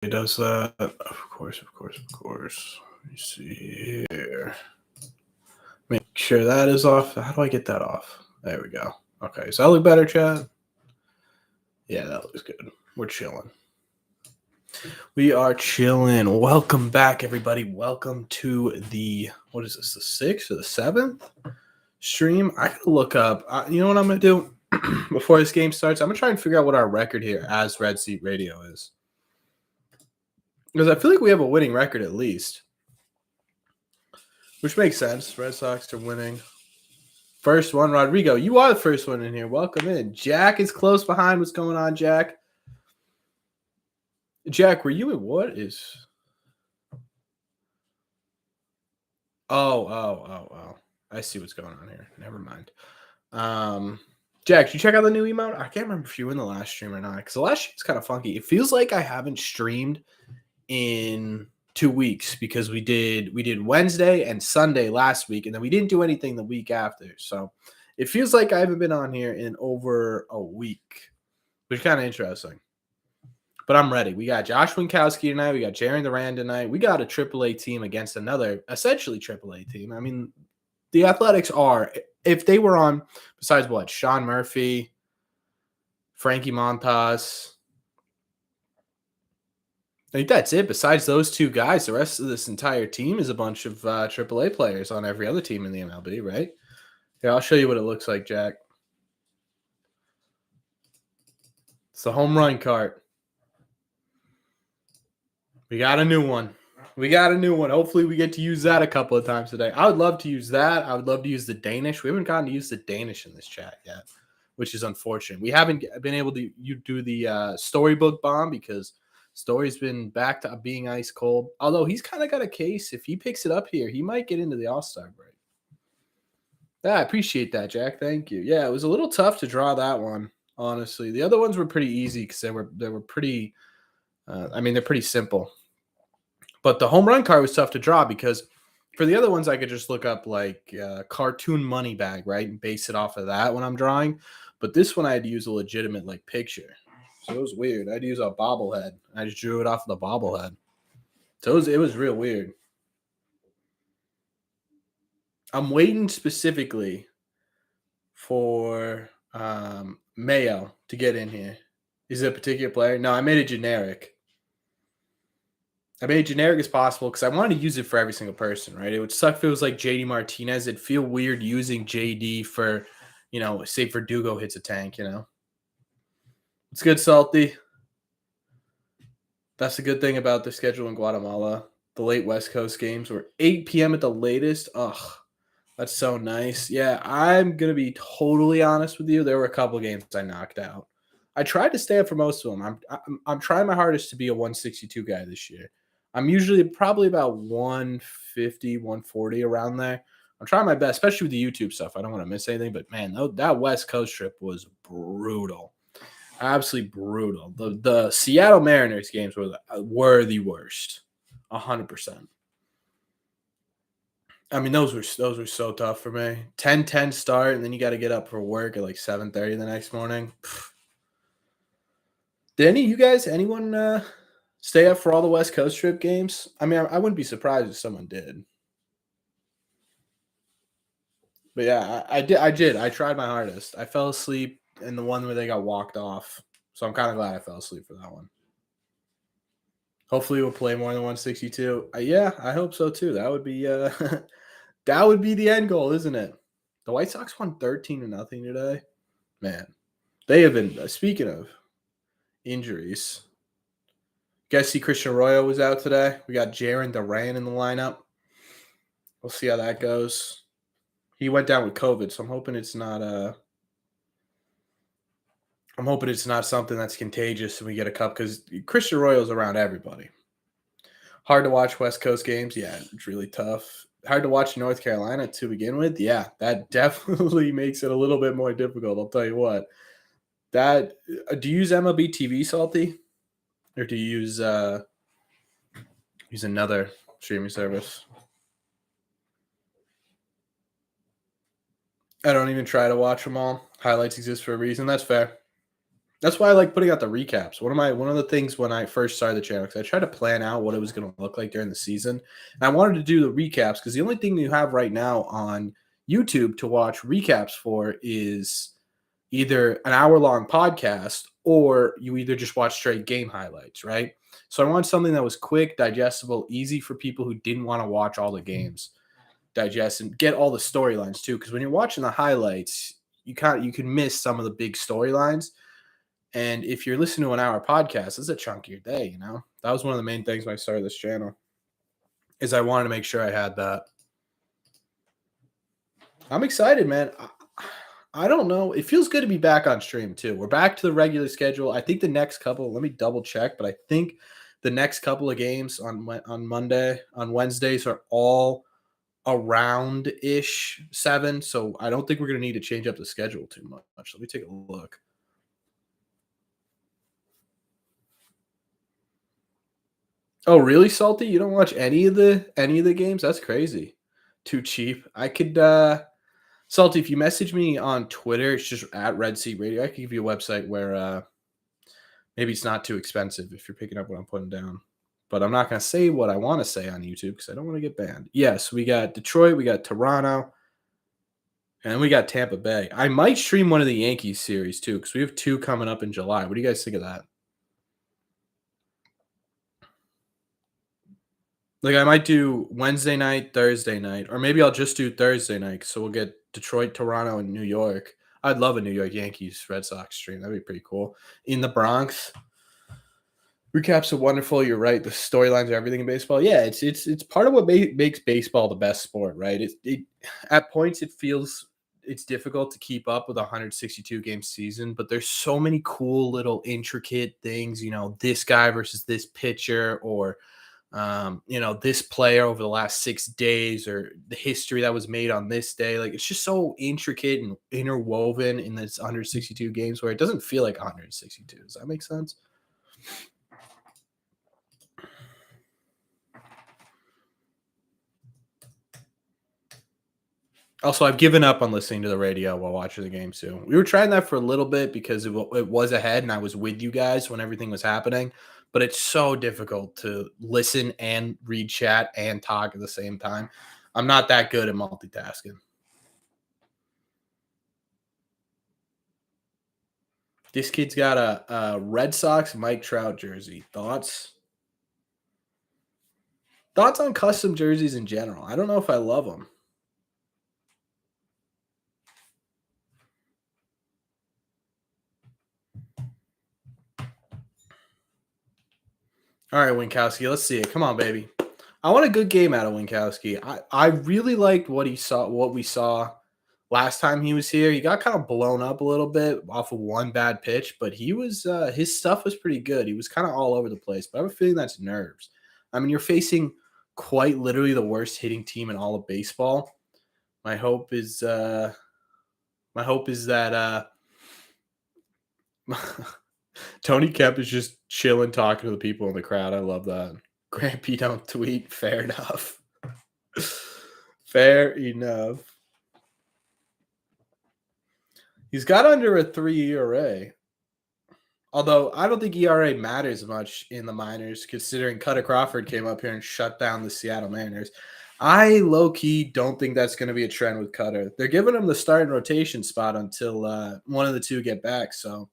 It does that. Of course. Let me see here. Make sure that is off. How do I get that off? There we go. Okay, does that look better, Chad? Yeah, that looks good. We're chilling. We are chilling. Welcome back, everybody. Welcome to the, what is this, the 6th or the 7th stream? I gotta look up. You know what I'm gonna do before this game starts? I'm gonna try and figure out what our record here as Red Seat Radio is. Because I feel like we have a winning record at least. Which makes sense. Red Sox are winning. First one, Rodrigo. You are the first one in here. Welcome in. Jack is close behind. What's going on, Jack? Jack, were you in what is? Oh. I see what's going on here. Never mind. Jack, did you check out the new emote? I can't remember if you were in the last stream or not. Because the last stream's kind of funky. It feels like I haven't streamed in 2 weeks because we did Wednesday and Sunday last week, and then we didn't do anything the week after. So it feels like I haven't been on here in over a week, which is kind of interesting. But I'm ready. We got Josh Winkowski tonight. We got Jaron Duran tonight. We got a AAA team against another essentially AAA team. I mean, the Athletics are, if they were on, besides what, Sean Murphy, Frankie Montas, I think that's it. Besides those two guys, the rest of this entire team is a bunch of AAA players on every other team in the MLB, right? Here, I'll show you what it looks like, Jack. It's the home run cart. We got a new one. Hopefully we get to use that a couple of times today. I would love to use that. I would love to use the Danish. We haven't gotten to use the Danish in this chat yet, which is unfortunate. We haven't been able to do the storybook bomb because Story's been back to being ice cold. Although he's kind of got a case. If he picks it up here, he might get into the All-Star break. Yeah, I appreciate that, Jack. Thank you. Yeah, it was a little tough to draw that one, honestly. The other ones were pretty easy because they were pretty. They're pretty simple. But the home run card was tough to draw because for the other ones, I could just look up like cartoon money bag, right, and base it off of that when I'm drawing. But this one, I had to use a legitimate like picture. So it was weird. I had to use a bobblehead. I just drew it off of the bobblehead. So it was real weird. I'm waiting specifically for Mayo to get in here. Is it a particular player? No, I made it generic. I made it generic as possible because I wanted to use it for every single person, right? It would suck if it was like JD Martinez. It'd feel weird using JD for, say Verdugo hits a tank, It's good, Salty. That's the good thing about the schedule in Guatemala. The late West Coast games were 8 p.m. at the latest. Ugh, that's so nice. Yeah, I'm going to be totally honest with you. There were a couple of games I knocked out. I tried to stay up for most of them. I'm trying my hardest to be a 162 guy this year. I'm usually probably about 150, 140 around there. I'm trying my best, especially with the YouTube stuff. I don't want to miss anything. But, man, that West Coast trip was brutal. Absolutely brutal. The Seattle Mariners games were the worst, 100%. I mean, those were so tough for me. 10-10 start, and then you got to get up for work at like 7:30 the next morning. Did anyone stay up for all the West Coast trip games? I mean, I wouldn't be surprised if someone did. But yeah, I did. I tried my hardest. I fell asleep in the one where they got walked off. So I'm kind of glad I fell asleep for that one. Hopefully we'll play more than 162. Yeah, I hope so too. That would be that would be the end goal, isn't it? The White Sox won 13-0 today. Man, they have been speaking of injuries. You guys see Christian Arroyo was out today. We got Jaron Duran in the lineup. We'll see how that goes. He went down with COVID, so I'm hoping it's not something that's contagious and we get a cup because Christian Arroyo's around everybody. Hard to watch West Coast games. Yeah, it's really tough. Hard to watch North Carolina to begin with. Yeah, that definitely makes it a little bit more difficult. I'll tell you what. Do you use MLB TV, Salty? Or do you use another streaming service? I don't even try to watch them all. Highlights exist for a reason. That's fair. That's why I like putting out the recaps. One of the things when I first started the channel, because I tried to plan out what it was going to look like during the season, and I wanted to do the recaps because the only thing you have right now on YouTube to watch recaps for is either an hour-long podcast or you either just watch straight game highlights, right? So I wanted something that was quick, digestible, easy for people who didn't want to watch all the games, digest and get all the storylines too. Because when you're watching the highlights, you can miss some of the big storylines. And if you're listening to an hour podcast, it's a chunk of your day, you know? That was one of the main things when I started this channel, is I wanted to make sure I had that. I'm excited, man. I don't know. It feels good to be back on stream too. We're back to the regular schedule. I think the next couple, let me double check, but I think the next couple of games on Wednesdays are all around ish 7. So I don't think we're going to need to change up the schedule too much. Let me take a look. Oh, really, Salty? You don't watch any of the games? That's crazy. Too cheap. I could Salty, if you message me on Twitter, it's just at Red Sea Radio. I could give you a website where maybe it's not too expensive if you're picking up what I'm putting down. But I'm not gonna say what I want to say on YouTube because I don't want to get banned. Yes, we got Detroit, we got Toronto, and then we got Tampa Bay. I might stream one of the Yankees series too, because we have 2 coming up in July. What do you guys think of that? Like I might do Wednesday night, Thursday night, or maybe I'll just do Thursday night. So we'll get Detroit, Toronto, and New York. I'd love a New York Yankees Red Sox stream. That'd be pretty cool. In the Bronx. Recaps are wonderful. You're right. The storylines are everything in baseball. Yeah, it's part of what makes baseball the best sport, right? It at points it feels it's difficult to keep up with a 162 game season, but there's so many cool little intricate things. You know, this guy versus this pitcher, or this player over the last 6 days, or the history that was made on this day. Like it's just so intricate and interwoven in this 162 games where it doesn't feel like 162. Does that make sense? Also, I've given up on listening to the radio while watching the game too. We were trying that for a little bit because it was ahead and I was with you guys when everything was happening. But it's so difficult to listen and read chat and talk at the same time. I'm not that good at multitasking. This kid's got a Red Sox Mike Trout jersey. Thoughts on custom jerseys in general? I don't know if I love them. All right, Winkowski, let's see it. Come on, baby. I want a good game out of Winkowski. I really liked what we saw last time he was here. He got kind of blown up a little bit off of one bad pitch, but he was his stuff was pretty good. He was kind of all over the place, but I have a feeling that's nerves. I mean, you're facing quite literally the worst hitting team in all of baseball. My hope is that Tony Kemp is just chilling, talking to the people in the crowd. I love that. Grant P don't tweet. Fair enough. Fair enough. He's got under a 3 ERA. Although I don't think ERA matters much in the minors, considering Cutter Crawford came up here and shut down the Seattle Mariners. I low-key don't think that's going to be a trend with Cutter. They're giving him the starting rotation spot until one of the two get back. So,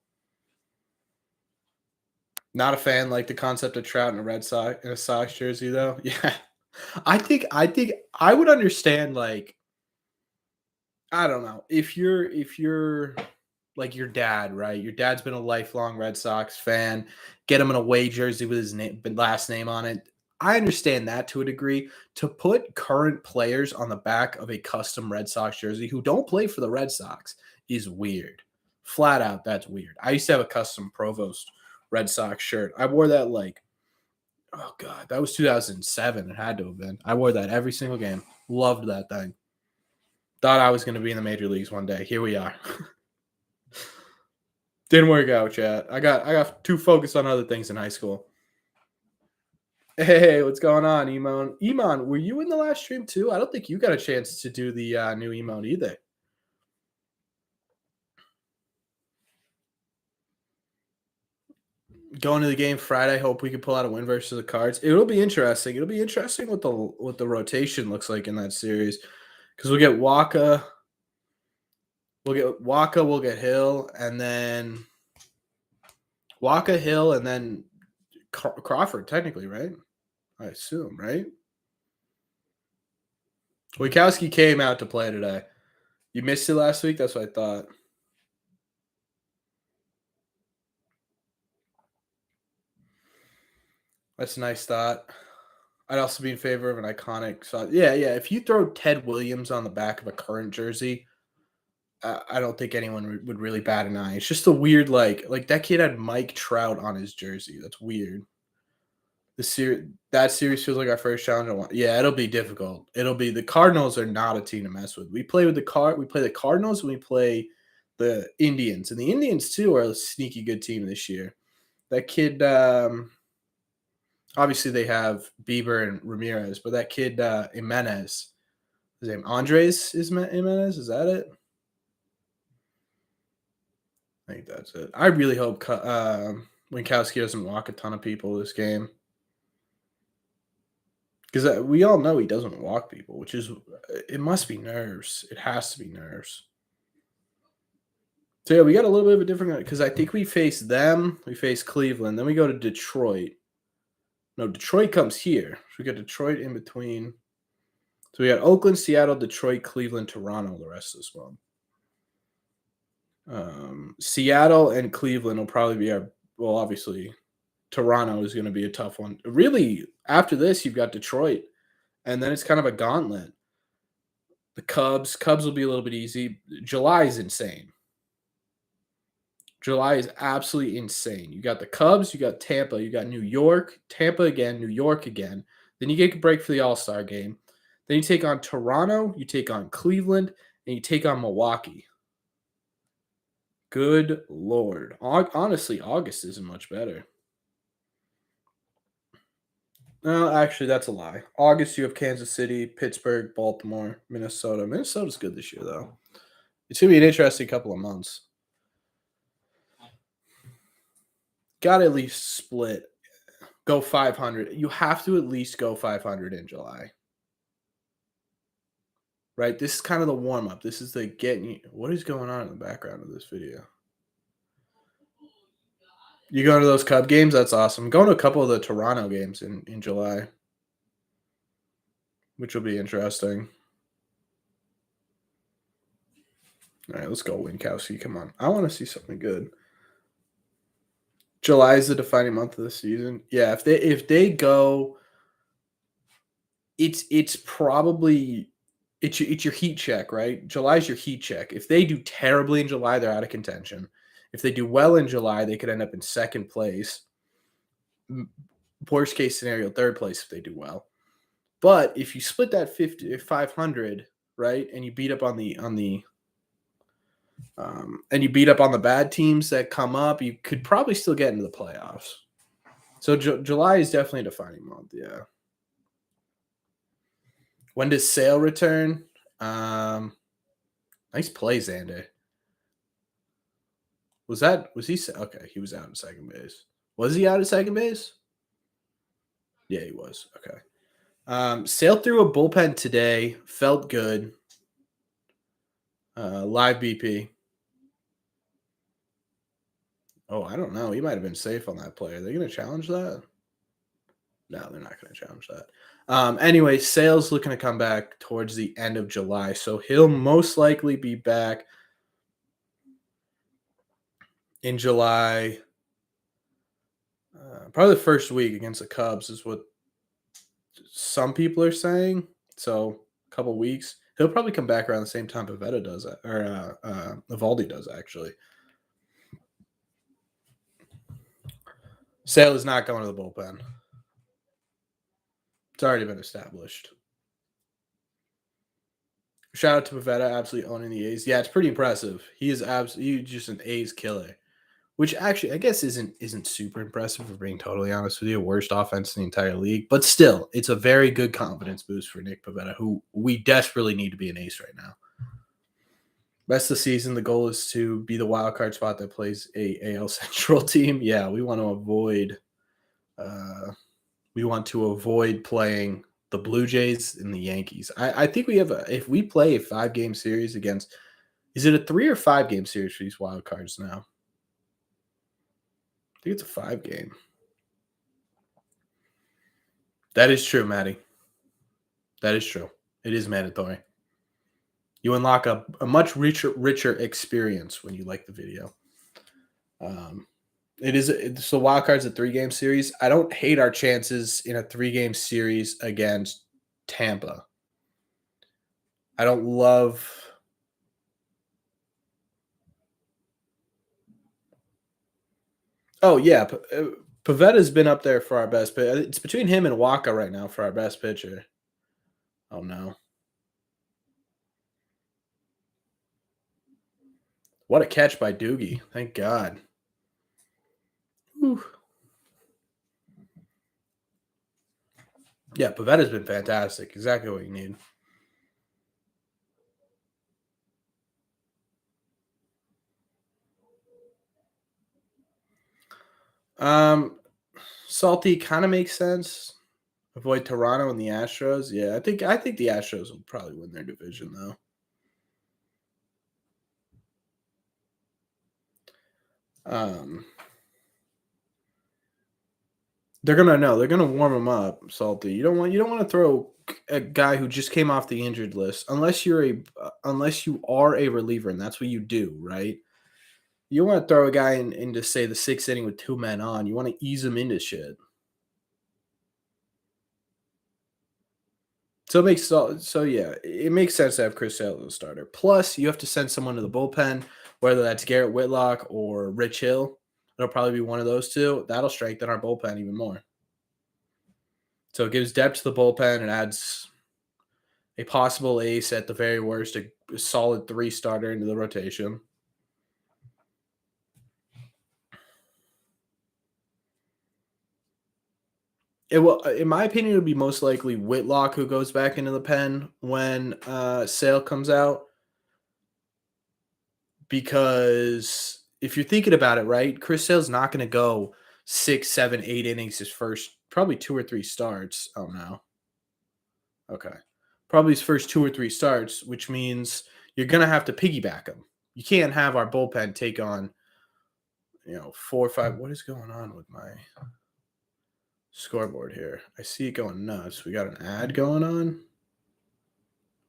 not a fan like the concept of Trout in a Sox jersey, though. Yeah, I think I would understand, like, I don't know, if you're like your dad, right? Your dad's been a lifelong Red Sox fan. Get him an away jersey with his last name on it. I understand that to a degree. To put current players on the back of a custom Red Sox jersey who don't play for the Red Sox is weird. Flat out, that's weird. I used to have a custom Provost Red Sox shirt. I wore that like, oh God, that was 2007. It had to have been. I wore that every single game. Loved that thing. Thought I was going to be in the major leagues one day. Here we are. Didn't work out, chat. I got too focused on other things in high school. Hey, what's going on, Emon? Emon, were you in the last stream too? I don't think you got a chance to do the new emote either. Going to the game Friday. Hope we can pull out a win versus the Cards. It'll be interesting. It'll be interesting what the rotation looks like in that series because we'll get Waka. We'll get Hill, and then Waka, Hill, and then Crawford, technically, right? I assume, right? Witkowski came out to play today. You missed it last week? That's what I thought. That's a nice thought. I'd also be in favor of an iconic. So yeah. If you throw Ted Williams on the back of a current jersey, I don't think anyone would really bat an eye. It's just a weird like that kid had Mike Trout on his jersey. That's weird. That series feels like our first challenge. Yeah, it'll be difficult. It'll be the Cardinals are not a team to mess with. We play the Cardinals and we play the Indians, and the Indians too are a sneaky good team this year. That kid, obviously they have Bieber and Ramirez, but that kid Jimenez, his name Andres Jimenez. Is that it? I think that's it. I really hope Winkowski doesn't walk a ton of people this game. Because we all know he doesn't walk people, which is, it must be nerves. It has to be nerves. So, yeah, we got a little bit of a different, because I think we face them, we face Cleveland, then we go to Detroit. No, Detroit comes here. So we got Detroit in between. So we got Oakland, Seattle, Detroit, Cleveland, Toronto the rest of this month. Seattle and Cleveland will probably be obviously Toronto is going to be a tough one. Really, after this, you've got Detroit, and then it's kind of a gauntlet. The Cubs will be a little bit easy. July is insane. July is absolutely insane. You got the Cubs, you got Tampa, you got New York, Tampa again, New York again. Then you get a break for the All-Star game. Then you take on Toronto, you take on Cleveland, and you take on Milwaukee. Good Lord. Honestly, August isn't much better. No, actually, that's a lie. August, you have Kansas City, Pittsburgh, Baltimore, Minnesota. Minnesota's good this year, though. It's going to be an interesting couple of months. Got to at least split. Go 500. You have to at least go 500 in July. Right? This is kind of the warm-up. This is the getting you. What is going on in the background of this video? You going to those Cub games? That's awesome. I'm going to a couple of the Toronto games in July, which will be interesting. All right, let's go, Winkowski. Come on. I want to see something good. July is the defining month of the season. Yeah, if they go, it's probably it's your heat check, right? July's your heat check. If they do terribly in July, they're out of contention. If they do well in July, they could end up in second place. Worst case scenario, third place if they do well. But if you split that 500, right, and you beat up on the bad teams that come up, you could probably still get into the playoffs. So July is definitely a defining month, yeah. When does Sale return? Nice play, Xander. Was he okay? He was out at second base. Was he out at second base? Yeah, he was. Okay. Sale threw a bullpen today. Felt good. Live BP. Oh, I don't know. He might have been safe on that play. Are they going to challenge that? No, they're not going to challenge that. Anyway, Sale's looking to come back towards the end of July, so he'll most likely be back in July. Probably the first week against the Cubs is what some people are saying. So a couple weeks. He'll probably come back around the same time Pivetta does, or Evaldi does, actually. Sale is not going to the bullpen. It's already been established. Shout out to Pivetta, absolutely owning the A's. Yeah, it's pretty impressive. He is absolutely just an A's killer, which actually I guess isn't super impressive, for being totally honest with you. Worst offense in the entire league, but still, it's a very good confidence boost for Nick Pivetta, who we desperately need to be an ace right now. Rest of the season, the goal is to be the wild card spot that plays a AL Central team. Yeah, uh, we want to avoid playing the Blue Jays and the Yankees. I think we have if we play a 5-game series against, is it a 3 or 5-game series for these wild cards now? I think it's a 5-game. That is true, Maddie. That is true. It is mandatory. You unlock a much richer experience when you like the video. Um, it's the wild cards a 3-game series. I don't hate our chances in a 3-game series against Tampa. I don't love. Oh yeah, Pavetta's been up there for our best, but it's between him and Waka right now for our best pitcher. Oh no! What a catch by Doogie! Thank God. Whew. Yeah, Pavetta's been fantastic. Exactly what you need. Um, Salty kind of makes sense. Avoid Toronto and the Astros. Yeah, I think the Astros will probably win their division though. Um, they're gonna warm him up, Salty. You don't want to throw a guy who just came off the injured list unless you are a reliever and that's what you do, right? You want to throw a guy into say the 6th inning with 2 men on. You want to ease him into shit. So yeah, it makes sense to have Chris Sale as a starter. Plus, you have to send someone to the bullpen, whether that's Garrett Whitlock or Rich Hill. It'll probably be one of those two. That'll strengthen our bullpen even more. So it gives depth to the bullpen and adds a possible ace at the very worst, a solid 3 starter into the rotation. It will, in my opinion, it would be most likely Whitlock who goes back into the pen when Sale comes out. Because if you're thinking about it, right, Chris Sale's not going to go 6, 7, 8 innings his first probably 2 or 3 starts. Oh no, okay, probably his first 2 or 3 starts, which means you're going to have to piggyback him. You can't have our bullpen take on 4 or 5. What is going on with my scoreboard here? I see it going nuts. We got an ad going on.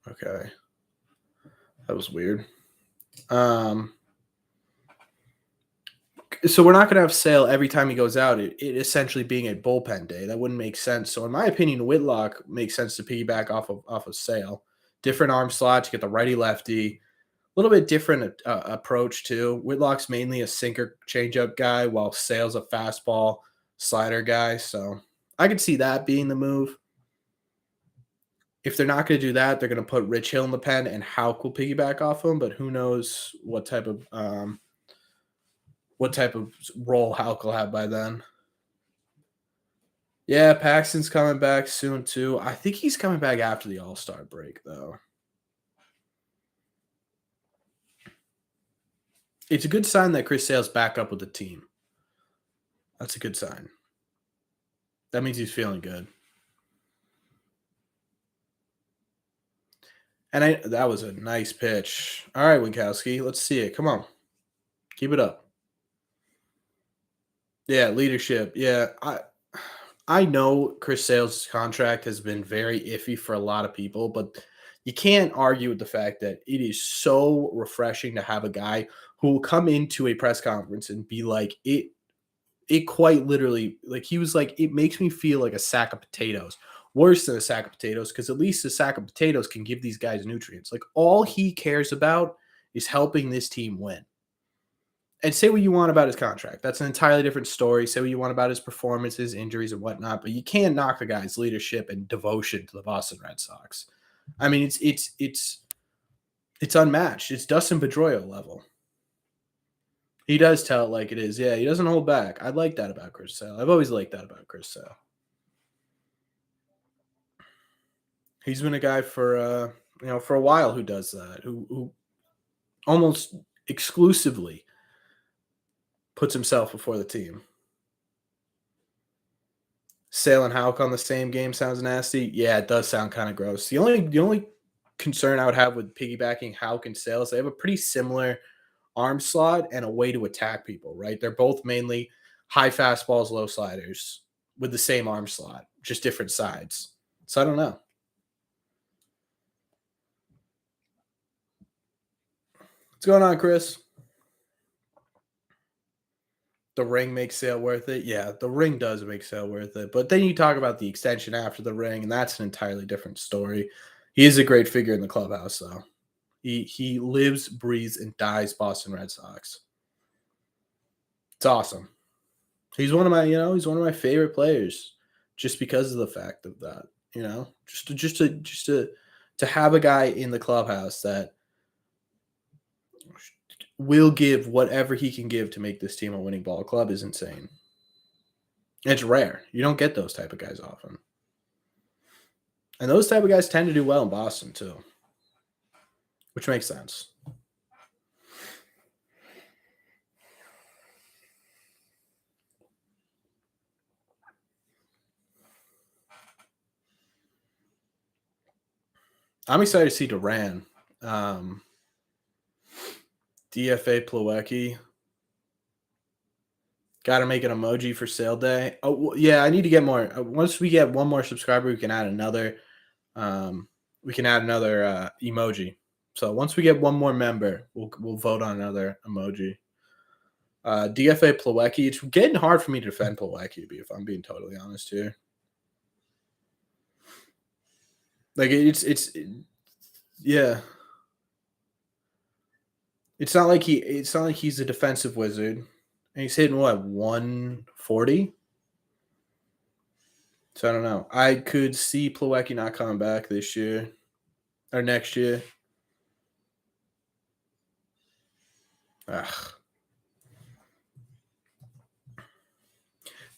Okay, that was weird. So we're not going to have Sale every time he goes out. It essentially being a bullpen day. That wouldn't make sense. So in my opinion, Whitlock makes sense to piggyback off of Sale. Different arm slots. You get the righty lefty. A little bit different approach too. Whitlock's mainly a sinker changeup guy, while Sale's a fastball slider guy. So I could see that being the move. If they're not going to do that, they're going to put Rich Hill in the pen, and Houck will piggyback off him. But who knows what type of role Houck will have by then. Yeah, Paxton's coming back soon too. I think he's coming back after the All-Star break, though. It's a good sign that Chris Sale's back up with the team. That's a good sign. That means he's feeling good. And that was a nice pitch. All right, Winkowski, let's see it. Come on. Keep it up. Yeah, leadership. Yeah, I know Chris Sale's contract has been very iffy for a lot of people, but you can't argue with the fact that it is so refreshing to have a guy who will come into a press conference and be like, it quite literally, like he was like, it makes me feel like a sack of potatoes. Worse than a sack of potatoes, because at least a sack of potatoes can give these guys nutrients. Like all he cares about is helping this team win. And say what you want about his contract. That's an entirely different story. Say what you want about his performances, injuries, and whatnot, but you can't knock the guy's leadership and devotion to the Boston Red Sox. I mean, it's unmatched. It's Dustin Pedroia level. He does tell it like it is. Yeah, he doesn't hold back. I like that about Chris Sale. I've always liked that about Chris Sale. He's been a guy for for a while who does that. Who almost exclusively puts himself before the team. Sale and Houck on the same game sounds nasty. Yeah, it does sound kind of gross. The only concern I would have with piggybacking Houck and Sale is they have a pretty similar arm slot and a way to attack people, right? They're both mainly high fastballs, low sliders with the same arm slot, just different sides. So I don't know. What's going on, Chris? The ring makes Sale worth it. Yeah, the ring does make Sale worth it. But then you talk about the extension after the ring, and that's an entirely different story. He is a great figure in the clubhouse, though. He lives, breathes, and dies Boston Red Sox. It's awesome. He's one of my favorite players, just because of the fact of that. To have a guy in the clubhouse that will give whatever he can give to make this team a winning ball club is insane. It's rare. You don't get those type of guys often. And those type of guys tend to do well in Boston too, which makes sense. I'm excited to see Duran. DFA Plawecki. Got to make an emoji for sale day. Oh, yeah, I need to get more. Once we get one more subscriber, we can add another. Emoji. So once we get one more member, we'll vote on another emoji. DFA Plawecki. It's getting hard for me to defend Plawecki, if I'm being totally honest here. Like yeah. It's not like he's a defensive wizard, and he's hitting what 140. So I don't know. I could see Plawecki not coming back this year or next year. Ugh.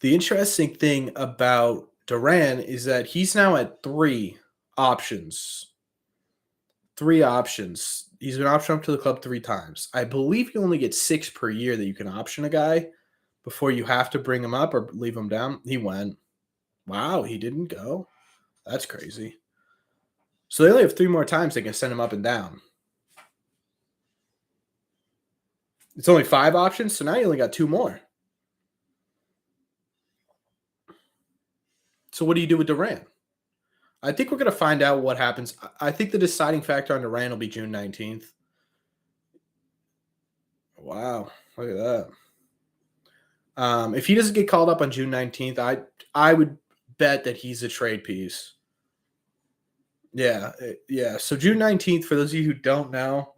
The interesting thing about Duran is that he's now at 3 options. 3 options. He's been optioned up to the club 3 times. I believe you only get 6 per year that you can option a guy before you have to bring him up or leave him down. He went. Wow, he didn't go. That's crazy. So they only have 3 more times they can send him up and down. It's only 5 options, so now you only got 2 more. So what do you do with Duran? I think we're going to find out what happens. I think the deciding factor on Duran will be June 19th. Wow, look at that. If he doesn't get called up on June 19th, I would bet that he's a trade piece. Yeah. So June 19th, for those of you who don't know,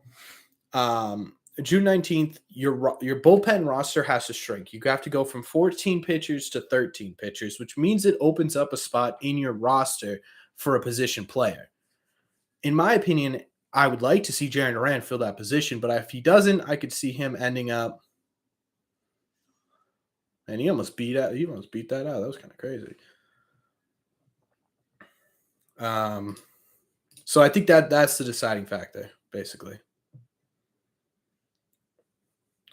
June 19th, your bullpen roster has to shrink. You have to go from 14 pitchers to 13 pitchers, which means it opens up a spot in your roster for a position player. In my opinion, I would like to see Jarren Duran fill that position, but if he doesn't, I could see him ending up. And he almost beat that out. That was kind of crazy. So I think that's the deciding factor, basically.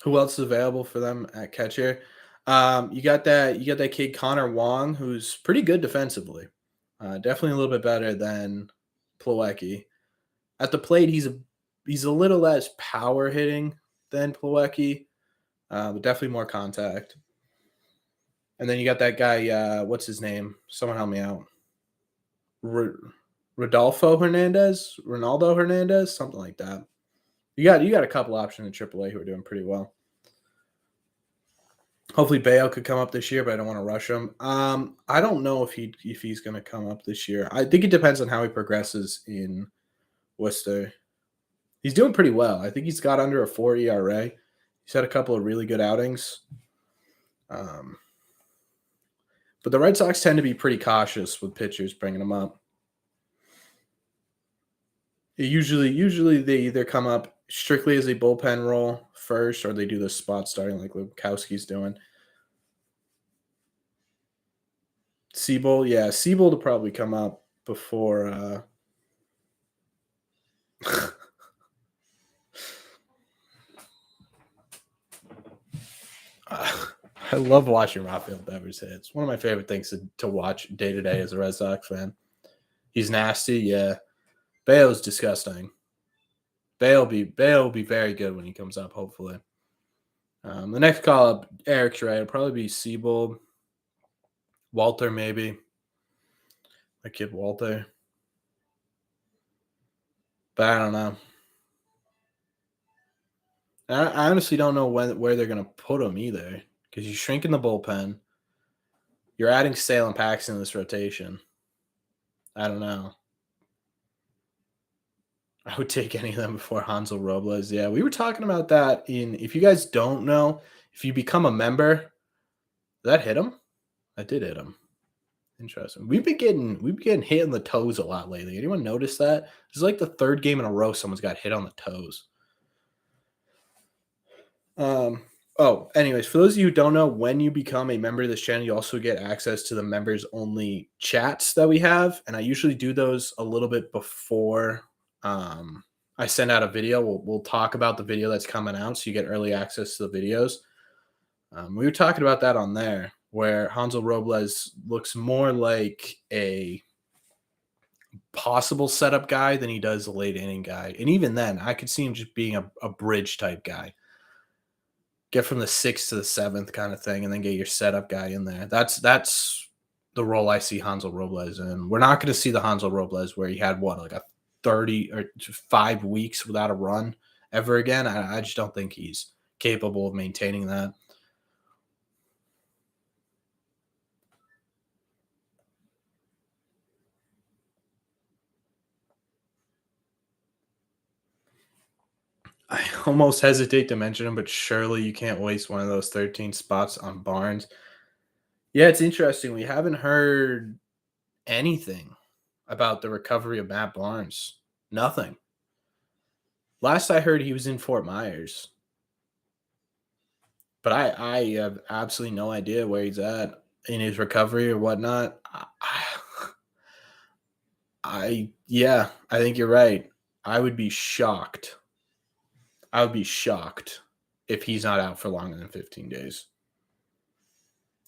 Who else is available for them at catcher? You got that kid Connor Wong, who's pretty good defensively. Definitely a little bit better than Plawecki. At the plate, he's a little less power hitting than Plawecki, but definitely more contact. And then you got that guy, what's his name? Someone help me out. Ronaldo Hernandez, something like that. You got a couple options in AAA who are doing pretty well. Hopefully Bayo could come up this year, but I don't want to rush him. I don't know if he's going to come up this year. I think it depends on how he progresses in Worcester. He's doing pretty well. I think he's got under a 4 ERA. He's had a couple of really good outings. But the Red Sox tend to be pretty cautious with pitchers bringing them up. Usually they either come up strictly as a bullpen role first, or they do the spot starting like Lukowski's doing. Siebold will probably come up before I love watching Rafael Devers hit. It's one of my favorite things to watch day to day as a Red Sox fan. He's nasty, yeah. Bale's disgusting. Bale will be very good when he comes up, hopefully. The next call up, Eric's right. It'll probably be Seabold. Walter, maybe. My kid Walter. But I don't know. I honestly don't know where they're going to put him either. Because you're shrinking the bullpen. You're adding Sale and Paxton in this rotation. I don't know. I would take any of them before Hansel Robles. Yeah, we were talking about that if you guys don't know, if you become a member, did that hit him? I did hit him. Interesting. We've been getting hit in the toes a lot lately. Anyone notice that? This is like the third game in a row someone's got hit on the toes. Anyways, for those of you who don't know, when you become a member of this channel, you also get access to the members only chats that we have. And I usually do those a little bit before I send out a video. We'll talk about the video that's coming out, so you get early access to the videos. We were talking about that on there, where Hansel Robles looks more like a possible setup guy than he does a late inning guy. And even then, I could see him just being a bridge type guy. Get from the 6th to the 7th kind of thing, and then get your setup guy in there. That's the role I see Hansel Robles in. We're not going to see the Hansel Robles where he had like a 30 or 5 weeks without a run ever again. I just don't think he's capable of maintaining that. I almost hesitate to mention him, but surely you can't waste one of those 13 spots on Barnes. Yeah, it's interesting. We haven't heard anything about the recovery of Matt Barnes. Nothing. Last I heard, he was in Fort Myers. But I have absolutely no idea where he's at in his recovery or whatnot. I think you're right. I would be shocked. I would be shocked if he's not out for longer than 15 days.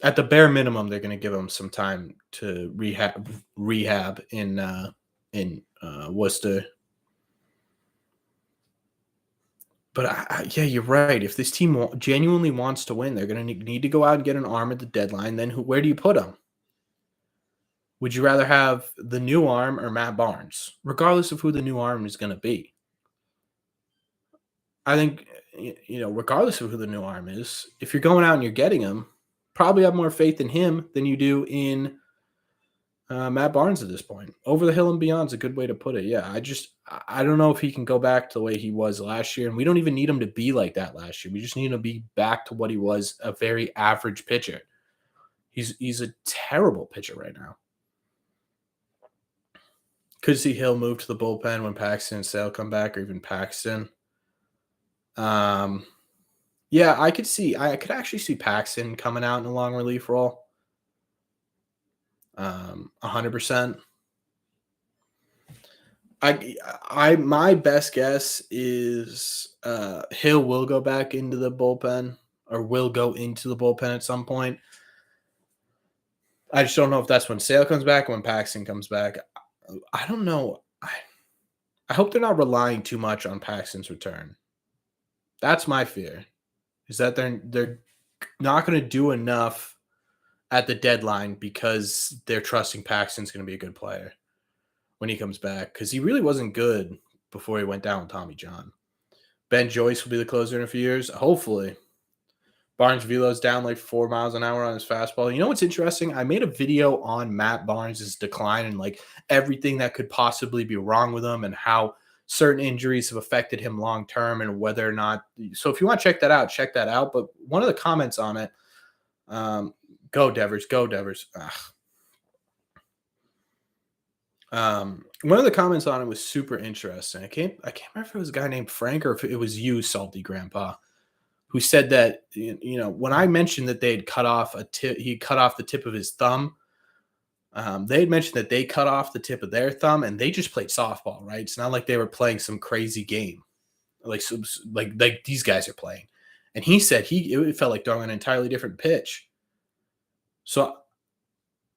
At the bare minimum, they're going to give him some time to rehab in Worcester. But yeah, you're right. If this team genuinely wants to win, they're going to need to go out and get an arm at the deadline. Then where do you put him? Would you rather have the new arm or Matt Barnes, regardless of who the new arm is going to be? I think, regardless of who the new arm is, if you're going out and you're getting him, probably have more faith in him than you do in Matt Barnes at this point. Over the hill and beyond is a good way to put it. Yeah, I don't know if he can go back to the way he was last year, and we don't even need him to be like that last year. We just need him to be back to what he was, a very average pitcher. He's a terrible pitcher right now. Could see Hill move to the bullpen when Paxton and Sale come back, or even Paxton. Yeah, I could actually see Paxton coming out in a long relief role. 100%. My best guess is Hill will go back into the bullpen, or will go into the bullpen at some point. I just don't know if that's when Sale comes back or when Paxton comes back. I don't know. I hope they're not relying too much on Paxton's return. That's my fear, is that they're not going to do enough at the deadline because they're trusting Paxton's going to be a good player when he comes back, because he really wasn't good before he went down with Tommy John. Ben Joyce will be the closer in a few years, hopefully. Barnes velo's down like 4 miles an hour on his fastball. You know what's interesting? I made a video on Matt Barnes' decline and like everything that could possibly be wrong with him and how certain injuries have affected him long term and whether or not. So if you want to check that out. But one of the comments on it, go Devers. One of the comments on it was super interesting. I can't remember if it was a guy named Frank or if it was you, Salty Grandpa, who said that, when I mentioned that they had cut off he cut off the tip of his thumb. They had mentioned that they cut off the tip of their thumb and they just played softball, right? It's not like they were playing some crazy game like these guys are playing. And he said it felt like throwing an entirely different pitch. So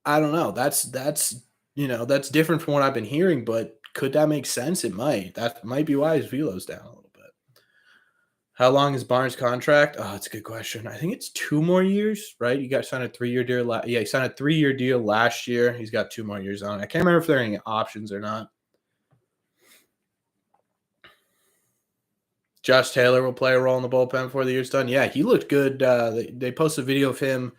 I don't know. That's different from what I've been hearing, but could that make sense? It might. That might be why his velo's down a little bit. How long is Barnes' contract? Oh, that's a good question. I think it's 2 more years, right? You got signed a 3-year deal. Yeah, he signed a 3-year deal last year. He's got 2 more years on it. I can't remember if there are any options or not. Josh Taylor will play a role in the bullpen before the year's done. Yeah, he looked good. They posted a video of him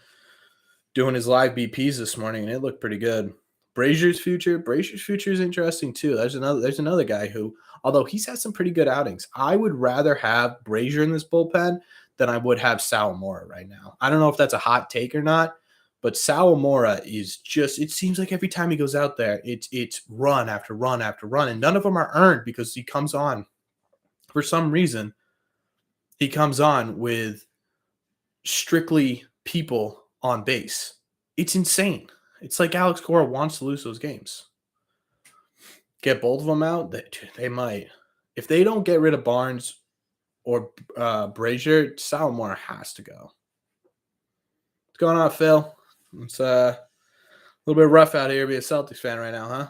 doing his live BPs this morning, and it looked pretty good. Brazier's future is interesting too. There's another guy who, although he's had some pretty good outings, I would rather have Brazier in this bullpen than I would have Sawamura right now. I don't know if that's a hot take or not, but Sawamura is just, it seems like every time he goes out there, it's run after run after run, and none of them are earned because he comes on, for some reason, he comes on with strictly people on base. It's insane. It's like Alex Cora wants to lose those games. Get both of them out? They might. If they don't get rid of Barnes or Brazier, Sawamura has to go. What's going on, Phil? It's a little bit rough out here to be a Celtics fan right now, huh?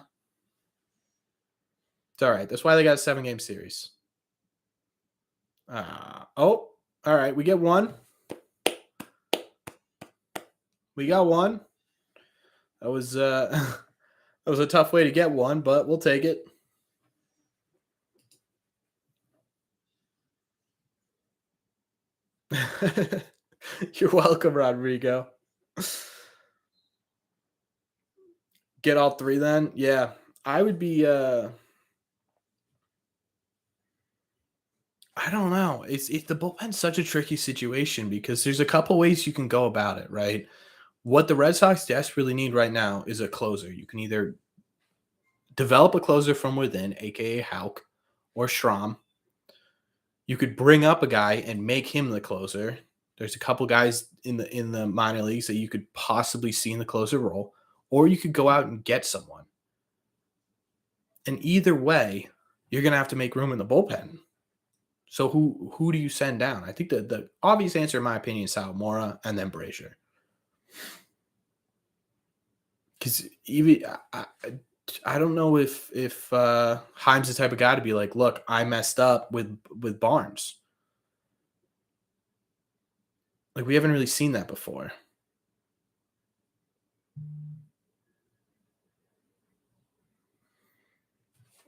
It's all right. That's why they got a 7-game series. All right. We get one. We got one. That was that was a tough way to get one, but we'll take it. You're welcome, Rodrigo. Get all 3 then? Yeah. I would be I don't know. It's the bullpen's such a tricky situation because there's a couple ways you can go about it, right? What the Red Sox desperately need right now is a closer. You can either develop a closer from within, aka Hauk or Schramm. You could bring up a guy and make him the closer. There's a couple guys in the minor leagues that you could possibly see in the closer role, or you could go out and get someone. And either way, you're going to have to make room in the bullpen. So who do you send down? I think the obvious answer, in my opinion, is Sawamura and then Brazier. Because even I don't know if Heim's the type of guy to be like, look, I messed up with Barnes. Like, we haven't really seen that before.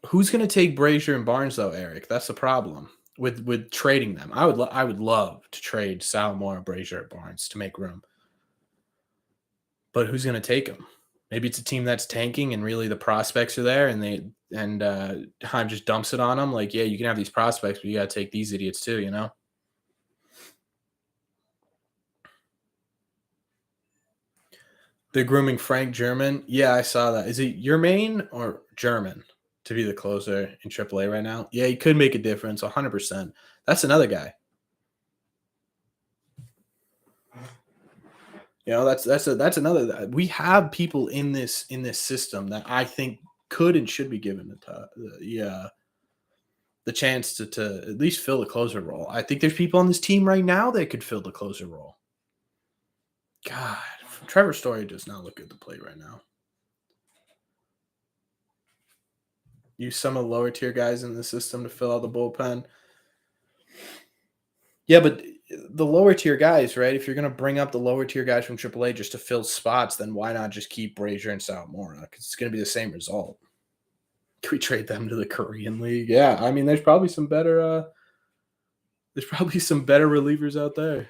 Who's going to take Brazier and Barnes though, Eric? That's the problem with trading them. I would love to trade Sawamura, Brazier, Barnes to make room. But who's going to take them? Maybe it's a team that's tanking and really the prospects are there, and Heim just dumps it on them. Like, yeah, you can have these prospects, but you got to take these idiots too, you know? They're grooming Frank German. Yeah, I saw that. Is it Yermain or German to be the closer in AAA right now? Yeah, he could make a difference, 100%. That's another guy. You know, that's another. We have people in this system that I think could and should be given the chance to at least fill the closer role. I think there's people on this team right now that could fill the closer role. God, Trevor Story does not look good to play right now. Use some of the lower tier guys in the system to fill out the bullpen. Yeah, but the lower tier guys, right? If you're going to bring up the lower tier guys from AAA just to fill spots, then why not just keep Brazier and Sawamura? Because it's going to be the same result. Can we trade them to the Korean League? Yeah, I mean, there's probably some better relievers out there.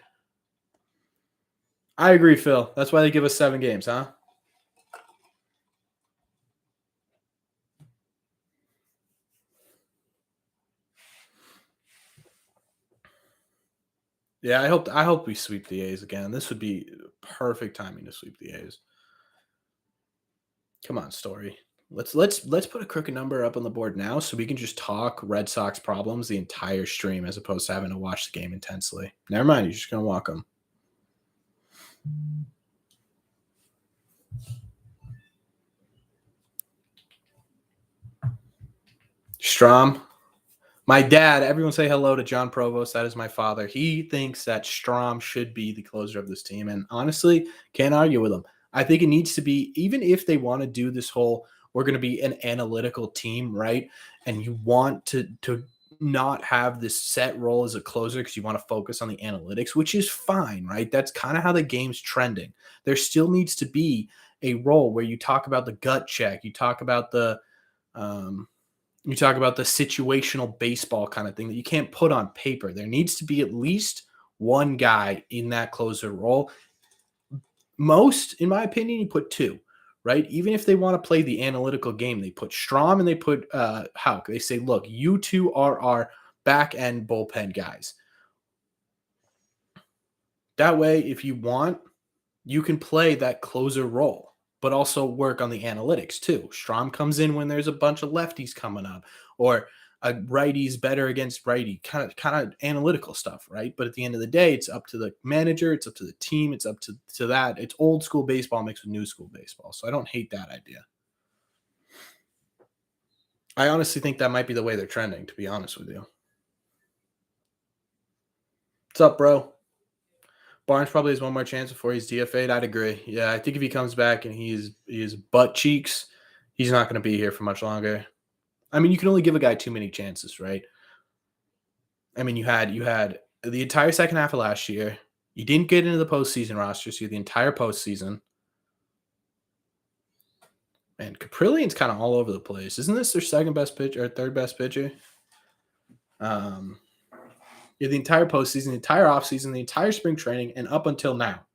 I agree, Phil. That's why they give us 7 games, huh? Yeah, I hope we sweep the A's again. This would be perfect timing to sweep the A's. Come on, Story. Let's put a crooked number up on the board now so we can just talk Red Sox problems the entire stream as opposed to having to watch the game intensely. Never mind, you're just gonna walk them. Strom, My dad, everyone say hello to John Provost. That is my father. He thinks that Strom should be the closer of this team. And honestly, can't argue with him. I think it needs to be, even if they want to do this whole, we're going to be an analytical team, right? And you want to not have this set role as a closer because you want to focus on the analytics, which is fine, right? That's kind of how the game's trending. There still needs to be a role where you talk about the gut check, um, you talk about the situational baseball kind of thing that you can't put on paper. There needs to be at least one guy in that closer role. Most, in my opinion, you put two, right? Even if they want to play the analytical game, they put Strom and they put Hauk. They say, look, you two are our back end bullpen guys. That way, if you want, you can play that closer role, but also work on the analytics too. Strom comes in when there's a bunch of lefties coming up, or a righty's better against righty, kind of analytical stuff, right? But at the end of the day, it's up to the manager, it's up to the team, it's up to that. It's old school baseball mixed with new school baseball. So I don't hate that idea. I honestly think that might be the way they're trending, to be honest with you. What's up, bro? Barnes probably has one more chance before he's DFA'd. I'd agree. Yeah, I think if he comes back and he is butt cheeks, he's not going to be here for much longer. I mean, you can only give a guy too many chances, right? I mean, you had the entire second half of last year. You didn't get into the postseason roster, so you had the entire postseason. And Caprillian's kind of all over the place. Isn't this their second best pitcher or third best pitcher? Um, you had the entire postseason, the entire offseason, the entire spring training, and up until now.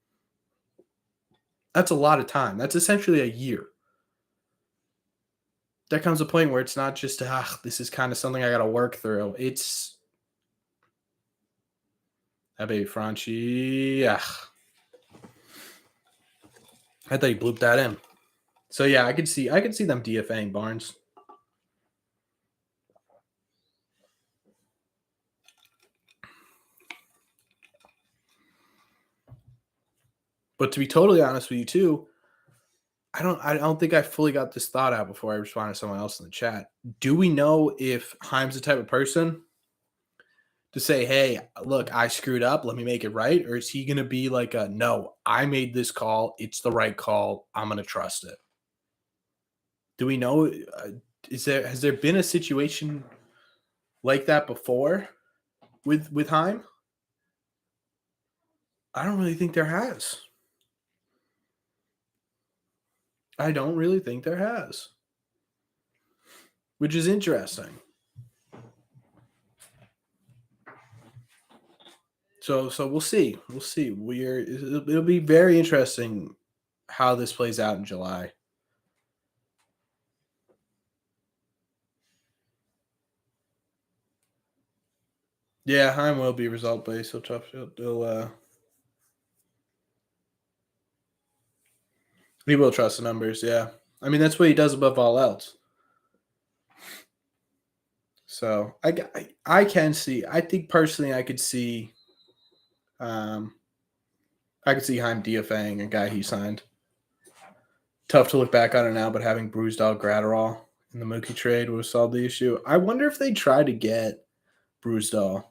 That's a lot of time. That's essentially a year. There comes a point where it's not just, this is kind of something I got to work through. It's that baby Franchi. I thought you blooped that in. So yeah, I could see them DFAing Barnes. But to be totally honest with you too, I don't think I fully got this thought out before I responded to someone else in the chat. Do we know if Heim's the type of person to say, hey, look, I screwed up, let me make it right? Or is he going to be like, no, I made this call, it's the right call, I'm going to trust it? Do we know, has there been a situation like that before with Heim? I don't really think there has. I don't really think there has, which is interesting. So we'll see. We'll see. It'll be very interesting how this plays out in July. Yeah, Heim will be result based. So tough. He will trust the numbers. Yeah, I mean that's what he does above all else. So I can see. I think personally, I could see. I could see Heim DFAing a guy he signed. Tough to look back on it now, but having Bruised Dog Gratterall in the Mookie trade would have solved the issue. I wonder if they try to get Bruised Dog.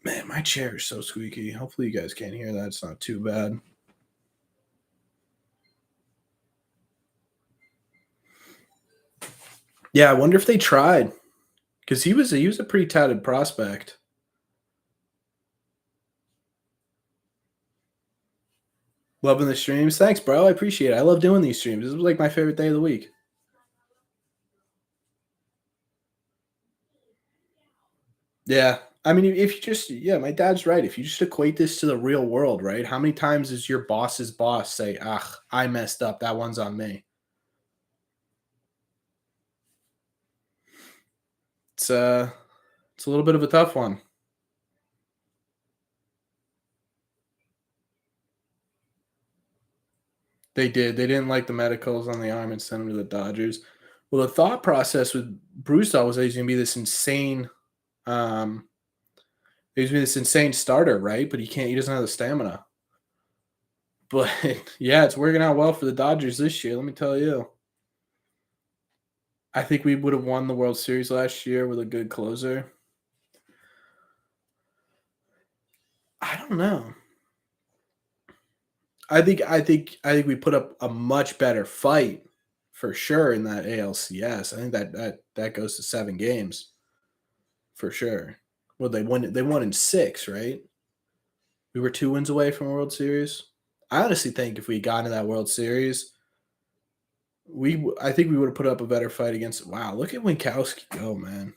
Man, my chair is so squeaky. Hopefully you guys can't hear that. It's not too bad. Yeah, I wonder if they tried. Because he was a pretty touted prospect. Loving the streams. Thanks, bro. I appreciate it. I love doing these streams. This was like my favorite day of the week. Yeah. I mean, if you just, my dad's right. If you just equate this to the real world, right? How many times does your boss's boss say, I messed up. That one's on me? It's a little bit of a tough one. They did. They didn't like the medicals on the arm and sent him to the Dodgers. Well, the thought process with Brewstall was that he's going to be this insane he's been this insane starter, right? But he doesn't have the stamina. But yeah, it's working out well for the Dodgers this year, let me tell you. I think we would have won the World Series last year with a good closer. I don't know. I think we put up a much better fight for sure in that ALCS. I think that goes to 7 games for sure. Well, they won in 6, right? We were 2 wins away from a World Series. I honestly think if we got into that World Series, I think we would have put up a better fight against. Wow, look at Winkowski go, man.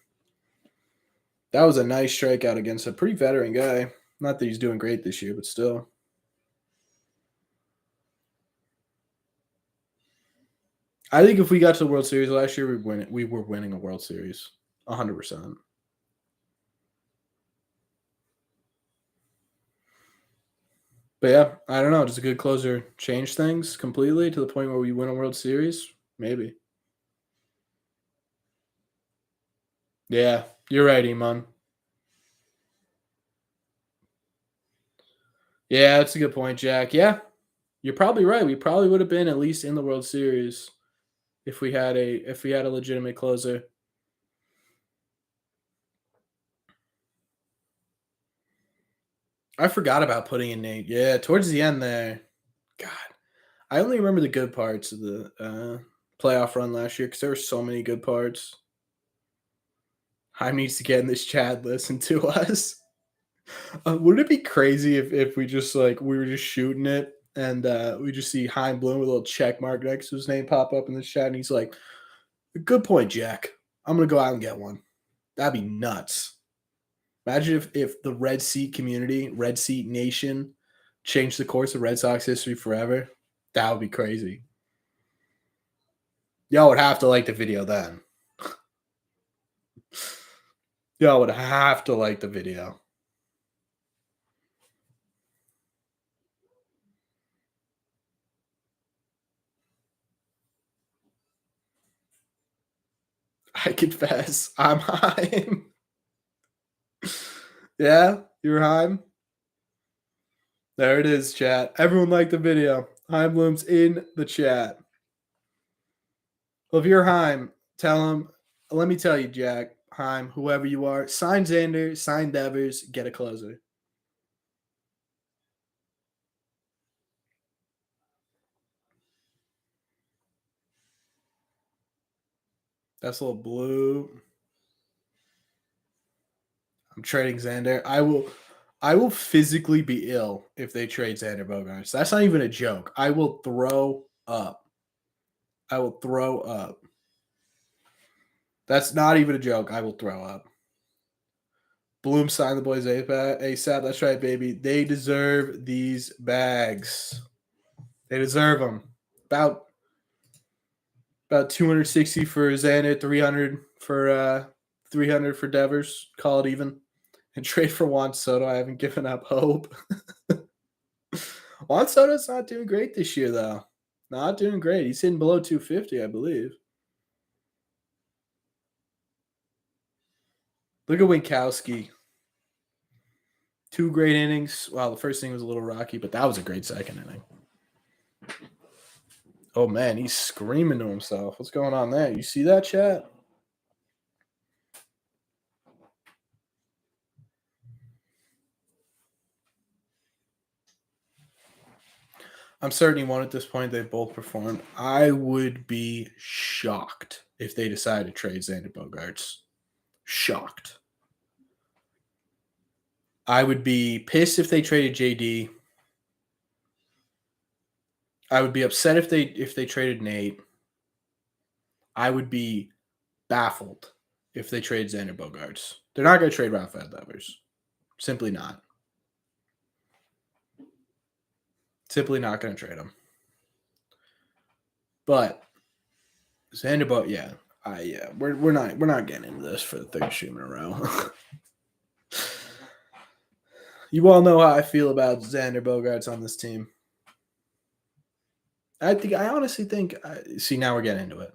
That was a nice strikeout against a pretty veteran guy. Not that he's doing great this year, but still. I think if we got to the World Series last year, we'd win it. We were winning a World Series, 100%. But yeah, I don't know. Does a good closer change things completely to the point where we win a World Series? Maybe. Yeah, you're right, Iman. Yeah, that's a good point, Jack. Yeah, you're probably right. We probably would have been at least in the World Series if we had a legitimate closer. I forgot about putting in Nate. Yeah, towards the end there. God, I only remember the good parts of the playoff run last year because there were so many good parts. Heim needs to get in this chat. Listen to us. Wouldn't it be crazy if we just we were just shooting it and we just see Heim Bloom with a little check mark next to his name pop up in the chat and he's like, "Good point, Jack. I'm gonna go out and get one." That'd be nuts. Imagine if the Red Seat community, Red Seat Nation, changed the course of Red Sox history forever. That would be crazy. Y'all would have to like the video then. Y'all would have to like the video. I confess, I'm Heim. Yeah, you're Heim. There it is, chat. Everyone liked the video. Heim Bloom's in the chat. Well, if you're Heim, tell him. Let me tell you, Jack, Heim, whoever you are, sign Xander, sign Devers, get a closer. That's a little blue. I'm trading Xander. I will physically be ill if they trade Xander Bogaerts. That's not even a joke. I will throw up. I will throw up. That's not even a joke. I will throw up. Bloom signed the boys ASAP. That's right, baby. They deserve these bags. They deserve them. About 260 for Xander, 300 for Devers. Call it even. And trade for Juan Soto. I haven't given up hope. Juan Soto's not doing great this year, though. Not doing great. He's hitting below 250, I believe. Look at Winkowski. 2 great innings. Well, the first inning was a little rocky, but that was a great second inning. Oh, man, he's screaming to himself. What's going on there? You see that, chat? I'm certain he won at this point. They both performed. I would be shocked if they decided to trade Xander Bogaerts. Shocked. I would be pissed if they traded JD. I would be upset if they traded Nate. I would be baffled if they trade Xander Bogaerts. They're not going to trade Rafael Devers. Simply not. Simply not going to trade him. But Xander Bogaerts, yeah, we're not getting into this for the third stream in a row. You all know how I feel about Xander Bogaerts on this team. I honestly think. See, now we're getting into it.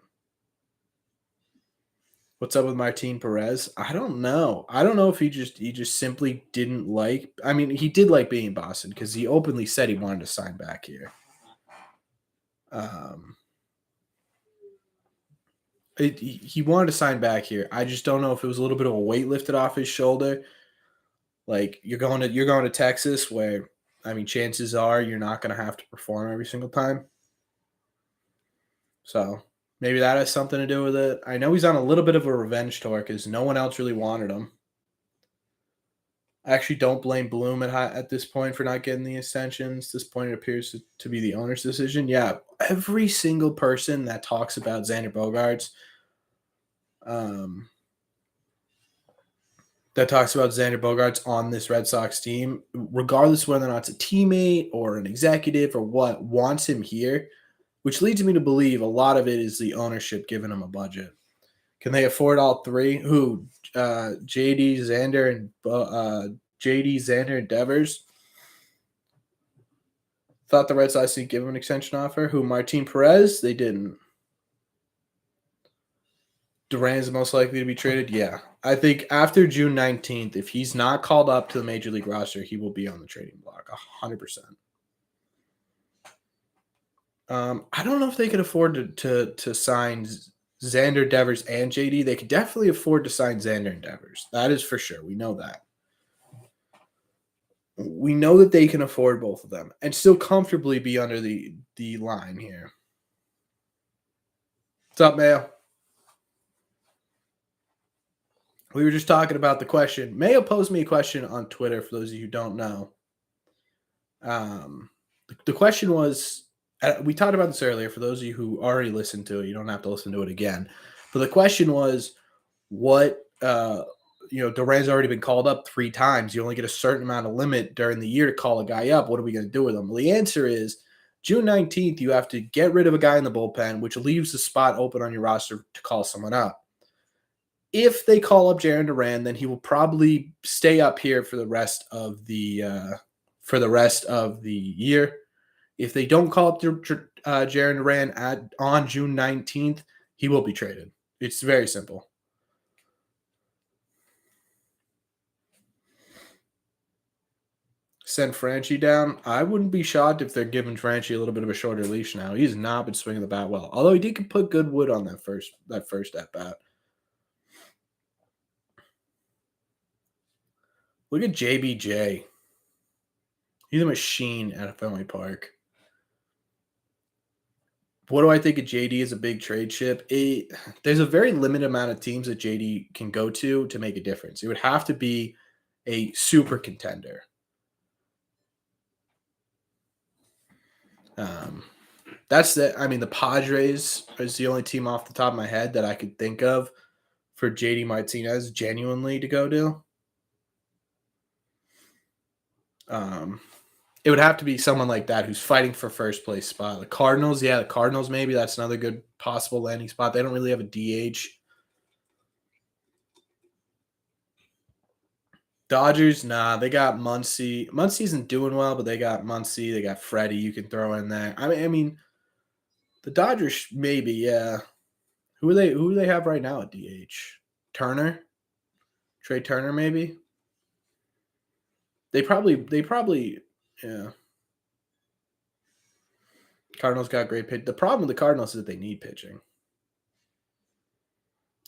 What's up with Martin Perez? I don't know. I don't know if he just simply didn't like. I mean, he did like being in Boston because he openly said he wanted to sign back here. He wanted to sign back here. I just don't know if it was a little bit of a weight lifted off his shoulder. Like you're going to Texas, where I mean, chances are you're not going to have to perform every single time. So maybe that has something to do with it. I know he's on a little bit of a revenge tour because no one else really wanted him. I actually don't blame Bloom at this point for not getting the extensions. This point, it appears to be the owner's decision. Yeah, every single person that talks about Xander Bogaerts, um, on this Red Sox team, regardless whether or not it's a teammate or an executive or what, wants him here, which leads me to believe a lot of it is the ownership giving him a budget. Can they afford all three? Who? JD, Xander, and Devers. Thought the Red Sox didn't give him an extension offer. Who? Martin Perez? They didn't. Duran's most likely to be traded. Yeah, I think after June 19th, if he's not called up to the Major League roster, he will be on the trading block 100%. I don't know if they could afford to sign Xander, Devers, and JD. They could definitely afford to sign Xander and Devers. That is for sure. We know that. We know that they can afford both of them and still comfortably be under the line here. What's up, Mayo? We were just talking about the question. Mayo posed me a question on Twitter for those of you who don't know. The question was, we talked about this earlier. For those of you who already listened to it, you don't have to listen to it again. But the question was, what Duran's already been called up 3 times. You only get a certain amount of limit during the year to call a guy up. What are we going to do with him? Well, the answer is June 19th, you have to get rid of a guy in the bullpen, which leaves the spot open on your roster to call someone up. If they call up Jarren Duran, then he will probably stay up here for the rest of the year. If they don't call up Jarren Duran on June 19th, he will be traded. It's very simple. Send Franchi down. I wouldn't be shocked if they're giving Franchi a little bit of a shorter leash now. He's not been swinging the bat well, although he did put good wood on that first at bat. Look at JBJ. He's a machine at Fenway Park. What do I think of JD as a big trade chip? There's a very limited amount of teams that JD can go to make a difference. It would have to be a super contender. The Padres is the only team off the top of my head that I could think of for JD Martinez genuinely to go to. It would have to be someone like that who's fighting for first place spot. The Cardinals, the Cardinals maybe. That's another good possible landing spot. They don't really have a DH. Dodgers, nah, they got Muncy. Muncy isn't doing well, but they got Muncy. They got Freddie you can throw in there. I mean, the Dodgers maybe, yeah. Who do they have right now at DH? Turner? Trey Turner, maybe? They probably, yeah. Cardinals got great pitch. The problem with the Cardinals is that they need pitching.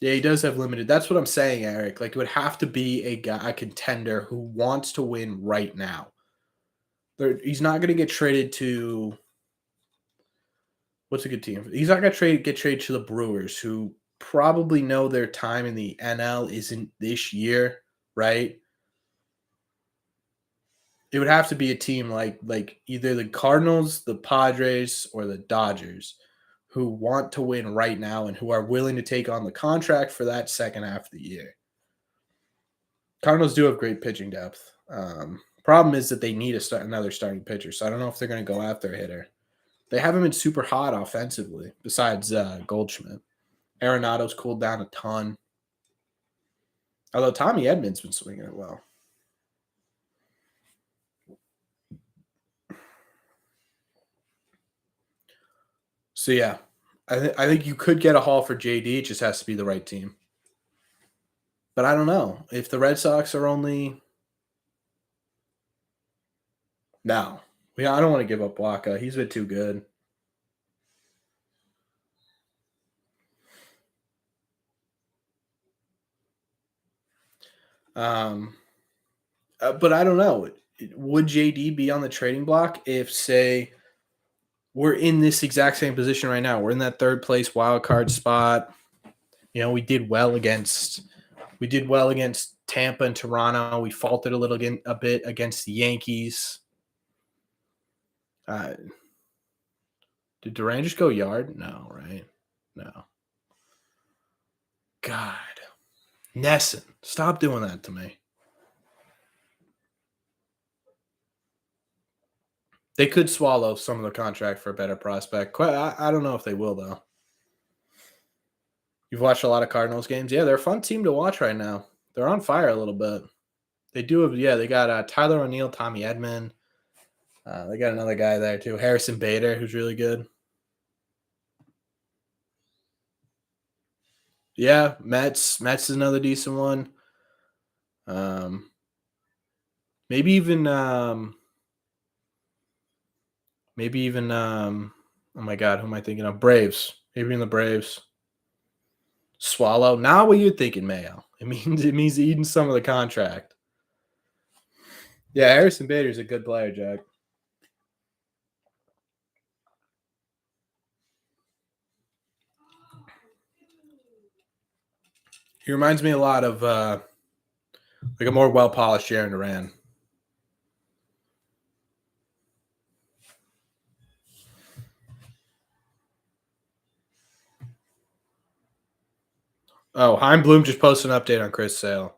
Yeah, he does have limited. That's what I'm saying, Eric. Like, it would have to be a contender who wants to win right now. He's not going to get traded to what's a good team? He's not going to get traded to the Brewers, who probably know their time in the NL isn't this year, right? It would have to be a team like either the Cardinals, the Padres, or the Dodgers, who want to win right now and who are willing to take on the contract for that second half of the year. Cardinals do have great pitching depth. Problem is that they need another starting pitcher, so I don't know if they're going to go after a hitter. They haven't been super hot offensively, besides Goldschmidt. Arenado's cooled down a ton. Although Tommy Edmonds been swinging it well. So, yeah, I think you could get a haul for JD. It just has to be the right team. But I don't know. If the Red Sox are only... No. Yeah, I don't want to give up Waka. He's been too good. Um, but I don't know. Would JD be on the trading block if, say, we're in this exact same position right now? We're in that third place wild card spot. You know, we did well against Tampa and Toronto. We faltered a bit against the Yankees. Uh, did Duran just go yard? No, right? No. God, Nesson, stop doing that to me. They could swallow some of the contract for a better prospect. I don't know if they will, though. You've watched a lot of Cardinals games. Yeah, they're a fun team to watch right now. They're on fire a little bit. They do have, yeah, they got Tyler O'Neill, Tommy Edman. They got another guy there, too, Harrison Bader, who's really good. Yeah, Mets. Mets is another decent one. Um, maybe even, oh my God, who am I thinking of? Braves. Maybe in the Braves. Swallow. Now what you're thinking, Mayo. It means eating some of the contract. Yeah, Harrison Bader's a good player, Jack. He reminds me a lot of like a more well polished Aaron Duran. Oh, Heim Bloom just posted an update on Chris Sale.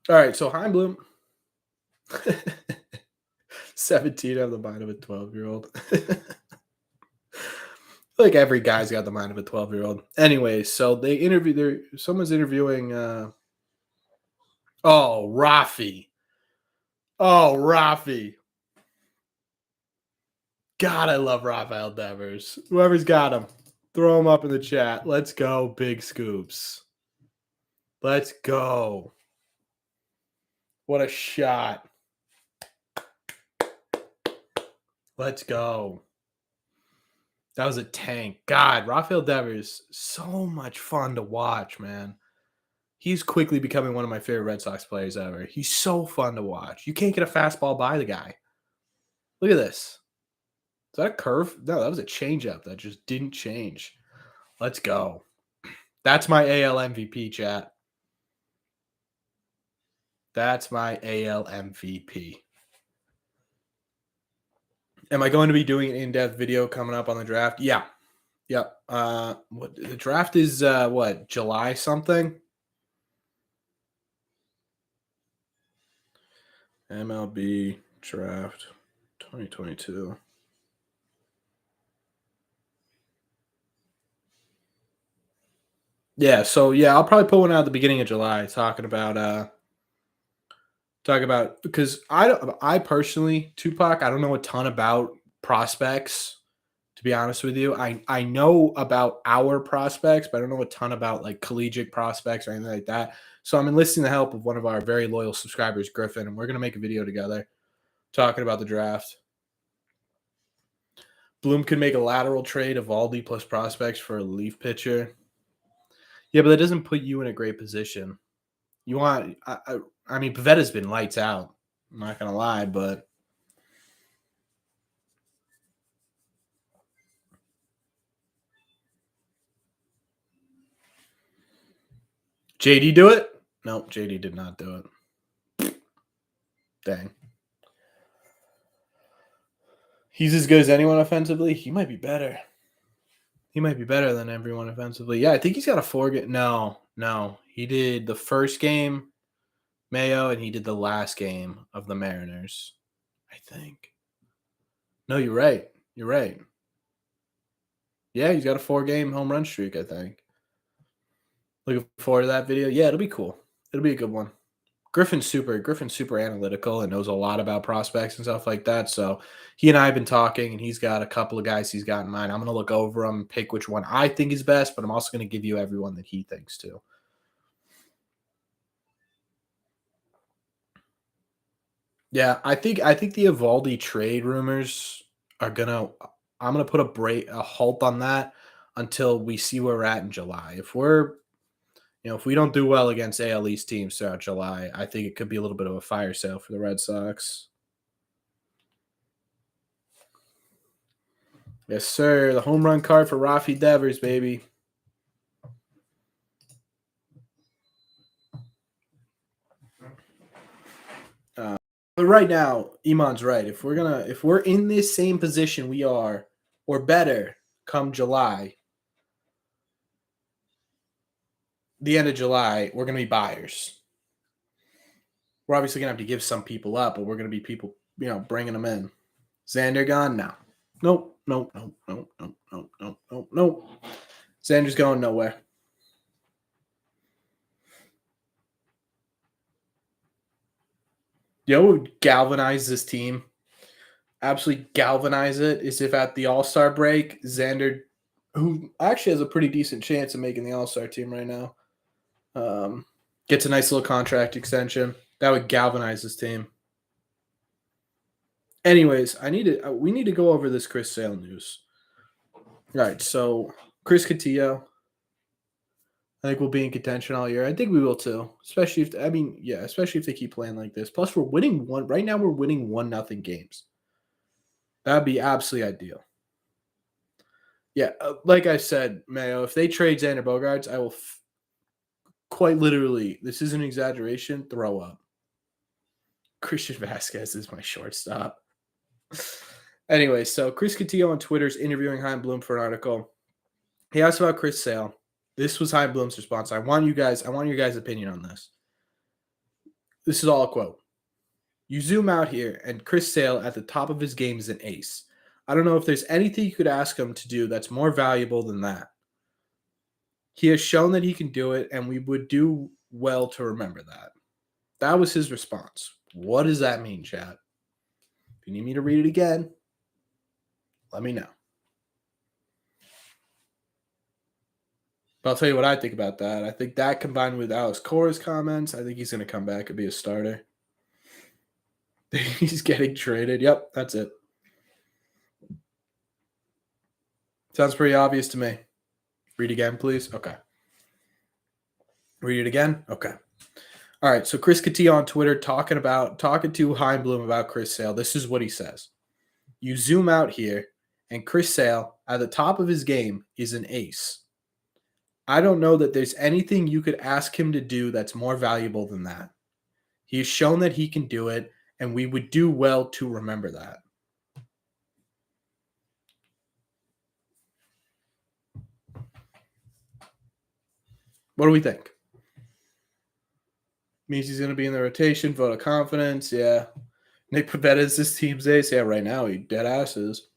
All right, so Heim Bloom, 17 on the mind of a 12-year-old. Like every guy's got the mind of a 12-year-old. Anyway, so someone's interviewing Rafi. Oh, Rafi. God, I love Rafael Devers. Whoever's got him, throw him up in the chat. Let's go, big scoops. Let's go. What a shot. Let's go. That was a tank. God, Rafael Devers, so much fun to watch, man. He's quickly becoming one of my favorite Red Sox players ever. He's so fun to watch. You can't get a fastball by the guy. Look at this. Is that a curve? No, that was a changeup that just didn't change. Let's go. That's my AL MVP, chat. That's my AL MVP. Am I going to be doing an in-depth video coming up on the draft? Yeah. Yep. What the draft is what, July something? MLB draft 2022. Yeah, so yeah, I'll probably put one out at the beginning of July talking about because I personally, Tupac, I don't know a ton about prospects, to be honest with you. I know about our prospects, but I don't know a ton about like collegiate prospects or anything like that. So I'm enlisting the help of one of our very loyal subscribers, Griffin, and we're gonna make a video together talking about the draft. Bloom could make a lateral trade of Aldi plus prospects for a relief pitcher. Yeah, but that doesn't put you in a great position. You want, I mean, Pavetta's been lights out. I'm not gonna lie, but JD do it? Nope, JD did not do it. Dang. He's as good as anyone offensively. He might be better. He might be better than everyone offensively. Yeah, I think he's got a 4-game. No. He did the first game, Mayo, and he did the last game of the Mariners, I think. No, you're right. You're right. Yeah, he's got a 4-game home run streak, I think. Looking forward to that video. Yeah, it'll be cool. It'll be a good one. Griffin's super analytical and knows a lot about prospects and stuff like that. So he and I have been talking, and he's got a couple of guys he's got in mind. I'm going to look over them, pick which one I think is best, but I'm also going to give you everyone that he thinks too. Yeah, I think the Evaldi trade rumors are gonna. I'm gonna put a halt on that until we see where we're at in July. If we don't do well against AL East teams throughout July, I think it could be a little bit of a fire sale for the Red Sox. Yes, sir. The home run card for Rafi Devers, baby. But right now, Iman's right. If we're in this same position we are, or better, come July, the end of July, we're gonna be buyers. We're obviously gonna have to give some people up, but we're gonna be people, bringing them in. Xander gone? No. Nope. Xander's going nowhere. What would galvanize this team? Absolutely galvanize it is if at the All-Star break, Xander, who actually has a pretty decent chance of making the All-Star team right now, gets a nice little contract extension. That would galvanize this team. Anyways, we need to go over this Chris Sale news. All right, so Chris Cotillo, I think we'll be in contention all year. I think we will too, especially if they keep playing like this. Plus, we're winning one right now. We're winning 1-0 games. That'd be absolutely ideal. Yeah, like I said, Mayo, if they trade Xander Bogaerts, I will quite literally, this is an exaggeration, throw up. Christian Vasquez is my shortstop. Anyway, so Chris Cotillo on Twitter is interviewing Chaim Bloom for an article. He asked about Chris Sale. This was Chaim Bloom's response. I want your guys' opinion on this. This is all a quote. You zoom out here, and Chris Sale at the top of his game is an ace. I don't know if there's anything you could ask him to do that's more valuable than that. He has shown that he can do it, and we would do well to remember that. That was his response. What does that mean, chat? If you need me to read it again, let me know. But I'll tell you what I think about that. I think that combined with Alex Cora's comments, I think he's going to come back and be a starter. He's getting traded. Yep, that's it. Sounds pretty obvious to me. Read again, please. Okay. Read it again? Okay. All right, so Chris Cotillo on Twitter talking to Chaim Bloom about Chris Sale. This is what he says. You zoom out here, and Chris Sale, at the top of his game, is an ace. I don't know that there's anything you could ask him to do that's more valuable than that. He has shown that he can do it, and we would do well to remember that. What do we think? Means he's going to be in the rotation, vote of confidence. Yeah. Nick Pivetta is this team's ace. Yeah, right now he dead ass is.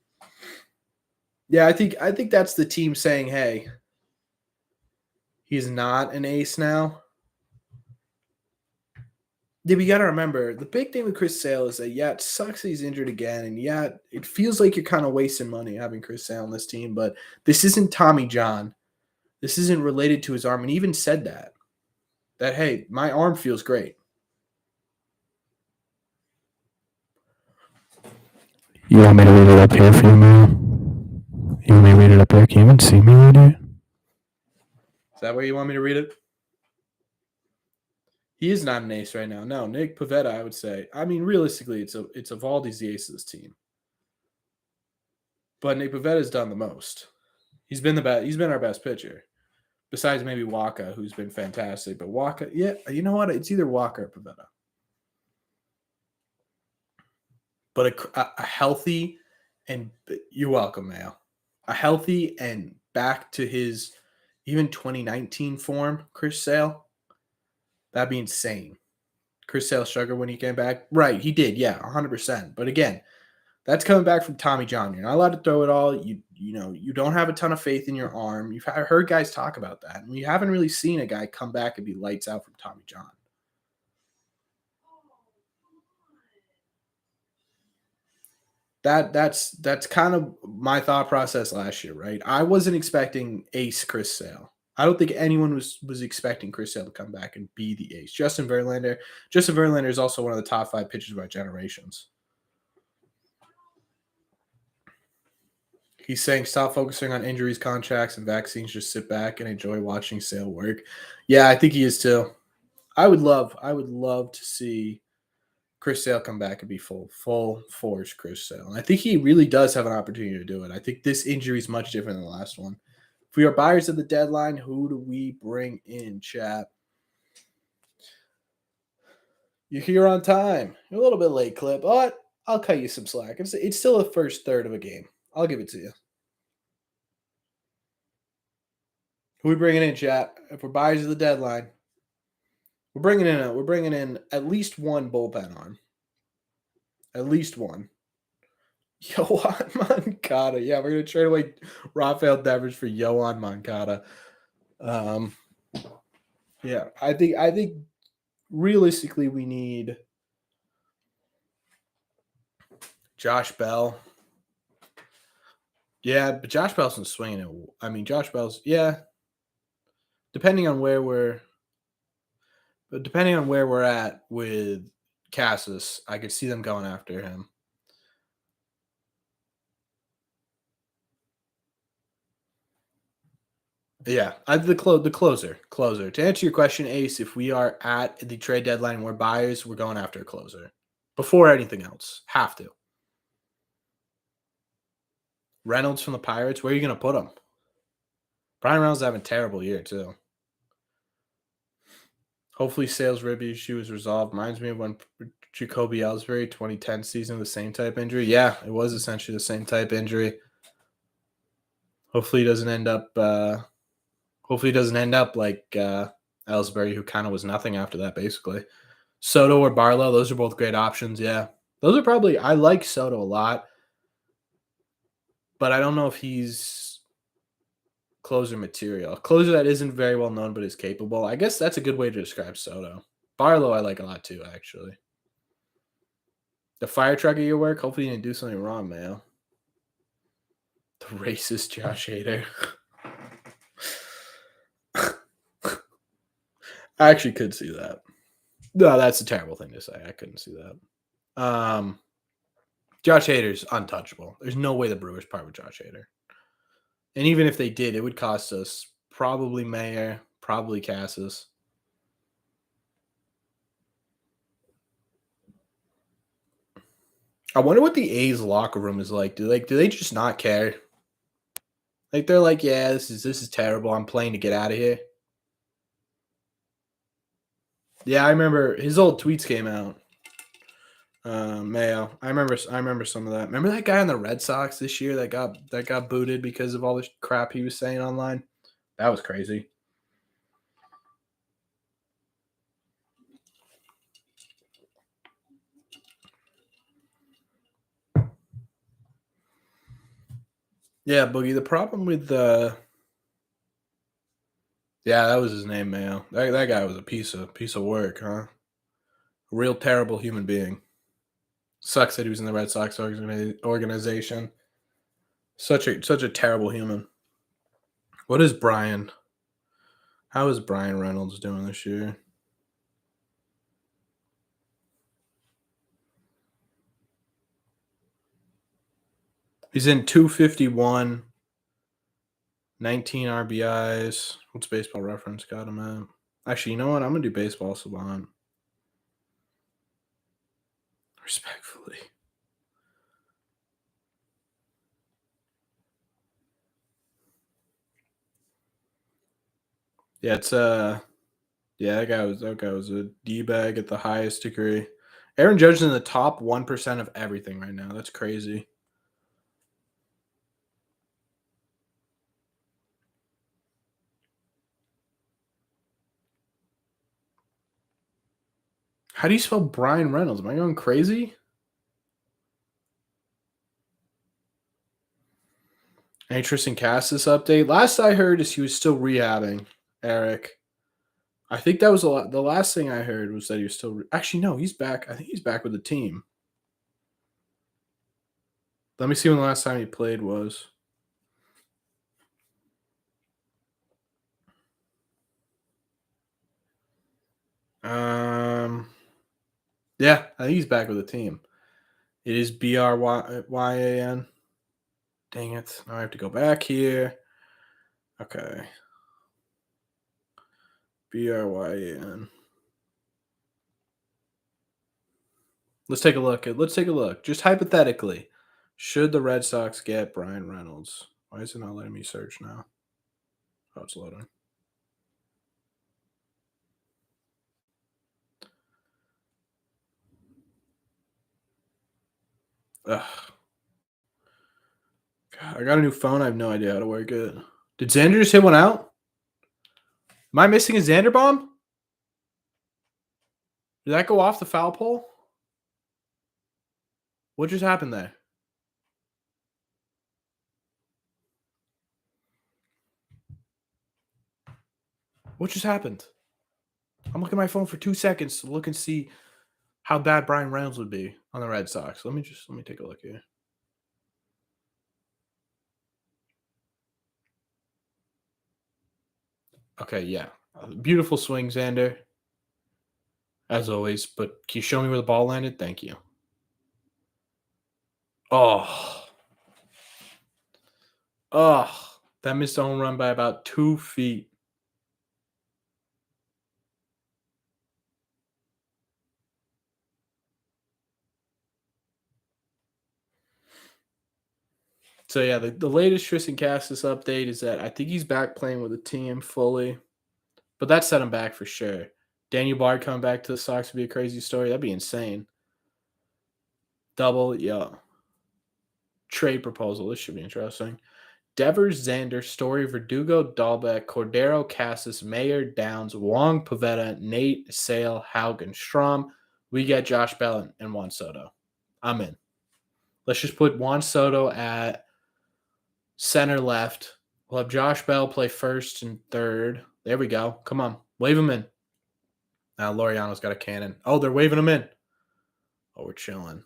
Yeah, I think that's the team saying, hey, he's not an ace now. Yeah, but you got to remember, the big thing with Chris Sale is that, yeah, it sucks that he's injured again. And, yeah, it feels like you're kind of wasting money having Chris Sale on this team. But this isn't Tommy John. This isn't related to his arm. And he even said that, hey, my arm feels great. You want me to read it up here for you, man? You want me to read it up here? Can you even see me right here? Is that where you want me to read it? He is not an ace right now. No, Nick Pivetta, I would say. I mean, realistically, it's Evaldi's the ace of this team. But Nick Pavetta's done the most. He's been the best. He's been our best pitcher. Besides maybe Waka, who's been fantastic. But Waka, yeah, you know what? It's either Waka or Pivetta. But a healthy, and you're welcome, Mayo. A healthy and back to his even 2019 form, Chris Sale, that'd be insane. Chris Sale struggled when he came back. Right, he did, yeah, 100%. But again, that's coming back from Tommy John. You're not allowed to throw it all. You don't have a ton of faith in your arm. You've heard guys talk about that. And we haven't really seen a guy come back and be lights out from Tommy John. That's kind of my thought process last year, right? I wasn't expecting ace Chris Sale. I don't think anyone was expecting Chris Sale to come back and be the ace. Justin Verlander is also one of the top 5 pitchers of our generations. He's saying stop focusing on injuries, contracts, and vaccines. Just sit back and enjoy watching Sale work. Yeah, I think he is too. I would love to see Chris Sale come back and be full force Chris Sale. And I think he really does have an opportunity to do it. I think this injury is much different than the last one. If we are buyers at the deadline, who do we bring in, chat? You're here on time. You're a little bit late, Clip, but I'll cut you some slack. It's still the first third of a game. I'll give it to you. Who we bringing in, chat? If we're buyers at the deadline, we're bringing in at least one bullpen arm. At least one. Yohan Moncada. Yeah, we're gonna trade away Rafael Devers for Yohan Moncada. Yeah, I think realistically we need Josh Bell. Yeah, but Josh Bell's been swinging it. I mean, Josh Bell's depending on where we're at with Cassis, I could see them going after him. Yeah, the closer. To answer your question, Ace, if we are at the trade deadline and we're buyers, we're going after a closer before anything else. Have to. Reynolds from the Pirates, where are you going to put him? Brian Reynolds is having a terrible year too. Hopefully, Sale's rib issue is resolved. Reminds me of when Jacoby Ellsbury 2010 season, the same type injury. Yeah, it was essentially the same type injury. Hopefully, he doesn't end up. Like Ellsbury, who kind of was nothing after that, basically. Soto or Barlow, those are both great options. Yeah, those are probably. I like Soto a lot, but I don't know if he's closer material. A closer that isn't very well known but is capable. I guess that's a good way to describe Soto. Barlow, I like a lot too, actually. The fire truck of your work. Hopefully, you didn't do something wrong, Mayo. The racist Josh Hader. I actually could see that. No, that's a terrible thing to say. I couldn't see that. Josh Hader's untouchable. There's no way the Brewers part with Josh Hader. And even if they did, it would cost us probably Mayer, probably Cassis. I wonder what the A's locker room is like. Do they just not care? Like they're like, yeah, this is terrible. I'm playing to get out of here. Yeah, I remember his old tweets came out. Mayo. I remember some of that. Remember that guy on the Red Sox this year that got booted because of all the crap he was saying online? That was crazy. Yeah, Boogie. The problem with yeah, that was his name, Mayo. That guy was a piece of work, huh? A real terrible human being. Sucks that he was in the Red Sox organization. Such a terrible human. What is Brian? How is Brian Reynolds doing this year? He's in 251, 19 RBIs. What's Baseball Reference got him at? Actually, you know what? I'm going to do Baseball Savant. Respectfully. Yeah, it's that guy was a D-bag at the highest degree. Aaron Judge is in the top 1% of everything right now. That's crazy. How do you spell Brian Reynolds? Am I going crazy? Any Tristan Cassis update? Last I heard is he was still rehabbing, Eric. I think that was the last thing I heard was that he was still actually no, he's back. I think he's back with the team. Let me see when the last time he played was. Yeah, I think he's back with the team. It is Bryan. Dang it. Now I have to go back here. Okay. Bryn. Let's take a look. Just hypothetically, should the Red Sox get Brian Reynolds? Why is it not letting me search now? Oh, it's loading. Ugh. God, I got a new phone. I have no idea how to work it. Did Xander just hit one out? Am I missing a Xander bomb? Did that go off the foul pole? What just happened there? What just happened? I'm looking at my phone for 2 seconds to look and see how bad Brian Reynolds would be on the Red Sox. Let me take a look here. Okay, yeah. Beautiful swing, Xander. As always, but can you show me where the ball landed? Thank you. Oh. Oh. That missed a home run by about 2 feet. So yeah, the latest Tristan Cassis update is that I think he's back playing with the team fully. But that set him back for sure. Daniel Bard coming back to the Sox would be a crazy story. That'd be insane. Double, yeah. Trade proposal. This should be interesting. Devers, Xander, Story, Verdugo, Dahlbeck, Cordero, Cassis, Mayer, Downs, Wong, Pavetta, Nate, Sale, Haugen, Strom. We get Josh Bell and Juan Soto. I'm in. Let's just put Juan Soto at center left. We'll have Josh Bell play first and third. There we go. Come on. Wave him in. Now Laureano's got a cannon. Oh, they're waving him in. Oh, we're chilling.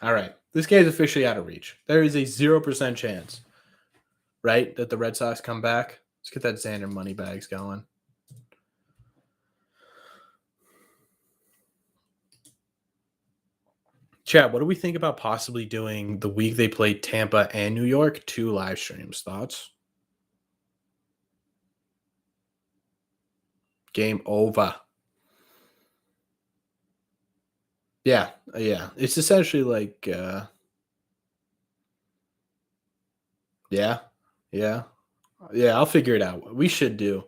All right. This game's officially out of reach. There is a 0% chance, right, that the Red Sox come back. Let's get that Xander money bags going. Chad, what do we think about possibly doing the week they played Tampa and New York, 2 live streams? Thoughts? Game over. Yeah. It's essentially like, yeah. I'll figure it out. We should do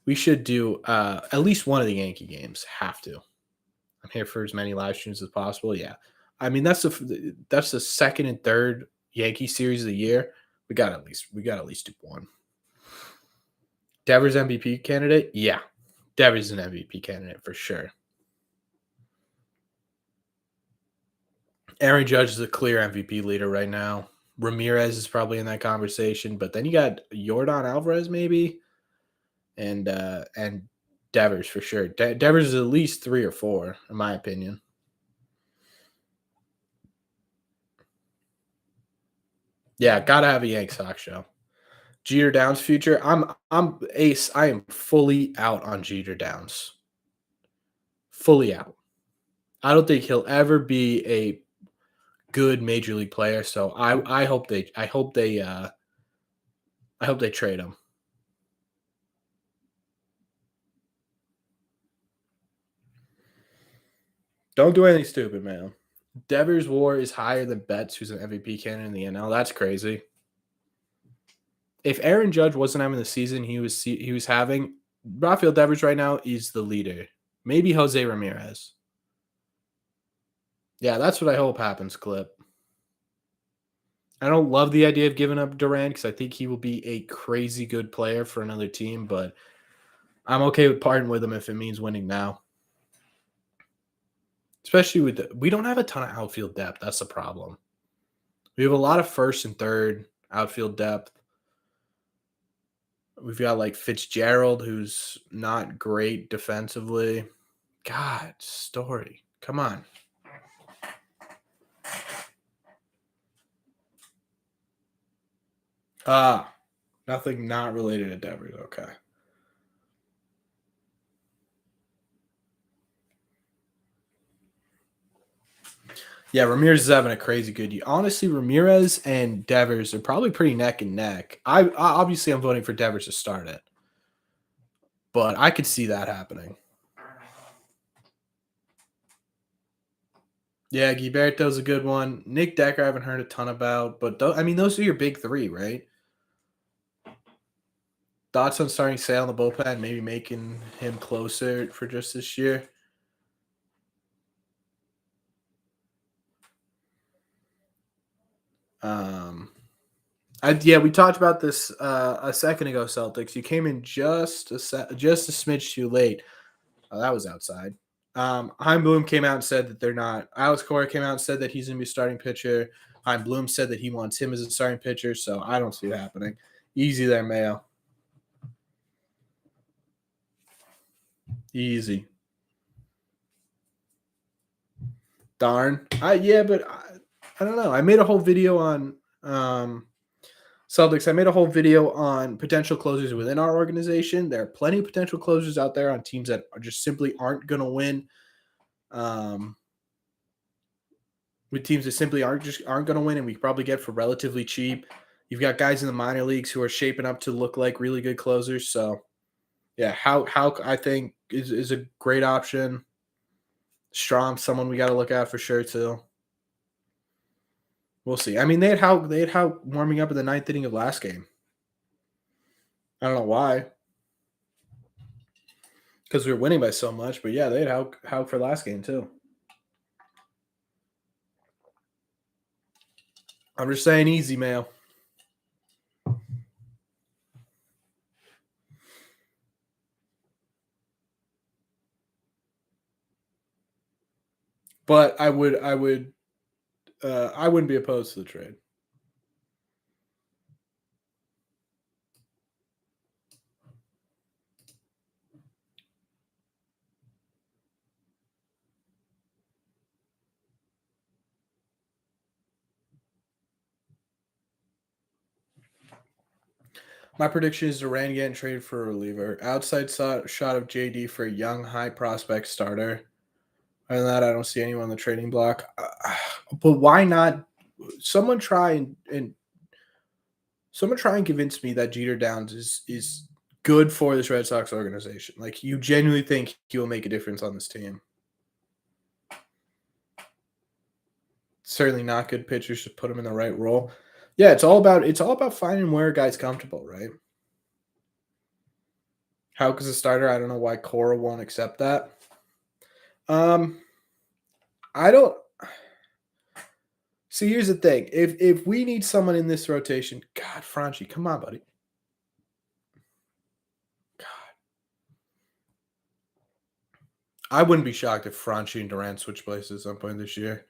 at least one of the Yankee games. Have to. I'm here for as many live streams as possible. Yeah. I mean, that's the second and third Yankee series of the year. We got at least do one. Devers MVP candidate? Yeah. Devers is an MVP candidate for sure. Aaron Judge is a clear MVP leader right now. Ramirez is probably in that conversation, but then you got Yordan Alvarez maybe, and Devers for sure. Devers is at least 3 or 4 in my opinion. Yeah, gotta have a Yank Sox show. Jeter Downs future. I'm ace. I am fully out on Jeter Downs. Fully out. I don't think he'll ever be a good major league player. So I hope they trade him. Don't do anything stupid, man. Devers' WAR is higher than Betts, who's an MVP candidate in the NL. That's crazy. If Aaron Judge wasn't having the season he was having, Rafael Devers right now is the leader. Maybe Jose Ramirez. Yeah, that's what I hope happens, Clip. I don't love the idea of giving up Durant because I think he will be a crazy good player for another team, but I'm okay with parting with him if it means winning now. Especially we don't have a ton of outfield depth. That's the problem. We have a lot of first and third outfield depth. We've got like Fitzgerald, who's not great defensively. God, Story. Come on. Nothing not related to Devers. Okay. Yeah, Ramirez is having a crazy good year. Honestly, Ramirez and Devers are probably pretty neck and neck. Obviously I'm voting for Devers to start it, but I could see that happening. Yeah, Gilberto's a good one. Nick Decker, I haven't heard a ton about, but I mean, those are your big three, right? Thoughts on starting Sale in the bullpen, maybe making him closer for just this year? Um, yeah, we talked about this a second ago. Celtics, you came in just a smidge too late. Oh, that was outside. Heim Bloom came out and said that they're not. Alex Cora came out and said that he's going to be a starting pitcher. Heim Bloom said that he wants him as a starting pitcher, so I don't see it happening. Easy there, Mayo. Easy. Darn. Yeah, but I don't know. I made a whole video on Celtics. I made a whole video on potential closers within our organization. There are plenty of potential closers out there on teams that are just simply aren't going to win. With teams that simply aren't going to win, and we probably get for relatively cheap. You've got guys in the minor leagues who are shaping up to look like really good closers. So yeah, how I think is a great option. Strom, someone we got to look at for sure too. We'll see. I mean, they had how warming up in the ninth inning of last game. I don't know why, because we were winning by so much. But yeah, they had how for last game too. I'm just saying, easy, Mayo. But I wouldn't be opposed to the trade. My prediction is Duran getting traded for a reliever. Outside shot of JD for a young, high prospect starter. Other than that, I don't see anyone on the trading block. But why not? Someone try and someone try and convince me that Jeter Downs is good for this Red Sox organization. Like you genuinely think he will make a difference on this team. Certainly not good pitchers to put him in the right role. Yeah, it's all about finding where a guy's comfortable, right? How as a starter, I don't know why Cora won't accept that. I don't see. Here's the thing: if we need someone in this rotation, God, Franchi, come on, buddy. God, I wouldn't be shocked if Franchi and Durant switch places at some point this year.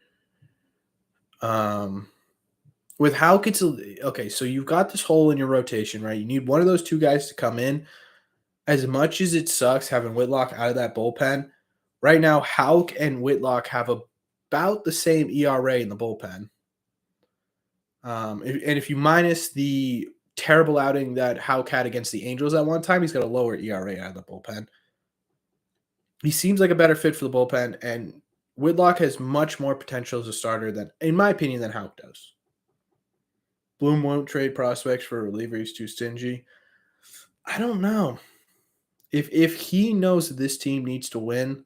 With how it's okay, so you've got this hole in your rotation, right? You need one of those two guys to come in. As much as it sucks having Whitlock out of that bullpen, right now Hauk and Whitlock have about the same ERA in the bullpen. And if you minus the terrible outing that Hauk had against the Angels at one time, he's got a lower ERA out of the bullpen. He seems like a better fit for the bullpen, and Whitlock has much more potential as a starter than, in my opinion, than Hauk does. Bloom won't trade prospects for a reliever. He's too stingy. I don't know. If he knows that this team needs to win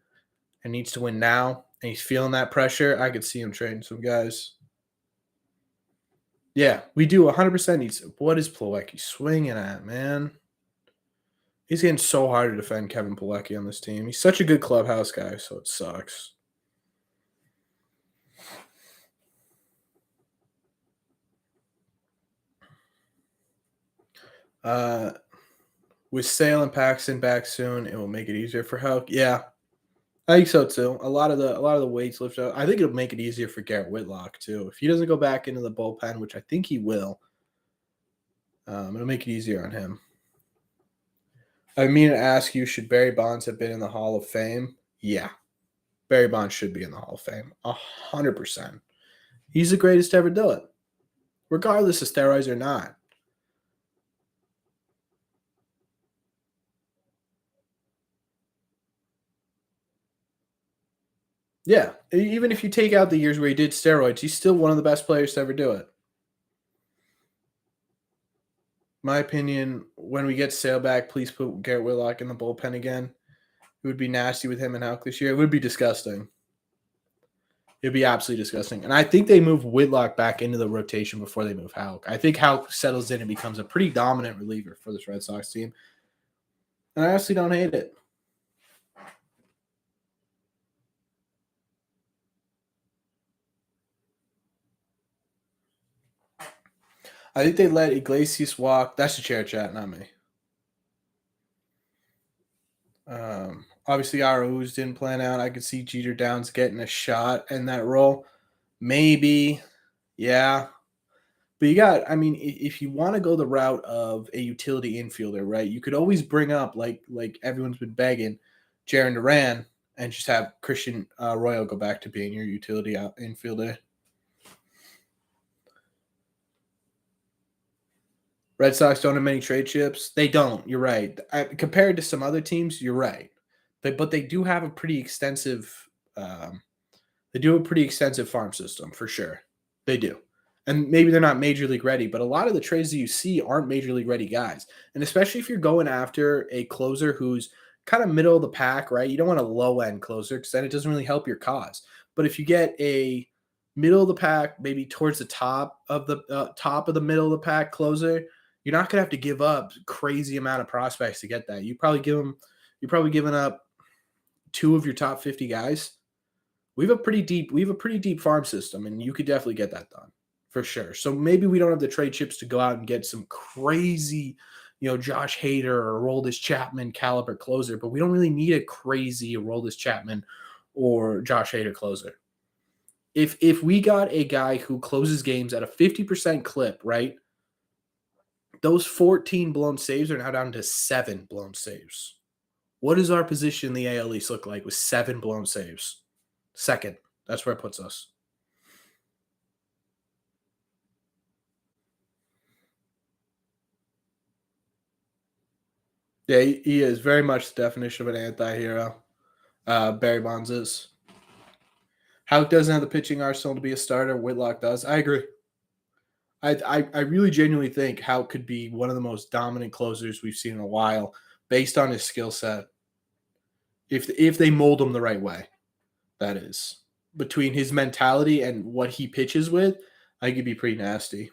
and needs to win now, and he's feeling that pressure, I could see him trading some guys. Yeah, we do 100% need to. What is Plawecki swinging at, man? He's getting so hard to defend Kevin Plawecki on this team. He's such a good clubhouse guy, so it sucks. With Sale and Paxton back soon, it will make it easier for Houck. Yeah, I think so too. A lot of the weights lift up. I think it'll make it easier for Garrett Whitlock too. If he doesn't go back into the bullpen, which I think he will, it'll make it easier on him. I mean to ask you, should Barry Bonds have been in the Hall of Fame? Yeah, Barry Bonds should be in the Hall of Fame. 100%. He's the greatest to ever do it, regardless of steroids or not. Yeah, even if you take out the years where he did steroids, he's still one of the best players to ever do it. My opinion, when we get Sale back, please put Garrett Whitlock in the bullpen again. It would be nasty with him and Houck this year. It would be disgusting. It'd be absolutely disgusting. And I think they move Whitlock back into the rotation before they move Houck. I think Houck settles in and becomes a pretty dominant reliever for this Red Sox team. And I honestly don't hate it. I think they let Iglesias walk. That's the chair chat, not me. Obviously, Arauz didn't plan out. I could see Jeter Downs getting a shot in that role. Maybe. Yeah. But you got, I mean, if you want to go the route of a utility infielder, right, you could always bring up, like everyone's been begging, Jaron Duran, and just have Christian Royal go back to being your utility infielder. Red Sox don't have many trade chips. They don't. You're right. Compared to some other teams, you're right. But they do have a pretty extensive. They do a pretty extensive farm system for sure. They do. And maybe they're not major league ready, but a lot of the trades that you see aren't major league ready guys. And especially if you're going after a closer who's kind of middle of the pack, right? You don't want a low end closer because then it doesn't really help your cause. But if you get a middle of the pack, maybe towards the top of the middle of the pack closer, you're not gonna have to give up crazy amount of prospects to get that. You're probably giving up 2 of your top 50 guys. We have a pretty deep farm system, and you could definitely get that done for sure. So maybe we don't have the trade chips to go out and get some crazy, Josh Hader or Aroldis Chapman caliber closer, but we don't really need a crazy Aroldis Chapman or Josh Hader closer. If we got a guy who closes games at a 50% clip, right? Those 14 blown saves are now down to 7 blown saves. What does our position in the AL East look like with 7 blown saves? Second. That's where it puts us. Yeah, he is very much the definition of an anti-hero. Barry Bonds is. Houck doesn't have the pitching arsenal to be a starter. Whitlock does. I agree. I really genuinely think Houck could be one of the most dominant closers we've seen in a while based on his skill set. If they mold him the right way, that is. Between his mentality and what he pitches with, I think he'd be pretty nasty.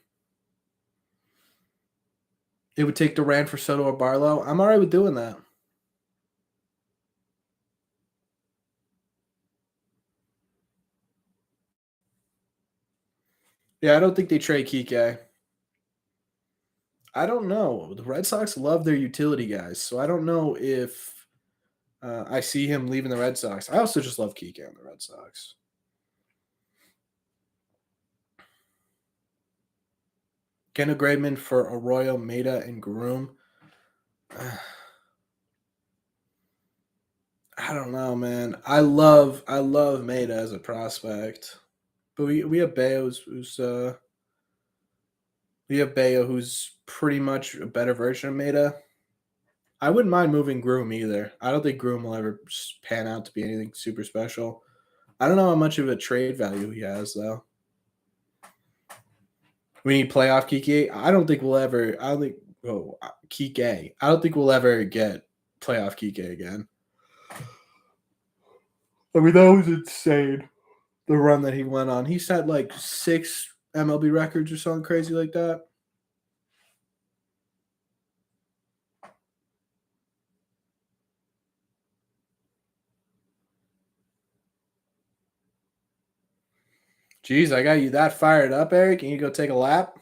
It would take Duran for Soto or Barlow. I'm all right with doing that. Yeah, I don't think they trade Kike. I don't know. The Red Sox love their utility guys, so I don't know if I see him leaving the Red Sox. I also just love Kike on the Red Sox. Kendall Graveman for Arroyo, Maeda, and Groom. I don't know, man. I love Maeda as a prospect, but we have Bayo who's pretty much a better version of Maeda. I wouldn't mind moving Groom either. I don't think Groom will ever pan out to be anything super special. I don't know how much of a trade value he has though. We need playoff Kike. I don't think we'll ever. I don't think. Oh, Kike. I don't think we'll ever get playoff Kike again. I mean, that was insane. The run that he went on. He set like 6 MLB records or something crazy like that. Jeez, I got you that fired up, Eric. Can you go take a lap?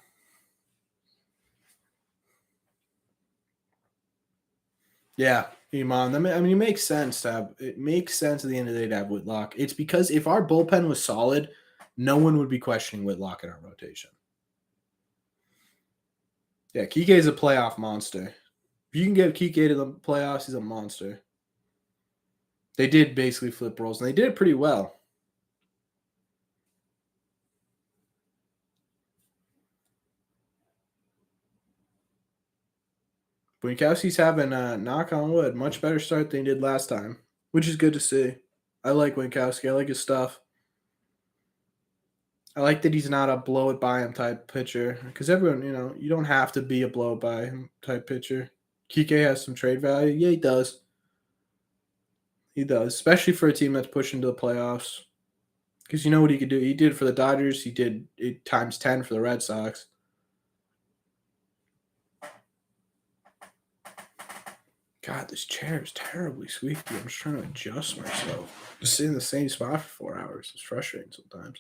Yeah, Iman. I mean, it makes sense to have. It makes sense at the end of the day to have Whitlock. It's because if our bullpen was solid, no one would be questioning Whitlock in our rotation. Yeah, Kike is a playoff monster. If you can get Kike to the playoffs, he's a monster. They did basically flip roles, and they did it pretty well. Winkowski's having a knock on wood, much better start than he did last time, which is good to see. I like Winkowski. I like his stuff. I like that he's not a blow it by him type pitcher because everyone, you don't have to be a blow it by him type pitcher. Kike has some trade value. Yeah, he does. He does, especially for a team that's pushing to the playoffs. Because you know what he could do? He did it for the Dodgers. He did it times 10 for the Red Sox. God, this chair is terribly squeaky. I'm just trying to adjust myself. Just sitting in the same spot for 4 hours. It's frustrating sometimes.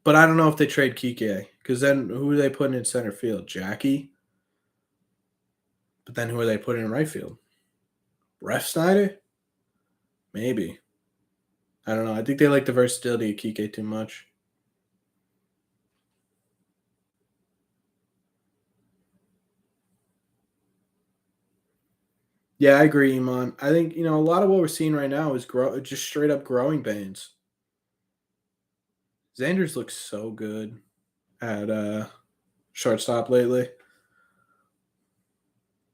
But I don't know if they trade Kike. Because then who are they putting in center field? Jackie? But then who are they putting in right field? Ref Snyder? Maybe. I don't know. I think they like the versatility of Kike too much. Yeah, I agree, Iman. I think, a lot of what we're seeing right now is just straight up growing pains. Xander's looks so good at shortstop lately.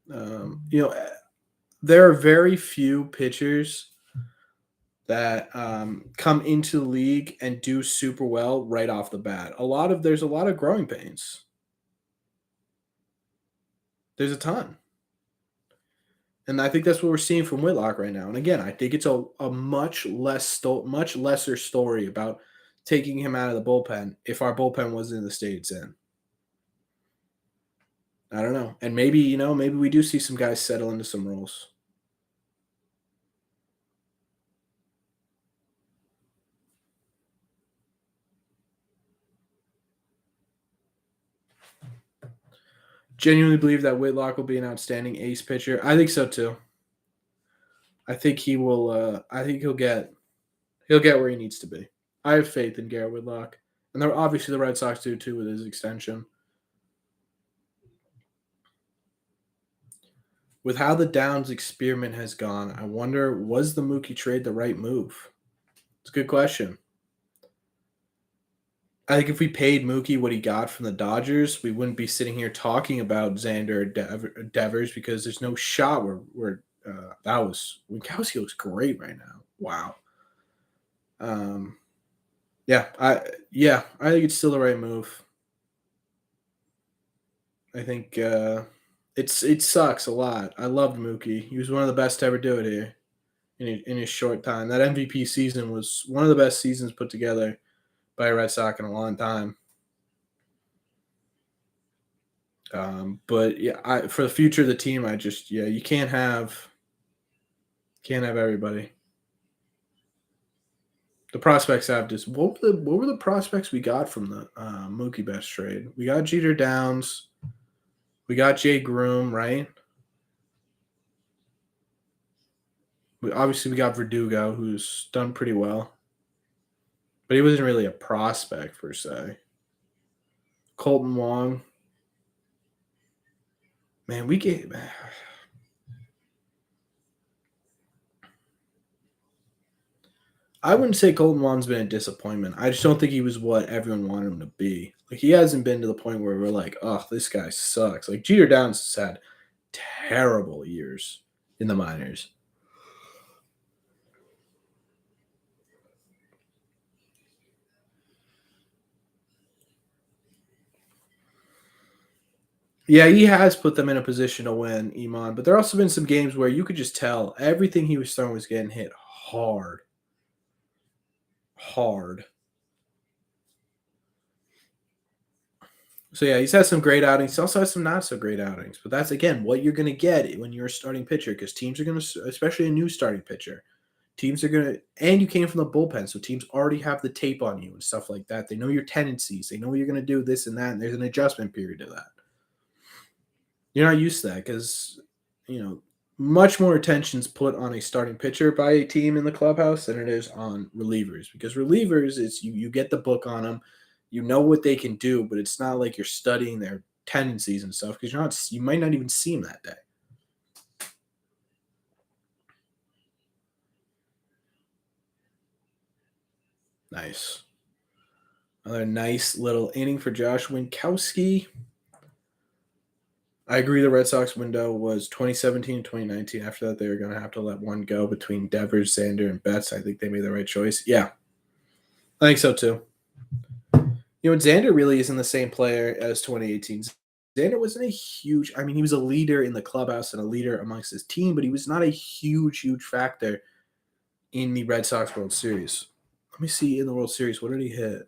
There are very few pitchers that come into the league and do super well right off the bat. There's a lot of growing pains. There's a ton. And I think that's what we're seeing from Whitlock right now. And again, I think it's a much lesser story about taking him out of the bullpen if our bullpen was in the state it's in. I don't know. And maybe we do see some guys settle into some roles. Genuinely believe that Whitlock will be an outstanding ace pitcher. I think so too. I think he will. I think he'll get where he needs to be. I have faith in Garrett Whitlock, and obviously the Red Sox do too with his extension. With how the Downs experiment has gone, I wonder, was the Mookie trade the right move? It's a good question. I think if we paid Mookie what he got from the Dodgers, we wouldn't be sitting here talking about Xander or Devers because there's no shot where that was Winkowski looks great right now. Wow. I think it's still the right move. I think it sucks a lot. I loved Mookie. He was one of the best to ever do it here in his short time. That MVP season was one of the best seasons put together by a Red Sox in a long time. But yeah, for the future of the team, you can't have everybody. The prospects have just what were the prospects we got from the Mookie Betts trade? We got Jeter Downs, we got Jay Groom, right? Obviously we got Verdugo, who's done pretty well, but he wasn't really a prospect per se. Colton Wong, man, we gave. I wouldn't say Colton Wong's been a disappointment. I just don't think he was what everyone wanted him to be. Like he hasn't been to the point where we're like, oh, this guy sucks. Like Jeter Downs has had terrible years in the minors. Yeah, he has put them in a position to win, Iman. But there also been some games where you could just tell everything he was throwing was getting hit hard. Hard. So yeah, he's had some great outings. He also has some not so great outings. But that's again what you're going to get when you're a starting pitcher because teams are going to, especially a new starting pitcher, teams are going to, and you came from the bullpen, so teams already have the tape on you and stuff like that. They know your tendencies. They know what you're going to do, this and that. And there's an adjustment period to that. You're not used to that because, much more attention's put on a starting pitcher by a team in the clubhouse than it is on relievers because relievers is you get the book on them, you know what they can do, but it's not like you're studying their tendencies and stuff because you might not even see them that day. Nice. Another nice little inning for Josh Winkowski. I agree the Red Sox window was 2017 and 2019. After that, they were going to have to let one go between Devers, Xander, and Betts. I think they made the right choice. Yeah, I think so too. Xander really isn't the same player as 2018. Xander wasn't a huge, I mean, he was a leader in the clubhouse and a leader amongst his team, but he was not a huge factor in the Red Sox World Series. Let me see in the World Series. What did he hit?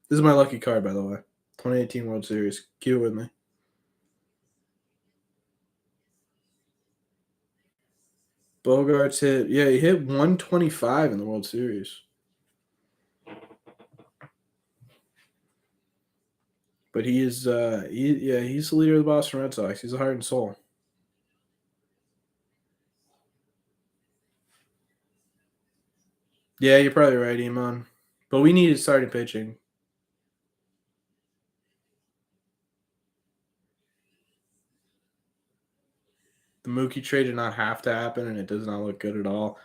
This is my lucky card, by the way. 2018 World Series. Keep it with me. Bogarts hit, yeah, he hit 125 in the World Series. But he is, he's the leader of the Boston Red Sox. He's a heart and soul. Yeah, you're probably right, Iman. But we needed starting pitching. The Mookie trade did not have to happen, and it does not look good at all.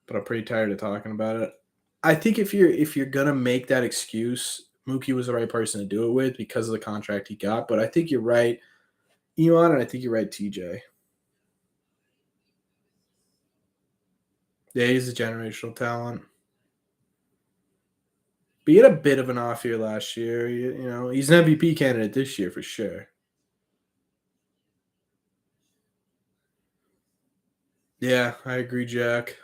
But I'm pretty tired of talking about it. I think if you're gonna make that excuse, Mookie was the right person to do it with because of the contract he got. But I think you're right, Elon, and I think you're right, TJ. Yeah, he's a generational talent. But he had a bit of an off year last year. He's an MVP candidate this year for sure. Yeah, I agree, Jack.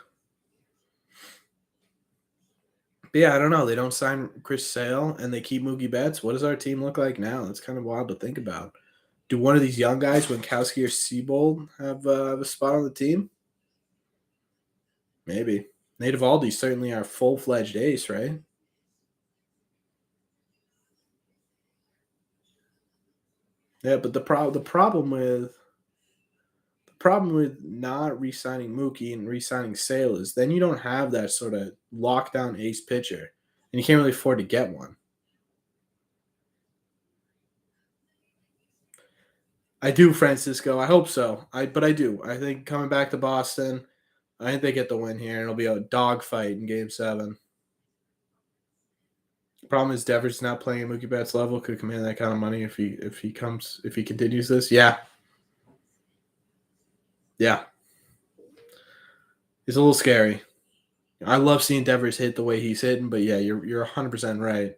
But yeah, I don't know. They don't sign Chris Sale and they keep Mookie Betts. What does our team look like now? That's kind of wild to think about. Do one of these young guys, Winkowski or Seabold, have a spot on the team? Maybe. Nate Eovaldi certainly our full-fledged ace, right? Yeah, but the problem with not re-signing Mookie and re-signing Sale is then you don't have that sort of lockdown ace pitcher, and you can't really afford to get one. I do, Francisco. I hope so. But I do. I think coming back to Boston, I think they get the win here, and it'll be a dogfight in Game 7. Problem is Devers not playing at Mookie Betts level could command that kind of money if he continues this. Yeah, yeah, it's a little scary. I love seeing Devers hit the way he's hitting, but yeah, you're 100% right.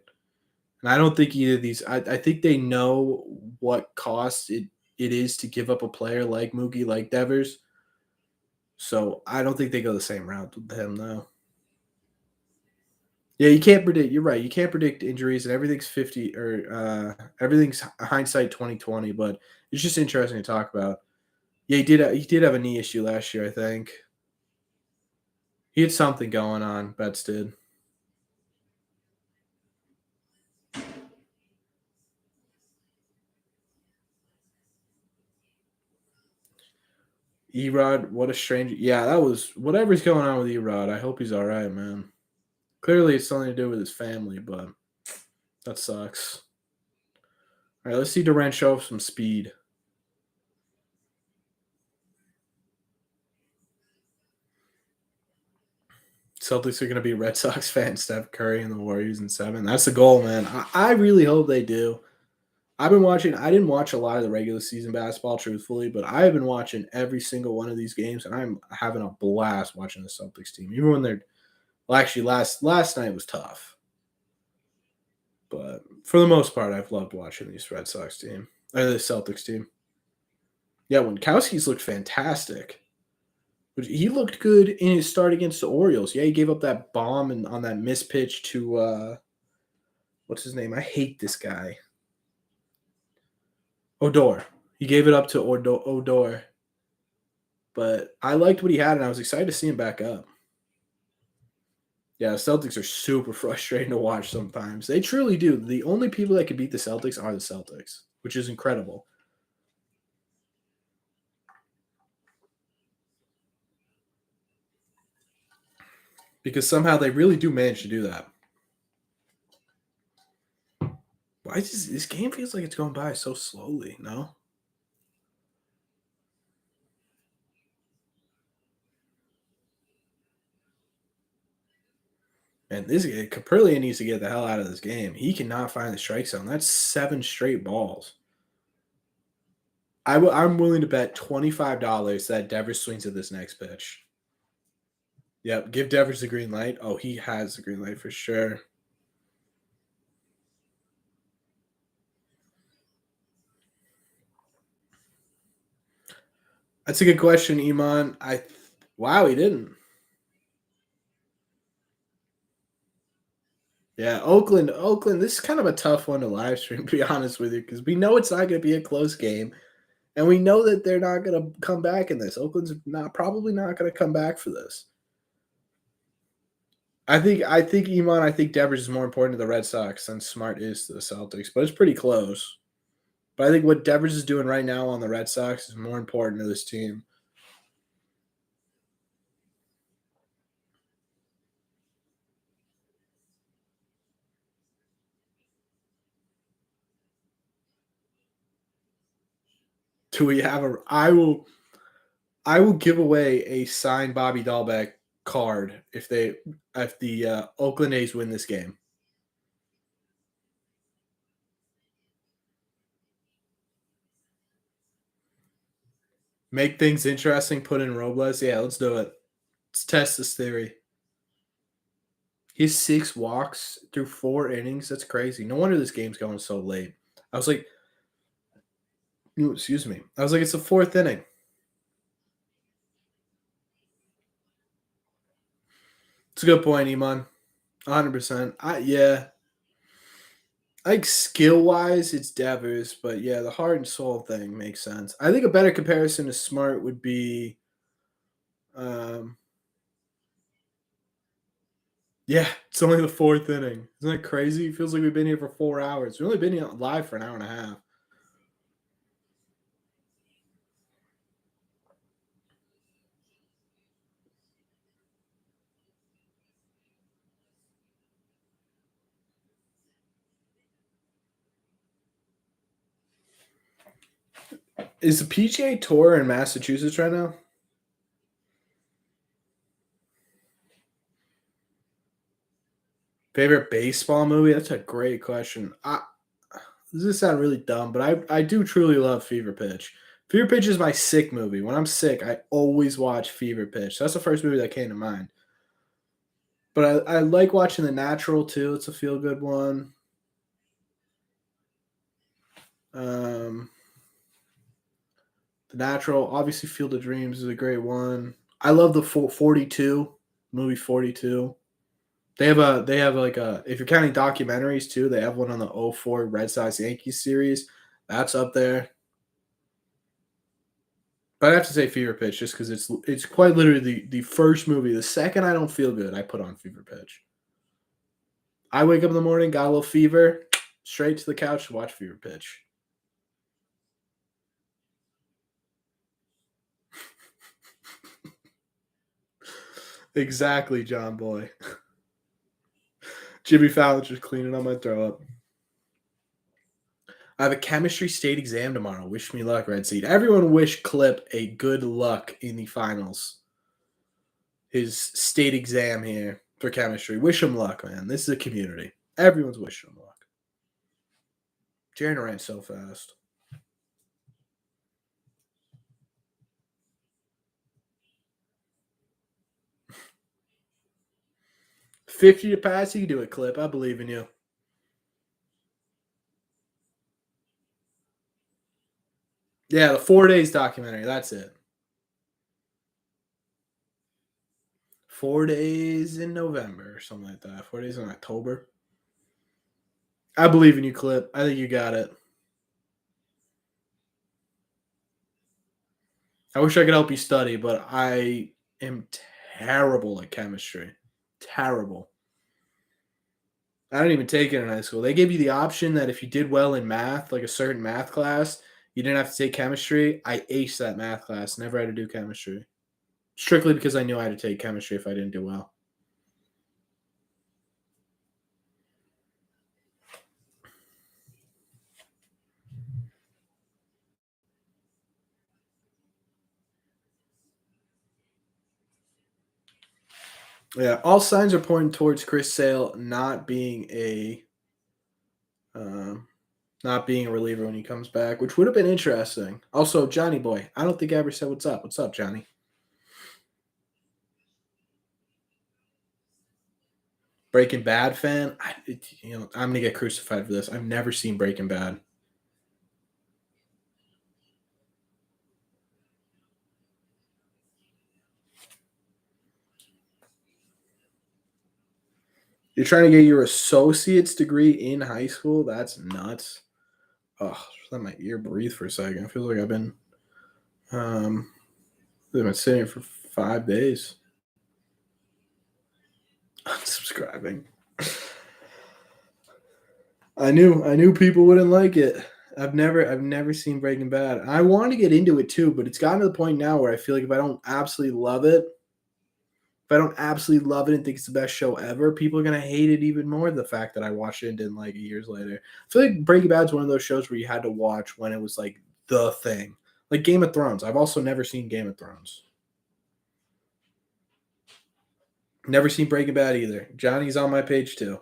And I don't think either of these. I think they know what cost it is to give up a player like Mookie, like Devers. So I don't think they go the same route with him though. Yeah, you can't predict. You're right. You can't predict injuries, and everything's 50 or everything's hindsight 2020. But it's just interesting to talk about. Yeah, he did have a knee issue last year. I think he had something going on. Betts did. Erod, what a strange. Yeah, that was whatever's going on with Erod. I hope he's all right, man. Clearly, it's something to do with his family, but that sucks. All right, let's see Durant show off some speed. Celtics are going to be Red Sox fans, Steph Curry and the Warriors in 7. That's the goal, man. I really hope they do. I've been watching. I didn't watch a lot of the regular season basketball, truthfully, but I have been watching every single one of these games, and I'm having a blast watching the Celtics team. Even when they're well, actually last night was tough, but for the most part, I've loved watching these Red Sox team or the Celtics team. Yeah, Winkowski's looked fantastic. He looked good in his start against the Orioles. Yeah, he gave up that bomb and on that miss pitch to what's his name? I hate this guy. Odor. He gave it up to Odor. But I liked what he had, and I was excited to see him back up. Yeah, the Celtics are super frustrating to watch sometimes. They truly do. The only people that can beat the Celtics are the Celtics, which is incredible. Because somehow they really do manage to do that. Why does this game feels like it's going by so slowly, no? And this Caprillia needs to get the hell out of this game. He cannot find the strike zone. That's 7 straight balls. I'm willing to bet $25 that Devers swings at this next pitch. Yep, give Devers the green light. Oh, he has the green light for sure. That's a good question, Iman. Wow, he didn't. Yeah, Oakland. This is kind of a tough one to live stream, to be honest with you, because we know it's not going to be a close game, and we know that they're not going to come back in this. Oakland's probably not going to come back for this. I think Iman. I think Devers is more important to the Red Sox than Smart is to the Celtics, but it's pretty close. But I think what Devers is doing right now on the Red Sox is more important to this team. Do we have a? I will give away a signed Bobby Dahlbeck card if the Oakland A's win this game. Make things interesting. Put in Robles. Yeah, let's do it. Let's test this theory. He has 6 walks through 4 innings. That's crazy. No wonder this game's going so late. I was like, excuse me. I was like, it's the 4th inning. It's a good point, Iman. 100%. Yeah. I think skill wise, it's Devers, but yeah, the heart and soul thing makes sense. I think a better comparison to Smart would be, yeah, it's only the 4th inning. Isn't that crazy? It feels like we've been here for 4 hours. We've only been here live for an hour and a half. Is the PGA Tour in Massachusetts right now? Favorite baseball movie? That's a great question. This is sound really dumb, but I do truly love Fever Pitch. Fever Pitch is my sick movie. When I'm sick, I always watch Fever Pitch. That's the first movie that came to mind. But I like watching The Natural too. It's a feel good one. The Natural, obviously, Field of Dreams is a great one. I love the 42 movie 42. They have like a, if you're counting documentaries too, they have one on the '04 Red Sox Yankees series. That's up there. But I have to say Fever Pitch just because it's quite literally the first movie. The second I don't feel good, I put on Fever Pitch. I wake up in the morning, got a little fever, straight to the couch to watch Fever Pitch. Exactly, John Boy. Jimmy Fallon just cleaning on my throw up. I have a chemistry state exam tomorrow. Wish me luck, Red Seed. Everyone wish Clip a good luck in the finals. His state exam here for chemistry. Wish him luck, man. This is a community. Everyone's wishing him luck. Jaren ran so fast. $50 to pass, you can do it, Clip. I believe in you. Yeah, the 4 days documentary. That's it. 4 days in November or something like that. 4 days in October. I believe in you, Clip. I think you got it. I wish I could help you study, but I am terrible at chemistry. Terrible. I didn't even take it in high school. They gave you the option that if you did well in math, like a certain math class, you didn't have to take chemistry. I aced that math class. Never had to do chemistry. Strictly because I knew I had to take chemistry if I didn't do well. Yeah, all signs are pointing towards Chris Sale not being a not being a reliever when he comes back, which would have been interesting. Also, Johnny Boy, I don't think I ever said what's up. What's up, Johnny? Breaking Bad fan. I'm gonna get crucified for this. I've never seen Breaking Bad. You're trying to get your associate's degree in high school? That's nuts. Oh, let my ear breathe for a second. I feel like um I've been sitting here for 5 days. Unsubscribing. I knew people wouldn't like it. I've never seen Breaking Bad. I want to get into it too, but it's gotten to the point now where I feel like if I don't absolutely love it, and think it's the best show ever, people are gonna hate it even more. The fact that I watched it and didn't like it years later. I feel like Breaking Bad's one of those shows where you had to watch when it was like the thing. Like Game of Thrones. I've also never seen Game of Thrones. Never seen Breaking Bad either. Johnny's on my page too.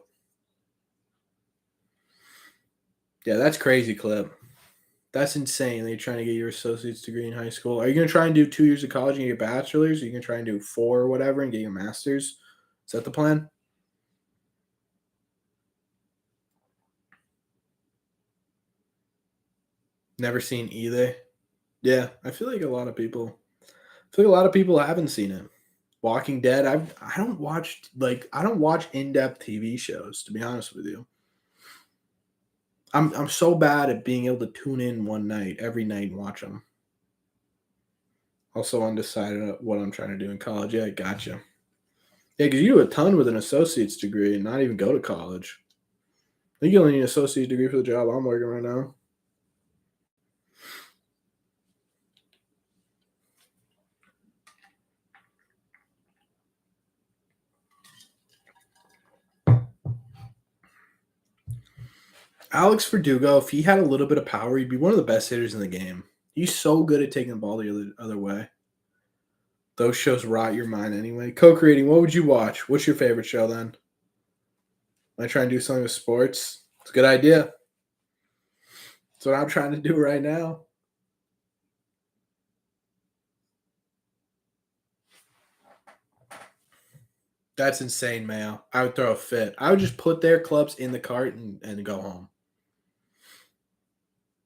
Yeah, that's crazy, Clip. That's insane that you're trying to get your associate's degree in high school. Are you going to try and do 2 years of college and get your bachelor's? Or are you going to try and do 4 or whatever and get your master's? Is that the plan? Never seen either. Yeah, I feel like a lot of people. Haven't seen it. Walking Dead. I don't watch in-depth TV shows, to be honest with you. I'm so bad at being able to tune in one night every night and watch them. Also undecided on what I'm trying to do in college. Yeah, gotcha. Yeah, because you do a ton with an associate's degree and not even go to college. I think you only need an associate's degree for the job I'm working right now. Alex Verdugo, if he had a little bit of power, he'd be one of the best hitters in the game. He's so good at taking the ball the other way. Those shows rot your mind anyway. Co-creating, what would you watch? What's your favorite show then? I try and do something with sports. It's a good idea. That's what I'm trying to do right now. That's insane, Mayo. I would throw a fit. I would just put their clubs in the cart and go home.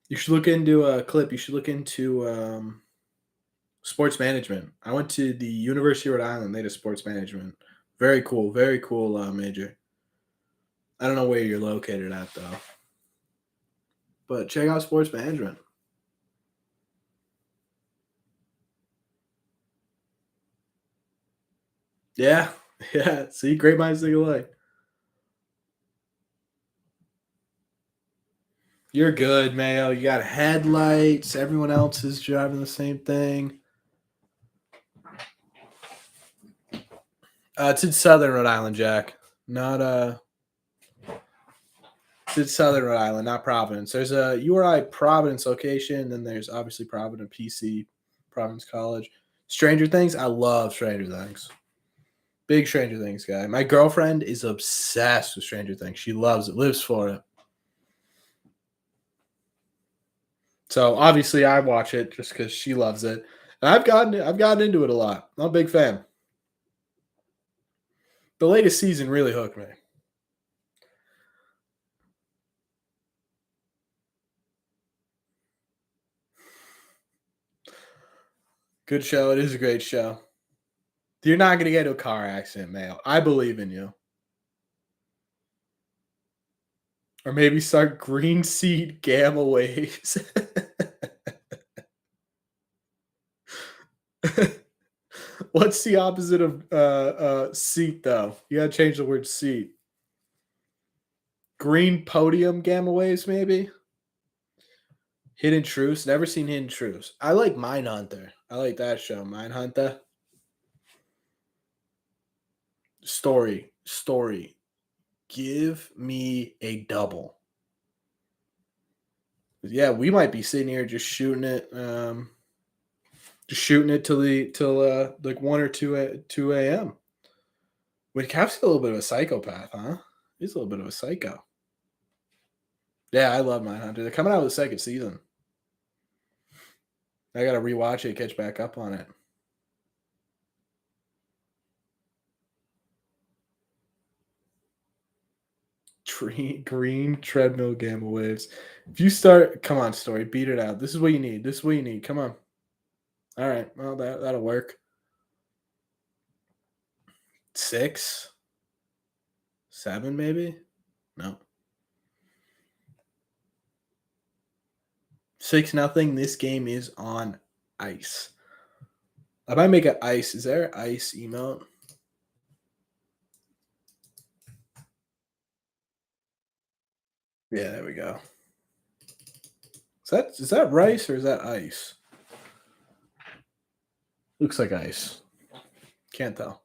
You should look into a clip. You should look into sports management. I went to the University of Rhode Island. They did sports management. Very cool. Very cool major. I don't know where you're located at though, but check out sports management. Yeah, yeah. See, great minds think alike. You're good, Mayo. You got headlights. Everyone else is driving the same thing. It's in Southern Rhode Island, Jack. Not It's in Southern Rhode Island, not Providence. There's a URI Providence location, then there's obviously Providence PC, Providence College. Stranger Things. I love Stranger Things. Big Stranger Things guy. My girlfriend is obsessed with Stranger Things. She loves it, lives for it. So obviously I watch it just because she loves it. And I've gotten into it a lot. I'm a big fan. The latest season really hooked me. Good show. It is a great show. You're not going to get into a car accident, Mayo. I believe in you. Or maybe start green seed gamma waves. What's the opposite of seat, though? You got to change the word seat. Green podium gamma waves, maybe? Hidden Truths. Never seen Hidden Truths. I like Mindhunter. I like that show. Mindhunter. Story. Give me a double. Yeah, we might be sitting here just shooting it. Till like 1 or 2 a.m. Wait, Cap's a little bit of a psychopath, huh? He's a little bit of a psycho. Yeah, I love Mindhunter. They're coming out with a second season. I gotta rewatch it, catch back up on it. Green treadmill gamma waves. If you start, come on, story, beat it out. This is what you need. This is what you need. Come on. All right. Well, that'll work. 6, 7, maybe. No. 6-0. This game is on ice. I might make an ice. Is there an ice emote? Yeah, there we go. Is that rice or is that ice? Looks like ice. Can't tell.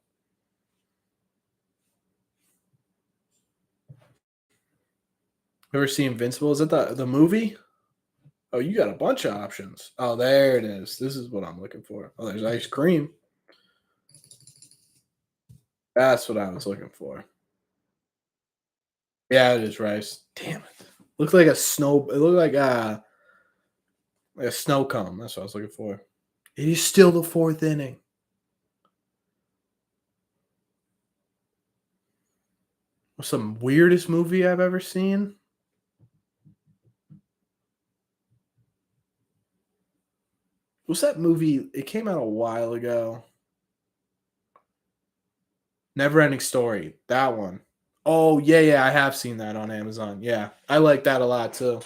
Ever see Invincible? Is that the movie? Oh, you got a bunch of options. Oh, there it is. This is what I'm looking for. Oh, there's ice cream. That's what I was looking for. Yeah, it is rice. Damn it. Looks like a snow. It looked like a snow cone. That's what I was looking for. It is still the 4th inning. What's the weirdest movie I've ever seen? What's that movie? It came out a while ago. Never Ending Story. That one. Oh, yeah, I have seen that on Amazon. Yeah, I like that a lot too.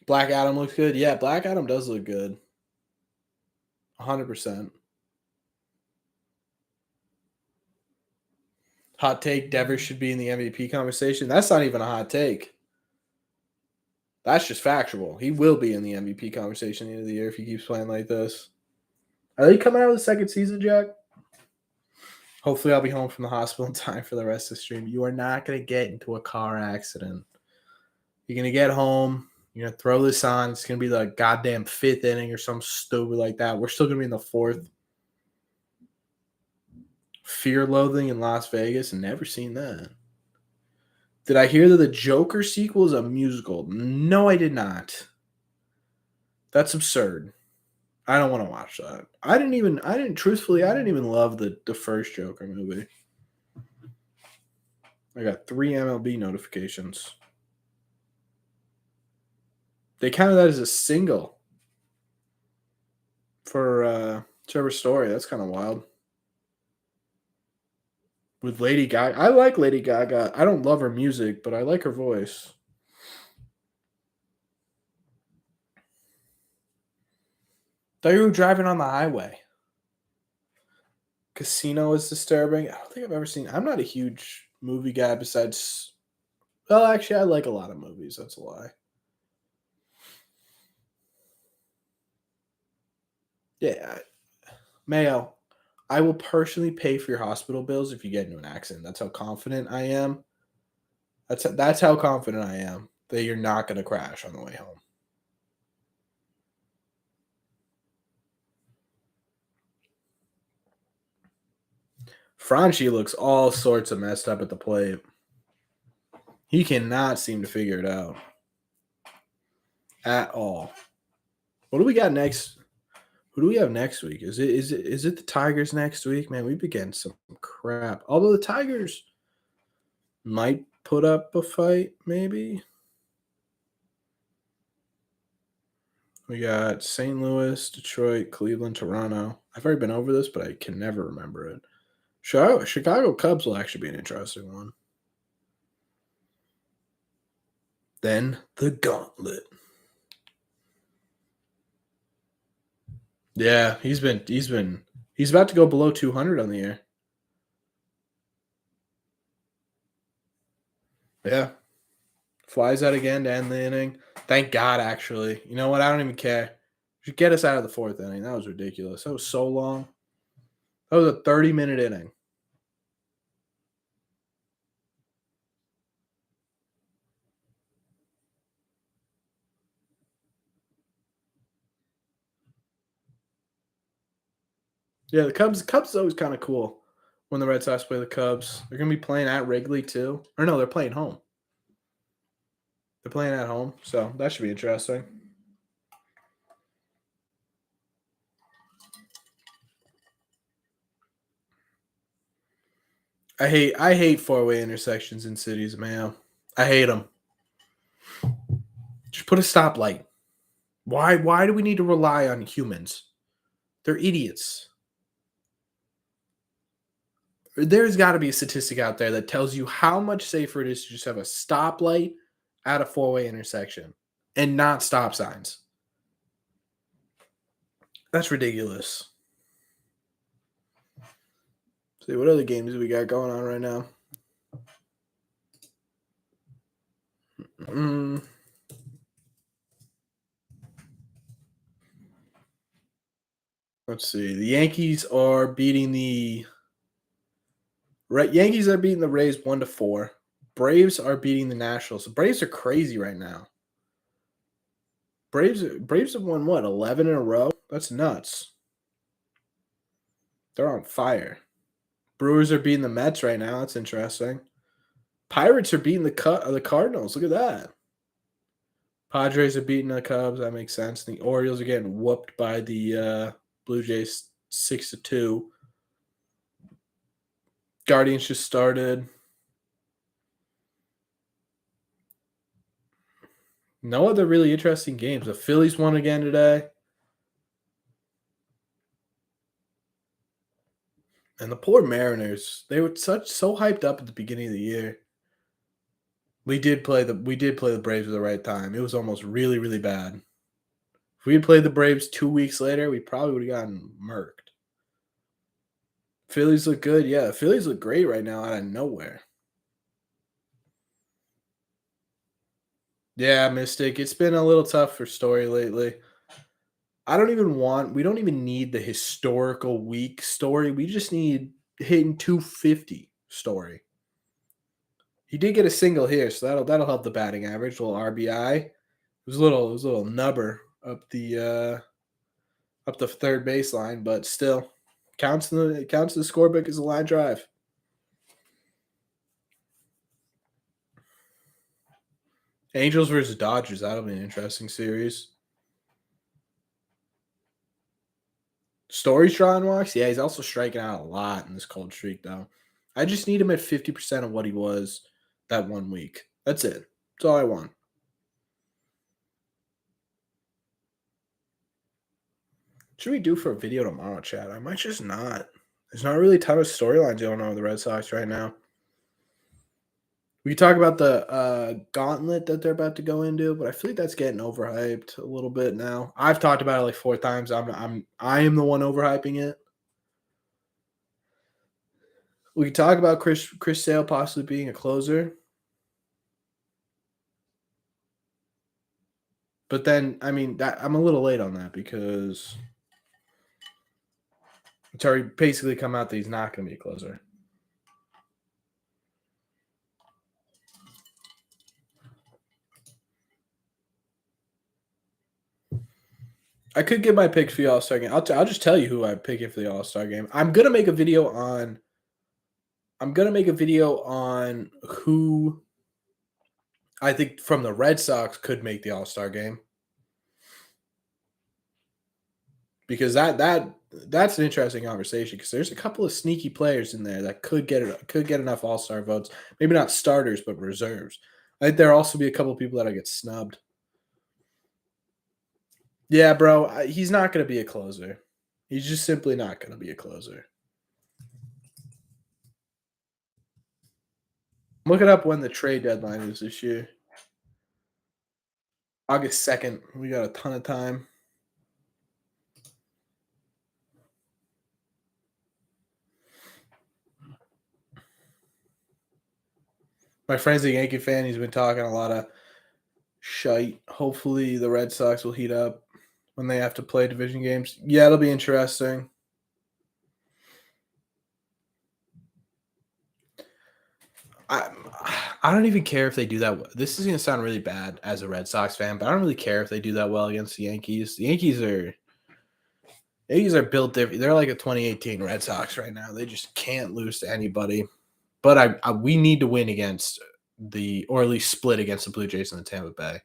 Black Adam looks good. Yeah, Black Adam does look good. 100%. Hot take, Devers should be in the MVP conversation. That's not even a hot take. That's just factual. He will be in the MVP conversation at the end of the year if he keeps playing like this. Are they coming out with a second season, Jack? Hopefully I'll be home from the hospital in time for the rest of the stream. You are not going to get into a car accident. You're going to get home. You're going to throw this on. It's going to be the goddamn 5th inning or something stupid like that. We're still going to be in the 4th. Fear Loathing in Las Vegas. Never seen that. Did I hear that the Joker sequel is a musical? No, I did not. That's absurd. I don't want to watch that. I didn't even love the first Joker movie. I got 3 MLB notifications. They counted that as a single for Trevor Story. That's kind of wild. With Lady Gaga. I like Lady Gaga. I don't love her music, but I like her voice. Thought you were driving on the highway. Casino is disturbing. I don't think I've ever seen. I'm not a huge movie guy besides. Well, actually, I like a lot of movies. That's a lie. Yeah, Mayo. I will personally pay for your hospital bills if you get into an accident. That's how confident I am. That's how confident I am that you're not going to crash on the way home. Franchi looks all sorts of messed up at the plate. He cannot seem to figure it out at all. What do we got next? Who do we have next week? Is it the Tigers next week? Man, we've been getting some crap. Although the Tigers might put up a fight, maybe. We got St. Louis, Detroit, Cleveland, Toronto. I've already been over this, but I can never remember it. Chicago Cubs will actually be an interesting one. Then the Gauntlet. Yeah, he's about to go below 200 on the year. Yeah. Flies out again to end the inning. Thank God, actually. You know what? I don't even care. Should get us out of the 4th inning. That was ridiculous. That was so long. That was a 30-minute inning. Yeah, the Cubs is always kind of cool. when the Red Sox play the Cubs. They're going to be playing at Wrigley too. Or no, they're playing home. They're playing at home, so that should be interesting. I hate four-way intersections in cities, man. I hate them. Just put a stoplight. Why do we need to rely on humans? They're idiots. There's got to be a statistic out there that tells you how much safer it is to just have a stoplight at a four-way intersection and not stop signs. That's ridiculous. See, what other games we got going on right now? Let's see. The Yankees are beating the Yankees are beating the Rays 1-4. Braves are beating the Nationals. The Braves are crazy right now. Braves have won what, 11 in a row? That's nuts. They're on fire. Brewers are beating the Mets right now. That's interesting. Pirates are beating the Cardinals. Look at that. Padres are beating the Cubs. That makes sense. The Orioles are getting whooped by the Blue Jays 6-2. Guardians just started. No other really interesting games. The Phillies won again today. And the poor Mariners, they were so hyped up at the beginning of the year. We did play the Braves at the right time. It was almost really, really bad. If we had played the Braves 2 weeks later, we probably would have gotten murked. Phillies look good. Yeah, the Phillies look great right now out of nowhere. Yeah, Mystic. It's been a little tough for Story lately. We don't even need the historical week Story. We just need hitting 250 Story. He did get a single here, so that'll help the batting average. A little RBI. It was a little nubber up the third baseline, but still counts in the scorebook as a line drive. Angels versus Dodgers. That'll be an interesting series. Story's drawing walks. Yeah, he's also striking out a lot in this cold streak, though. I just need him at 50% of what he was that 1 week. That's it. That's all I want. Should we do for a video tomorrow, Chad? I might just not. There's not really a ton of storylines going on with the Red Sox right now. We talk about the gauntlet that they're about to go into, but I feel like that's getting overhyped a little bit now. I've talked about it like 4 times. I am the one overhyping it. We can talk about Chris Sale possibly being a closer. But then, I mean, I'm a little late on that because it's already basically come out that he's not going to be a closer. I could give my picks for the All-Star game. I'll just tell you who I'm picking for the All-Star game. I'm gonna make a video on who I think from the Red Sox could make the All-Star game. Because that's an interesting conversation because there's a couple of sneaky players in there that could get enough All-Star votes. Maybe not starters, but reserves. I think there'll also be a couple of people that'll get snubbed. Yeah, bro, he's not going to be a closer. He's just simply not going to be a closer. Look it up when the trade deadline is this year. August 2nd. We got a ton of time. My friend's a Yankee fan. He's been talking a lot of shite. Hopefully the Red Sox will heat up when they have to play division games. Yeah, it'll be interesting. I don't even care if they do that. This is going to sound really bad as a Red Sox fan, but I don't really care if they do that well against the Yankees. The Yankees are Yankees are built different. They're like a 2018 Red Sox right now. They just can't lose to anybody. But we need to win against or at least split against the Blue Jays and the Tampa Bay.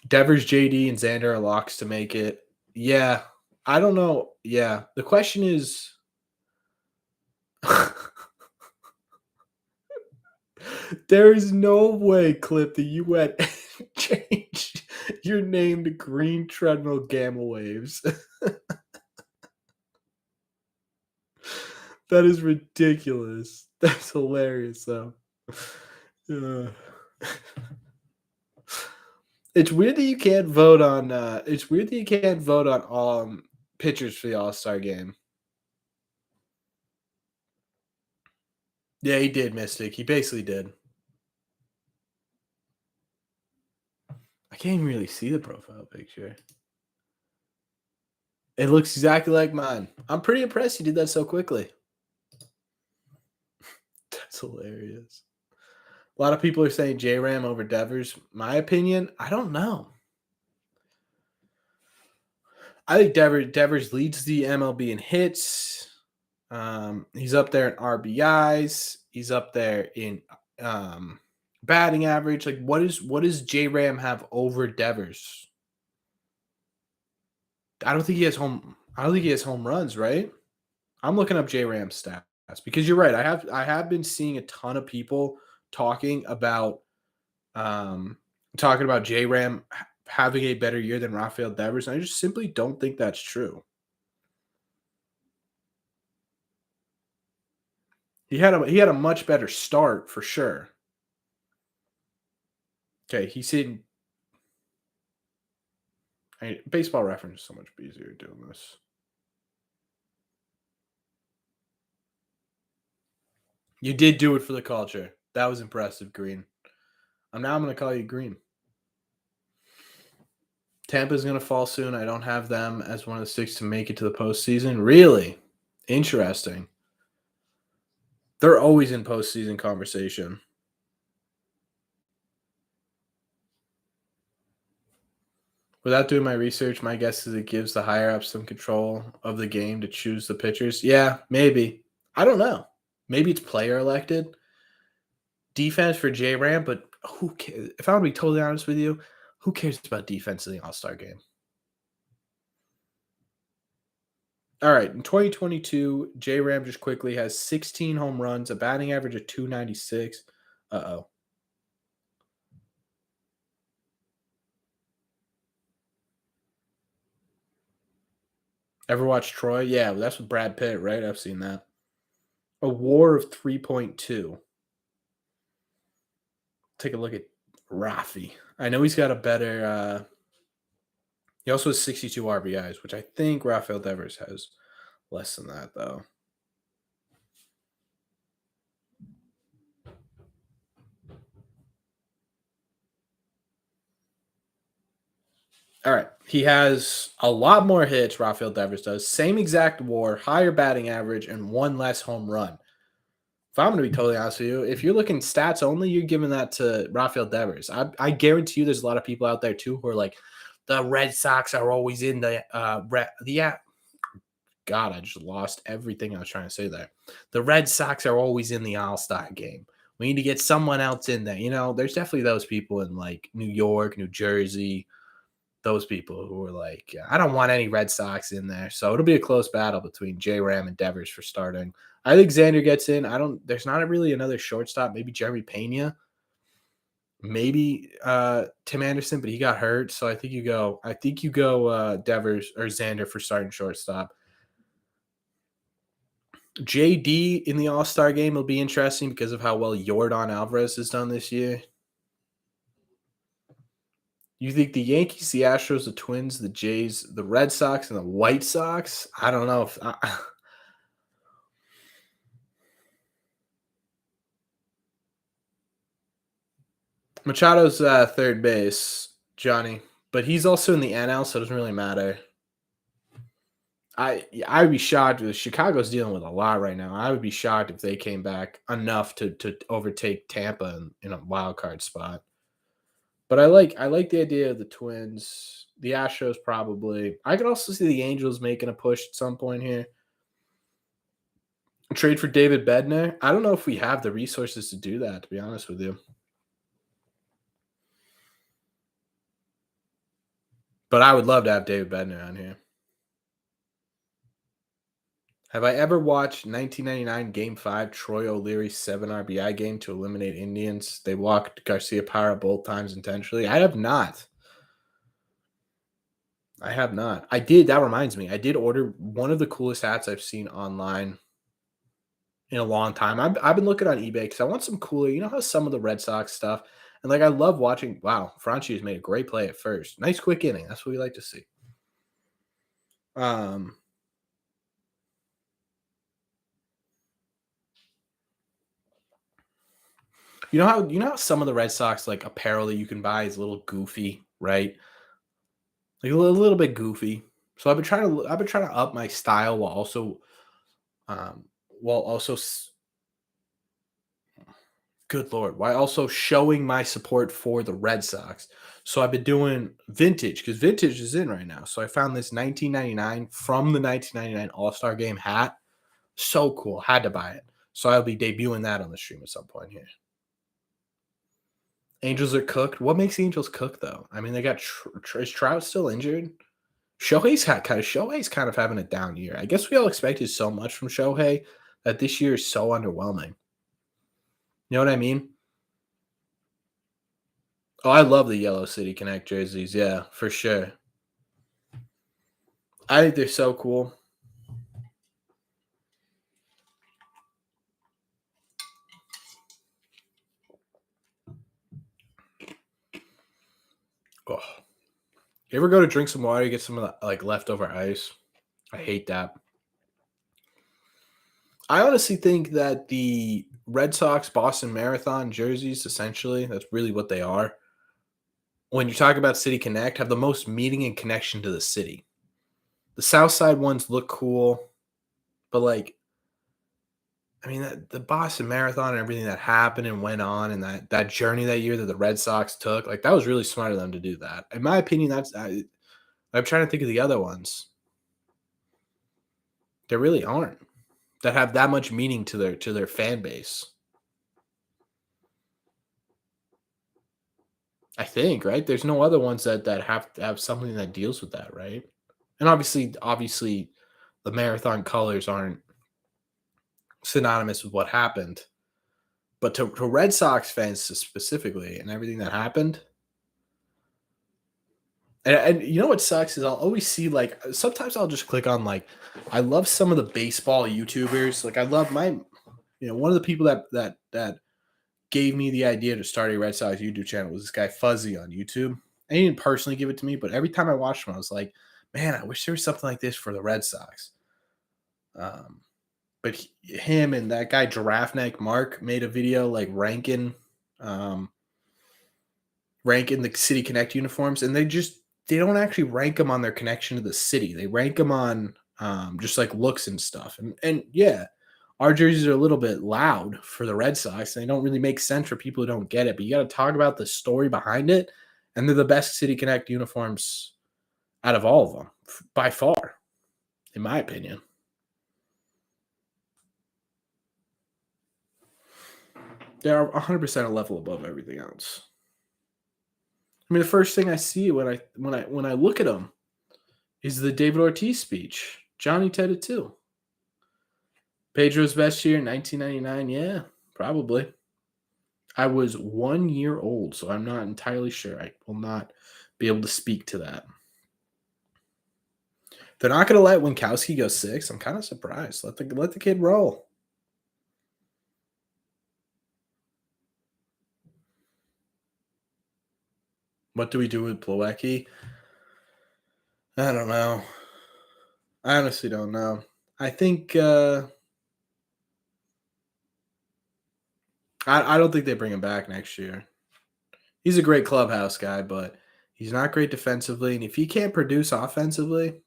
Devers, JD, and Xander are locks to make it. Yeah, I don't know. Yeah, the question is, there is no way, Clip, that you went and changed your name to Green Treadmill Gamma Waves. That is ridiculous. That's hilarious, though. It's weird that you can't vote on. It's weird that you can't vote on pitchers for the All-Star game. Yeah, he did, Mystic. He basically did. I can't even really see the profile picture. It looks exactly like mine. I'm pretty impressed you did that so quickly. That's hilarious. A lot of people are saying J-Ram over Devers. My opinion, I don't know. I think Devers leads the MLB in hits. He's up there in RBIs. He's up there in batting average. Like, what does J-Ram have over Devers? I don't think he has home runs, right? I'm looking up J-Ram's stats because you're right. I have been seeing a ton of people talking about J-Ram having a better year than Rafael Devers, and I just simply don't think that's true. He had a much better start for sure. Okay, he's hitting. Baseball Reference is so much easier doing this. You did do it for the culture. That was impressive, Green. Now I'm going to call you Green. Tampa's going to fall soon. I don't have them as one of the six to make it to the postseason. Really? Interesting. They're always in postseason conversation. Without doing my research, my guess is it gives the higher-ups some control of the game to choose the pitchers. Yeah, maybe. I don't know. Maybe it's player elected. Defense for J-Ram, but who cares? If I want to be totally honest with you, who cares about defense in the All-Star game? All right, in 2022, J-Ram just quickly has 16 home runs, a batting average of 296. Uh-oh. Ever watch Troy? Yeah, that's with Brad Pitt, right? I've seen that. A WAR of 3.2. Take a look at Rafi. I know he's got a better he also has 62 RBIs, which I think Rafael Devers has less than that, though. All right. He has a lot more hits, Rafael Devers does. Same exact WAR, higher batting average, and one less home run. If I'm going to be totally honest with you, if you're looking stats only, you're giving that to Rafael Devers. I guarantee you there's a lot of people out there, too, who are like, the Red Sox are always in the God, I just lost everything I was trying to say there. The Red Sox are always in the All-Star game. We need to get someone else in there. You know, there's definitely those people in like New York, New Jersey, those people who are like, I don't want any Red Sox in there. So it'll be a close battle between J-Ram and Devers for starting. I think Xander gets in. There's not really another shortstop. Maybe Jeremy Pena. Maybe Tim Anderson, but he got hurt. So I think you go Devers or Xander for starting shortstop. JD in the All-Star game will be interesting because of how well Yordan Alvarez has done this year. You think the Yankees, the Astros, the Twins, the Jays, the Red Sox, and the White Sox? I don't know if Machado's third base, Johnny, but he's also in the NL, so it doesn't really matter. I'd be shocked if Chicago's dealing with a lot right now. I would be shocked if they came back enough to overtake Tampa in a wild card spot. But I like the idea of the Twins. The Astros probably. I could also see the Angels making a push at some point here. Trade for David Bednar. I don't know if we have the resources to do that, to be honest with you. But I would love to have David Bednar on here. Have I ever watched 1999 Game 5 Troy O'Leary's 7 RBI game to eliminate Indians? They walked Garcia Parra both times intentionally. I have not. I have not. I did. That reminds me. I did order one of the coolest hats I've seen online in a long time. I've been looking on eBay because I want some cooler. You know how some of the Red Sox stuff, and like I love watching. Wow, Franchi has made a great play at first. Nice quick inning. That's what we like to see. Um, you know how some of the Red Sox like apparel that you can buy is a little goofy, right? Like a little bit goofy. So I've been trying to up my style um while also good lord, while also showing my support for the Red Sox. So I've been doing vintage because vintage is in right now. So I found this 1999 from the 1999 All-Star Game hat. So cool. Had to buy it. So I'll be debuting that on the stream at some point here. Angels are cooked. What makes the Angels cook though? I mean, they got is Trout still injured? Shohei's kind of having a down year. I guess we all expected so much from Shohei that this year is so underwhelming. You know what I mean? Oh, I love the Yellow City Connect jerseys. Yeah, for sure. I think they're so cool. Oh. You ever go to drink some water, you get some of the like leftover ice? I hate that. I honestly think that the Red Sox Boston Marathon jerseys, essentially, that's really what they are. When you talk about City Connect, have the most meaning and connection to the city. The South Side ones look cool, but like, I mean, the Boston Marathon and everything that happened and went on, and that journey that year that the Red Sox took, like that was really smart of them to do that. In my opinion, I'm trying to think of the other ones. There really aren't that have that much meaning to their fan base. I think, right? There's no other ones that have to have something that deals with that, right? And obviously, the marathon colors aren't synonymous with what happened, but to Red Sox fans specifically and everything that happened. And you know what sucks is I'll always see like sometimes I'll just click on like I love some of the baseball YouTubers. Like I love one of the people that gave me the idea to start a Red Sox YouTube channel was this guy Fuzzy on YouTube. And he didn't personally give it to me, but every time I watched him, I was like, man, I wish there was something like this for the Red Sox. But him and that guy Giraffe Neck Mark made a video like um, ranking the City Connect uniforms, and they don't actually rank them on their connection to the city. They rank them on just like looks and stuff. And yeah, our jerseys are a little bit loud for the Red Sox. They don't really make sense for people who don't get it, but you got to talk about the story behind it. And they're the best City Connect uniforms out of all of them by far, in my opinion. They're 100% a level above everything else. I mean, the first thing I see when I look at them is the David Ortiz speech. Johnny said it too. Pedro's best year, 1999. Yeah, probably. I was 1 year old, so I'm not entirely sure. I will not be able to speak to that. They're not going to let Winkowski go 6. I'm kind of surprised. Let the kid roll. What do we do with Plawecki? I don't know. I honestly don't know. I think I don't think they bring him back next year. He's a great clubhouse guy, but he's not great defensively. And if he can't produce offensively,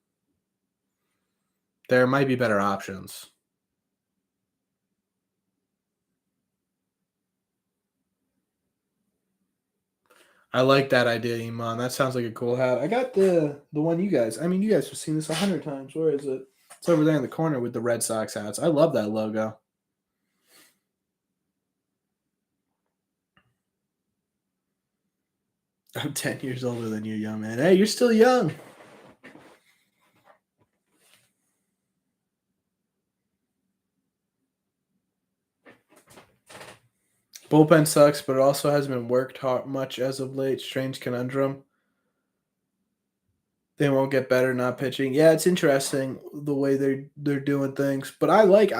there might be better options. I like that idea, Iman. That sounds like a cool hat. I got the one you guys. I mean, you guys have seen this 100 times. Where is it? It's over there in the corner with the Red Sox hats. I love that logo. I'm 10 years older than you, young man. Hey, you're still young. Bullpen sucks, but it also hasn't been worked hard much as of late. Strange conundrum. They won't get better not pitching. Yeah, it's interesting the way they're doing things. But I like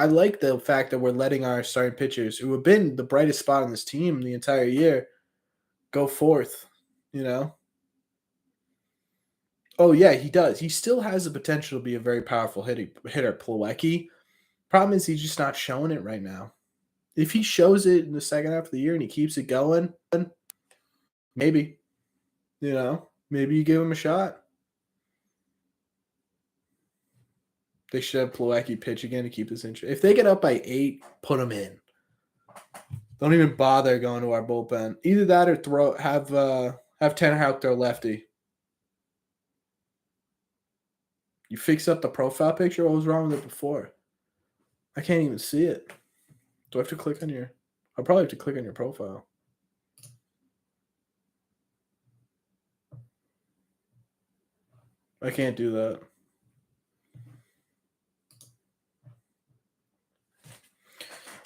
the fact that we're letting our starting pitchers, who have been the brightest spot on this team the entire year, go forth. You know. Oh yeah, he does. He still has the potential to be a very powerful hitter. Plawecki. Problem is he's just not showing it right now. If he shows it in the second half of the year and he keeps it going, then maybe, maybe you give him a shot. They should have Plawecki pitch again to keep this interest. If they get up by 8, put him in. Don't even bother going to our bullpen. Either that or have Tanner Houck throw lefty. You fix up the profile picture? What was wrong with it before? I can't even see it. Do I have to click on your... I'll probably have to click on your profile. I can't do that.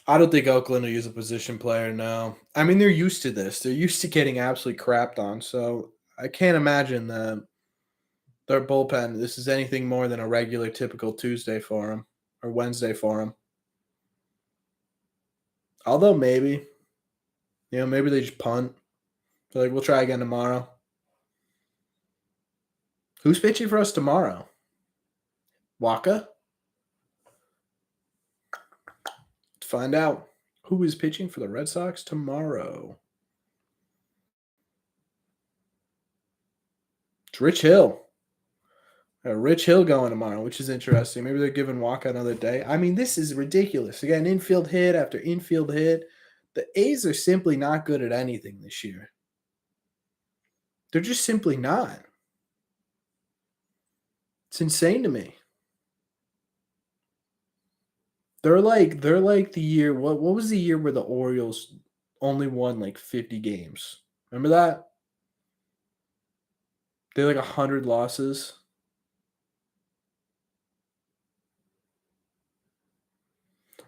I don't think Oakland will use a position player now. I mean, they're used to this. They're used to getting absolutely crapped on. So I can't imagine that their bullpen, this is anything more than a regular, typical Tuesday for them or Wednesday for them. Although maybe, maybe they just punt. They're like, we'll try again tomorrow. Who's pitching for us tomorrow? Waka? Let's find out. Who is pitching for the Red Sox tomorrow? It's Rich Hill. Rich Hill going tomorrow, which is interesting. Maybe they're giving Waka another day. I mean, this is ridiculous. Again, infield hit after infield hit. The A's are simply not good at anything this year. They're just simply not. It's insane to me. They're like the year. What was the year where the Orioles only won like 50 games? Remember that? They had like 100 losses.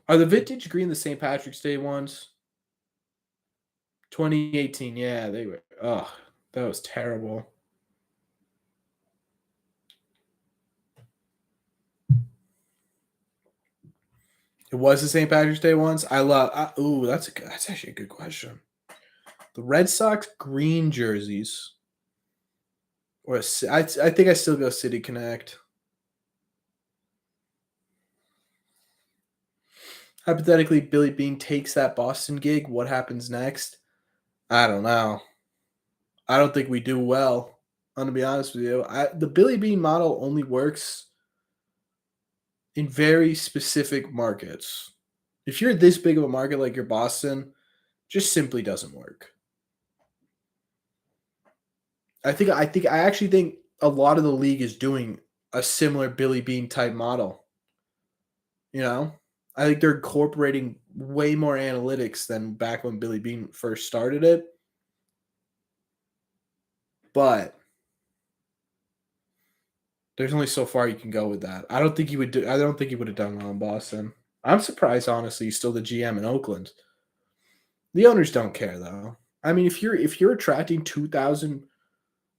Are the vintage green the St. Patrick's Day ones? 2018, yeah, they were. Oh, that was terrible. It was the St. Patrick's Day ones. That's actually a good question. The Red Sox green jerseys, or I think I still go City Connect. Hypothetically, Billy Beane takes that Boston gig. What happens next? I don't know. I don't think we do well. I'm gonna be honest with you. The Billy Beane model only works in very specific markets. If you're this big of a market like you're Boston, just simply doesn't work. I actually think a lot of the league is doing a similar Billy Beane type model. I think they're incorporating way more analytics than back when Billy Beane first started it. But there's only so far you can go with that. I don't think he would have done well in Boston. I'm surprised, honestly, he's still the GM in Oakland. The owners don't care, though. I mean, if you're attracting 2,000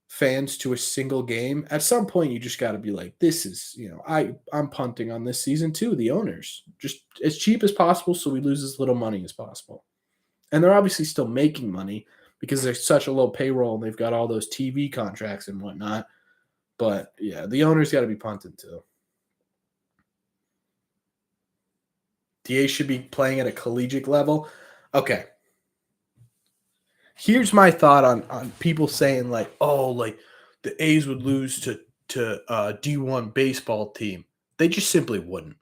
fans to a single game, at some point you just got to be like, this is, I'm punting on this season too. The owners, just as cheap as possible, so we lose as little money as possible. And they're obviously still making money because there's such a low payroll and they've got all those TV contracts and whatnot. But yeah, the owners got to be punting too. The A's should be playing at a collegiate level. Okay. Here's my thought on people saying like, oh, like the A's would lose to D1 baseball team. They just simply wouldn't.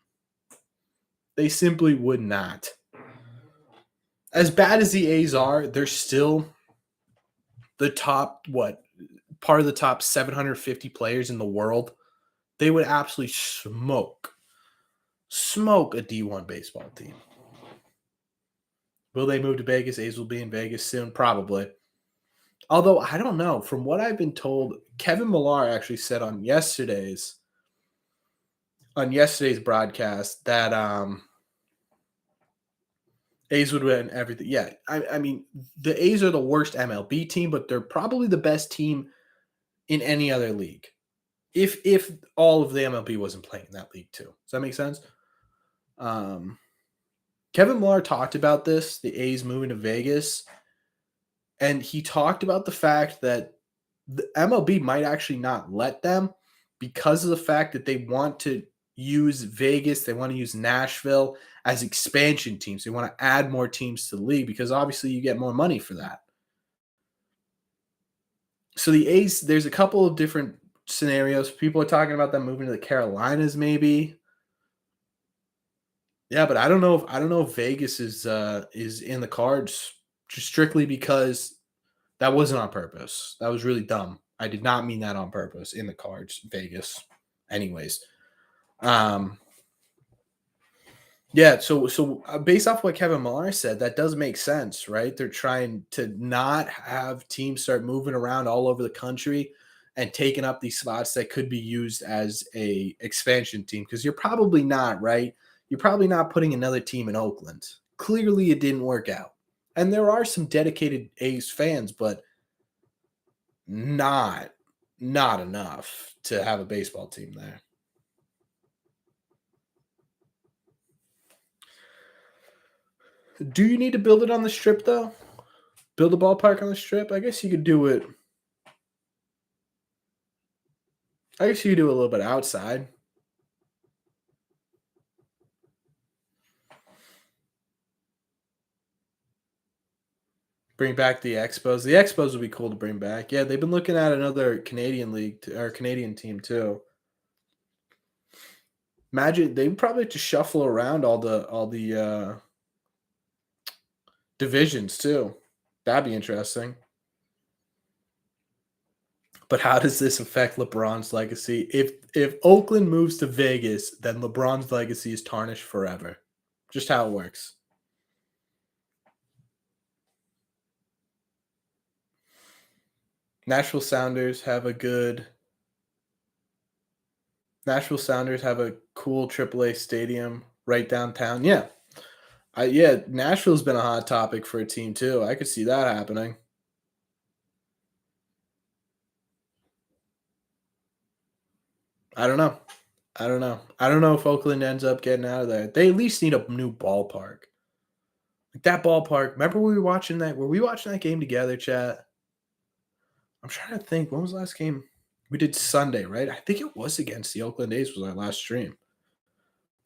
They simply would not. As bad as the A's are, they're still the top, part of the top 750 players in the world, they would absolutely smoke a D1 baseball team. Will they move to Vegas? A's will be in Vegas soon, probably. Although I don't know. From what I've been told, Kevin Millar actually said on yesterday's broadcast that A's would win everything. Yeah, I mean, the A's are the worst MLB team, but they're probably the best team in any other league. If all of the MLB wasn't playing in that league too. Does that make sense? Kevin Millar talked about this, the A's moving to Vegas, and he talked about the fact that the MLB might actually not let them because of the fact that they want to use Vegas, they want to use Nashville as expansion teams. They want to add more teams to the league because obviously you get more money for that. So the A's, there's a couple of different scenarios. People are talking about them moving to the Carolinas, maybe. Yeah, but I don't know if Vegas is in the cards just strictly because that wasn't on purpose. That was really dumb. I did not mean that on purpose. In the cards, Vegas. Anyways, yeah. So based off what Kevin Millar said, that does make sense, right? They're trying to not have teams start moving around all over the country and taking up these spots that could be used as a expansion team because you're probably not, right? You're probably not putting another team in Oakland. Clearly, it didn't work out. And there are some dedicated A's fans, but not enough to have a baseball team there. Do you need to build it on the Strip, though? Build a ballpark on the Strip? I guess you could do it. I guess you could do it a little bit outside. Bring back the Expos. The Expos would be cool to bring back. Yeah, they've been looking at another Canadian league or Canadian team too. Imagine they would probably have to shuffle around all the divisions too. That'd be interesting. But how does this affect LeBron's legacy? If Oakland moves to Vegas, then LeBron's legacy is tarnished forever. Just how it works. Nashville Sounders have a cool AAA stadium right downtown. Yeah. Nashville's been a hot topic for a team too. I could see that happening. I don't know. I don't know if Oakland ends up getting out of there. They at least need a new ballpark. Like that ballpark. Remember we were watching that? Were we watching that game together, chat? I'm trying to think. When was the last game? We did Sunday, right? I think it was against the Oakland A's was our last stream.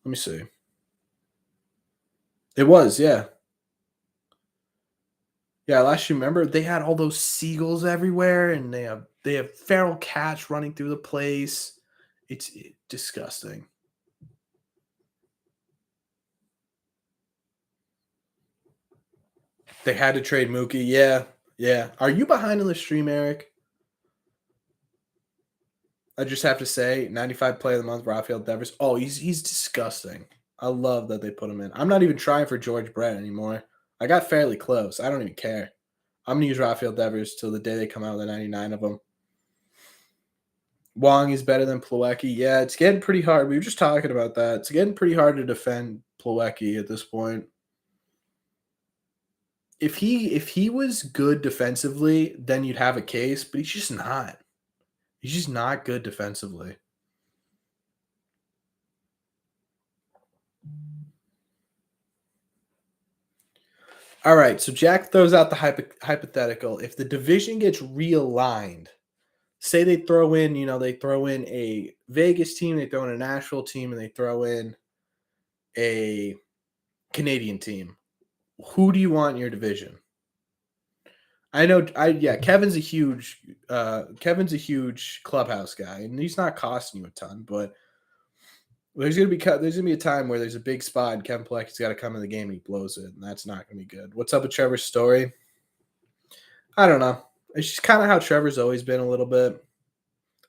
Let me see. It was, yeah. Yeah, last year, remember they had all those seagulls everywhere, and they have feral cats running through the place. It's disgusting. They had to trade Mookie. Yeah. Are you behind on the stream, Eric? I just have to say, 95 player of the month, Rafael Devers. Oh, he's disgusting. I love that they put him in. I'm not even trying for George Brett anymore. I got fairly close. I don't even care. I'm gonna use Rafael Devers till the day they come out with the 99 of them. Wong is better than Plawecki. Yeah, it's getting pretty hard. We were just talking about that. It's getting pretty hard to defend Plawecki at this point. If he was good defensively, then you'd have a case, but he's just not. He's just not good defensively. All right, so Jack throws out the hypothetical. If the division gets realigned, say they throw in a Vegas team, they throw in a Nashville team, and they throw in a Canadian team. Who do you want in your division? Kevin's a huge clubhouse guy, and he's not costing you a ton, but there's gonna be a time where there's a big spot and Kevin Plawecki's got to come in the game and he blows it, and that's not gonna be good. What's up with Trevor's story? I don't know. It's just kind of how Trevor's always been a little bit.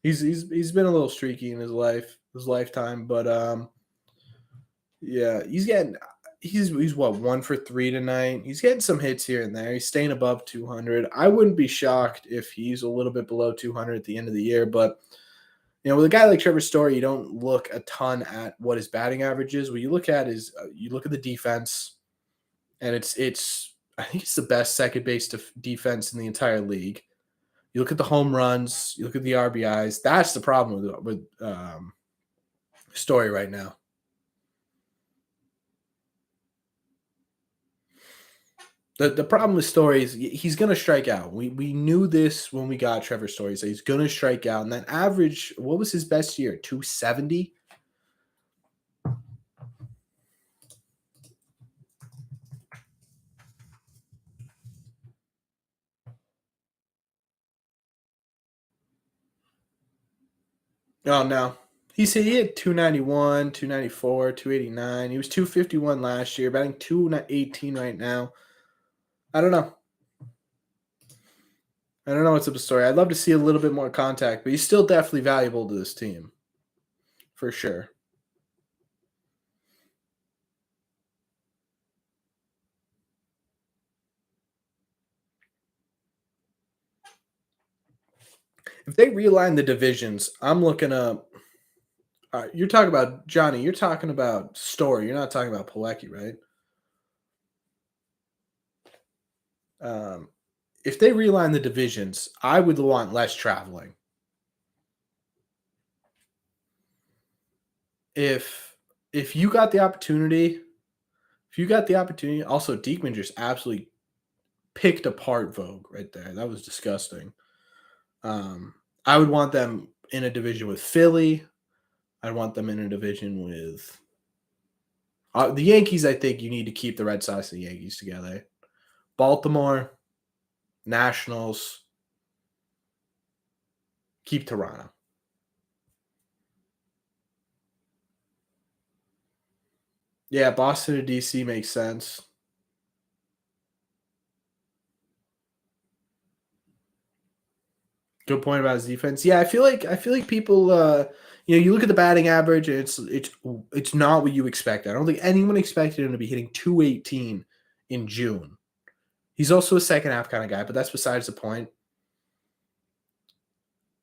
He's been a little streaky in his lifetime, but yeah, he's what 1 for 3 tonight. He's getting some hits here and there. He's staying above 200. I wouldn't be shocked if he's a little bit below 200 at the end of the year, but with a guy like Trevor Story, you don't look a ton at what his batting average is. What you look at is you look at the defense, and it's I think it's the best second base defense in the entire league. You look at the home runs, you look at the RBIs. That's the problem with Story right now. The problem with Story is he's going to strike out. We knew this when we got Trevor Story. So he's going to strike out. And that average, what was his best year? 270? Oh, no. He had 291, 294, 289. He was 251 last year, batting 218 right now. I don't know. I don't know what's up with Story. I'd love to see a little bit more contact, but he's still definitely valuable to this team. For sure. If they realign the divisions, I'm looking up. You're talking about Johnny. You're talking about Story. You're not talking about Pilecki, right? If they realign the divisions, I would want less traveling. If you got the opportunity, also Diekman just absolutely picked apart Vogue right there. That was disgusting. I would want them in a division with Philly. I'd want them in a division with the Yankees. I think you need to keep the Red Sox and the Yankees together. Baltimore, Nationals, keep Toronto. Yeah, Boston to DC makes sense. Good point about his defense. Yeah, I feel like people you look at the batting average and it's not what you expect. I don't think anyone expected him to be hitting 218 in June. He's also a second half kind of guy, but that's besides the point.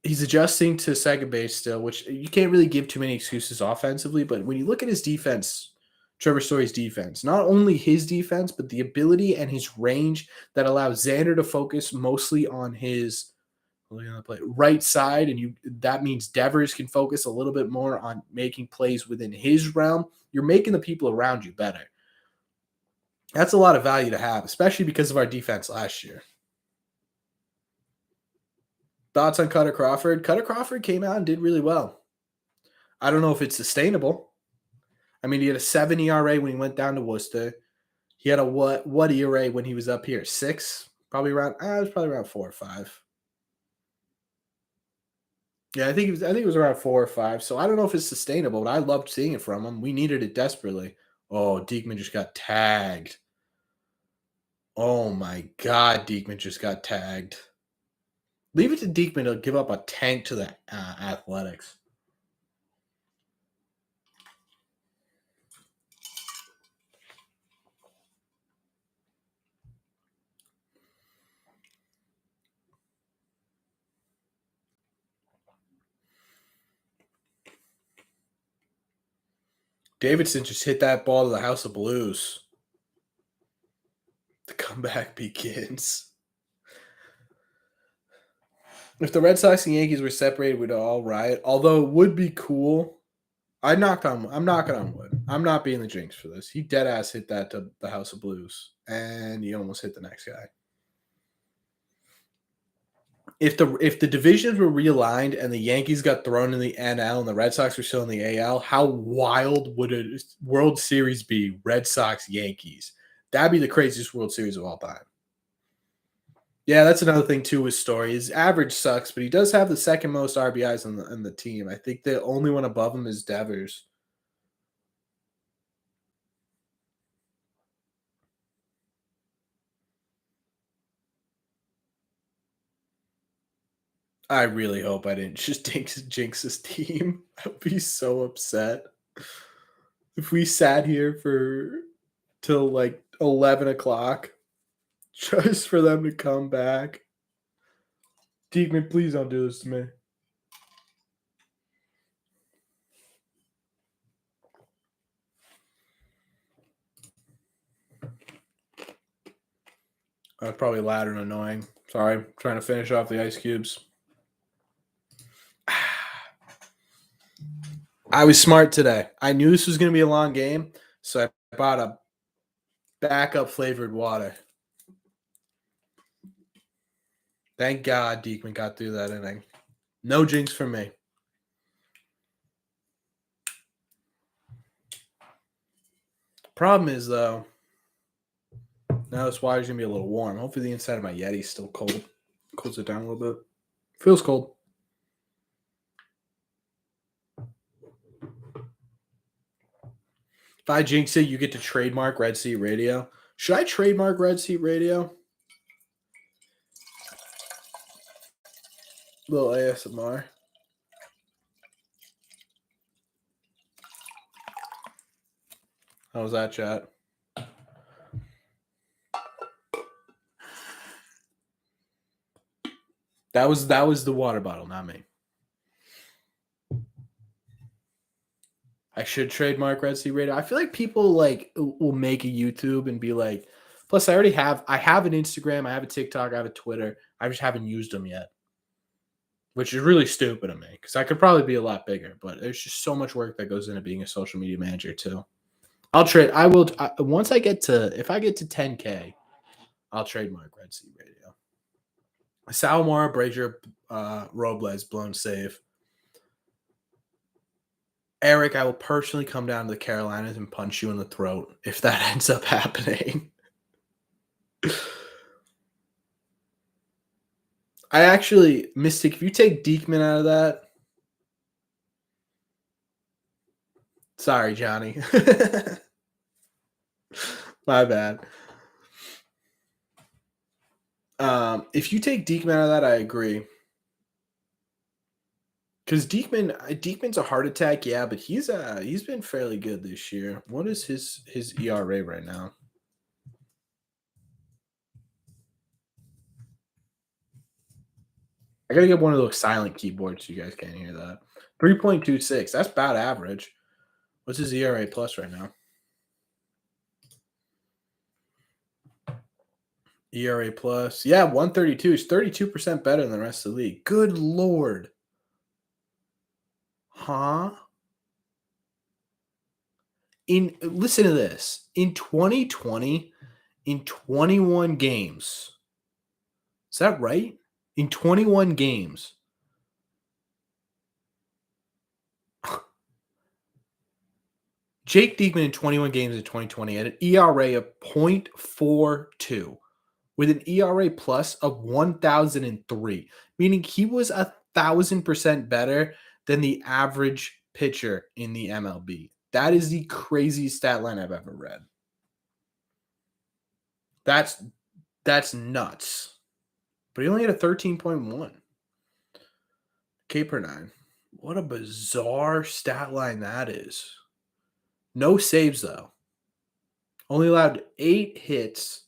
He's adjusting to second base still, which you can't really give too many excuses offensively, but when you look at his defense, Trevor Story's defense, not only his defense, but the ability and his range that allows Xander to focus mostly on his right side, and that means Devers can focus a little bit more on making plays within his realm. You're making the people around you better. That's a lot of value to have, especially because of our defense last year. Thoughts on Cutter Crawford? Cutter Crawford came out and did really well. I don't know if it's sustainable. I mean, he had a 7 ERA when he went down to Worcester. He had a what ERA when he was up here? 6? Probably around it was probably around 4 or 5. Yeah, I think it was around 4 or 5. So I don't know if it's sustainable, but I loved seeing it from him. We needed it desperately. Oh, Diekman just got tagged. Oh my God, Diekman just got tagged. Leave it to Diekman to give up a tank to the Athletics. Davidson just hit that ball to the House of Blues. The comeback begins. If the Red Sox and Yankees were separated, we'd all riot. Although it would be cool. I'm knocking on wood. I'm not being the jinx for this. He dead ass hit that to the House of Blues, and he almost hit the next guy. If the divisions were realigned and the Yankees got thrown in the NL and the Red Sox were still in the AL, how wild would a World Series be? Red Sox Yankees. That'd be the craziest World Series of all time. Yeah, that's another thing too with Story. His average sucks, but he does have the second most RBIs on the team. I think the only one above him is Devers. I really hope I didn't just jinx this team. I'd be so upset if we sat here for till like 11 o'clock just for them to come back. Diekman, please don't do this to me. That's probably loud and annoying. Sorry, I'm trying to finish off the ice cubes. I was smart today. I knew this was going to be a long game, so I bought a backup flavored water. Thank God Diekman got through that inning. No jinx for me. Problem is, though, now this water's going to be a little warm. Hopefully the inside of my Yeti's still cold. Cools it down a little bit. Feels cold. If I jinx it, you get to trademark Red Seat Radio. Should I trademark Red Seat Radio? Little ASMR. How was that, chat? That was the water bottle, not me. I should trademark Red Sea Radio. I feel like people like will make a YouTube and be like, plus I have an Instagram, I have a TikTok, I have a Twitter. I just haven't used them yet. Which is really stupid of me because I could probably be a lot bigger, but there's just so much work that goes into being a social media manager too. Once I get to, if I get to 10K, I'll trademark Red Sea Radio. Salmora, Brazier, Robles, blown save. Eric, I will personally come down to the Carolinas and punch you in the throat if that ends up happening. I actually, Mystic, if you take Diekman out of that, sorry, Johnny. My bad. If you take Diekman out of that, I agree. Because Diekman's a heart attack, yeah, but he's been fairly good this year. What is his ERA right now? I gotta get one of those silent keyboards so you guys can't hear that. 3.26. That's about average. What's his ERA plus right now? ERA plus. Yeah, 132. He's 32% better than the rest of the league. Good Lord. Huh? Listen to this. In 2020, in 21 games. Is that right? In 21 games. Jake Diekman in 21 games in 2020 had an ERA of 0.42 with an ERA plus of 1,003, meaning he was 1,000% better than the average pitcher in the MLB. That is the craziest stat line I've ever read. That's nuts. But he only had a 13.1 K per 9. What a bizarre stat line that is. No saves, though. Only allowed 8 hits,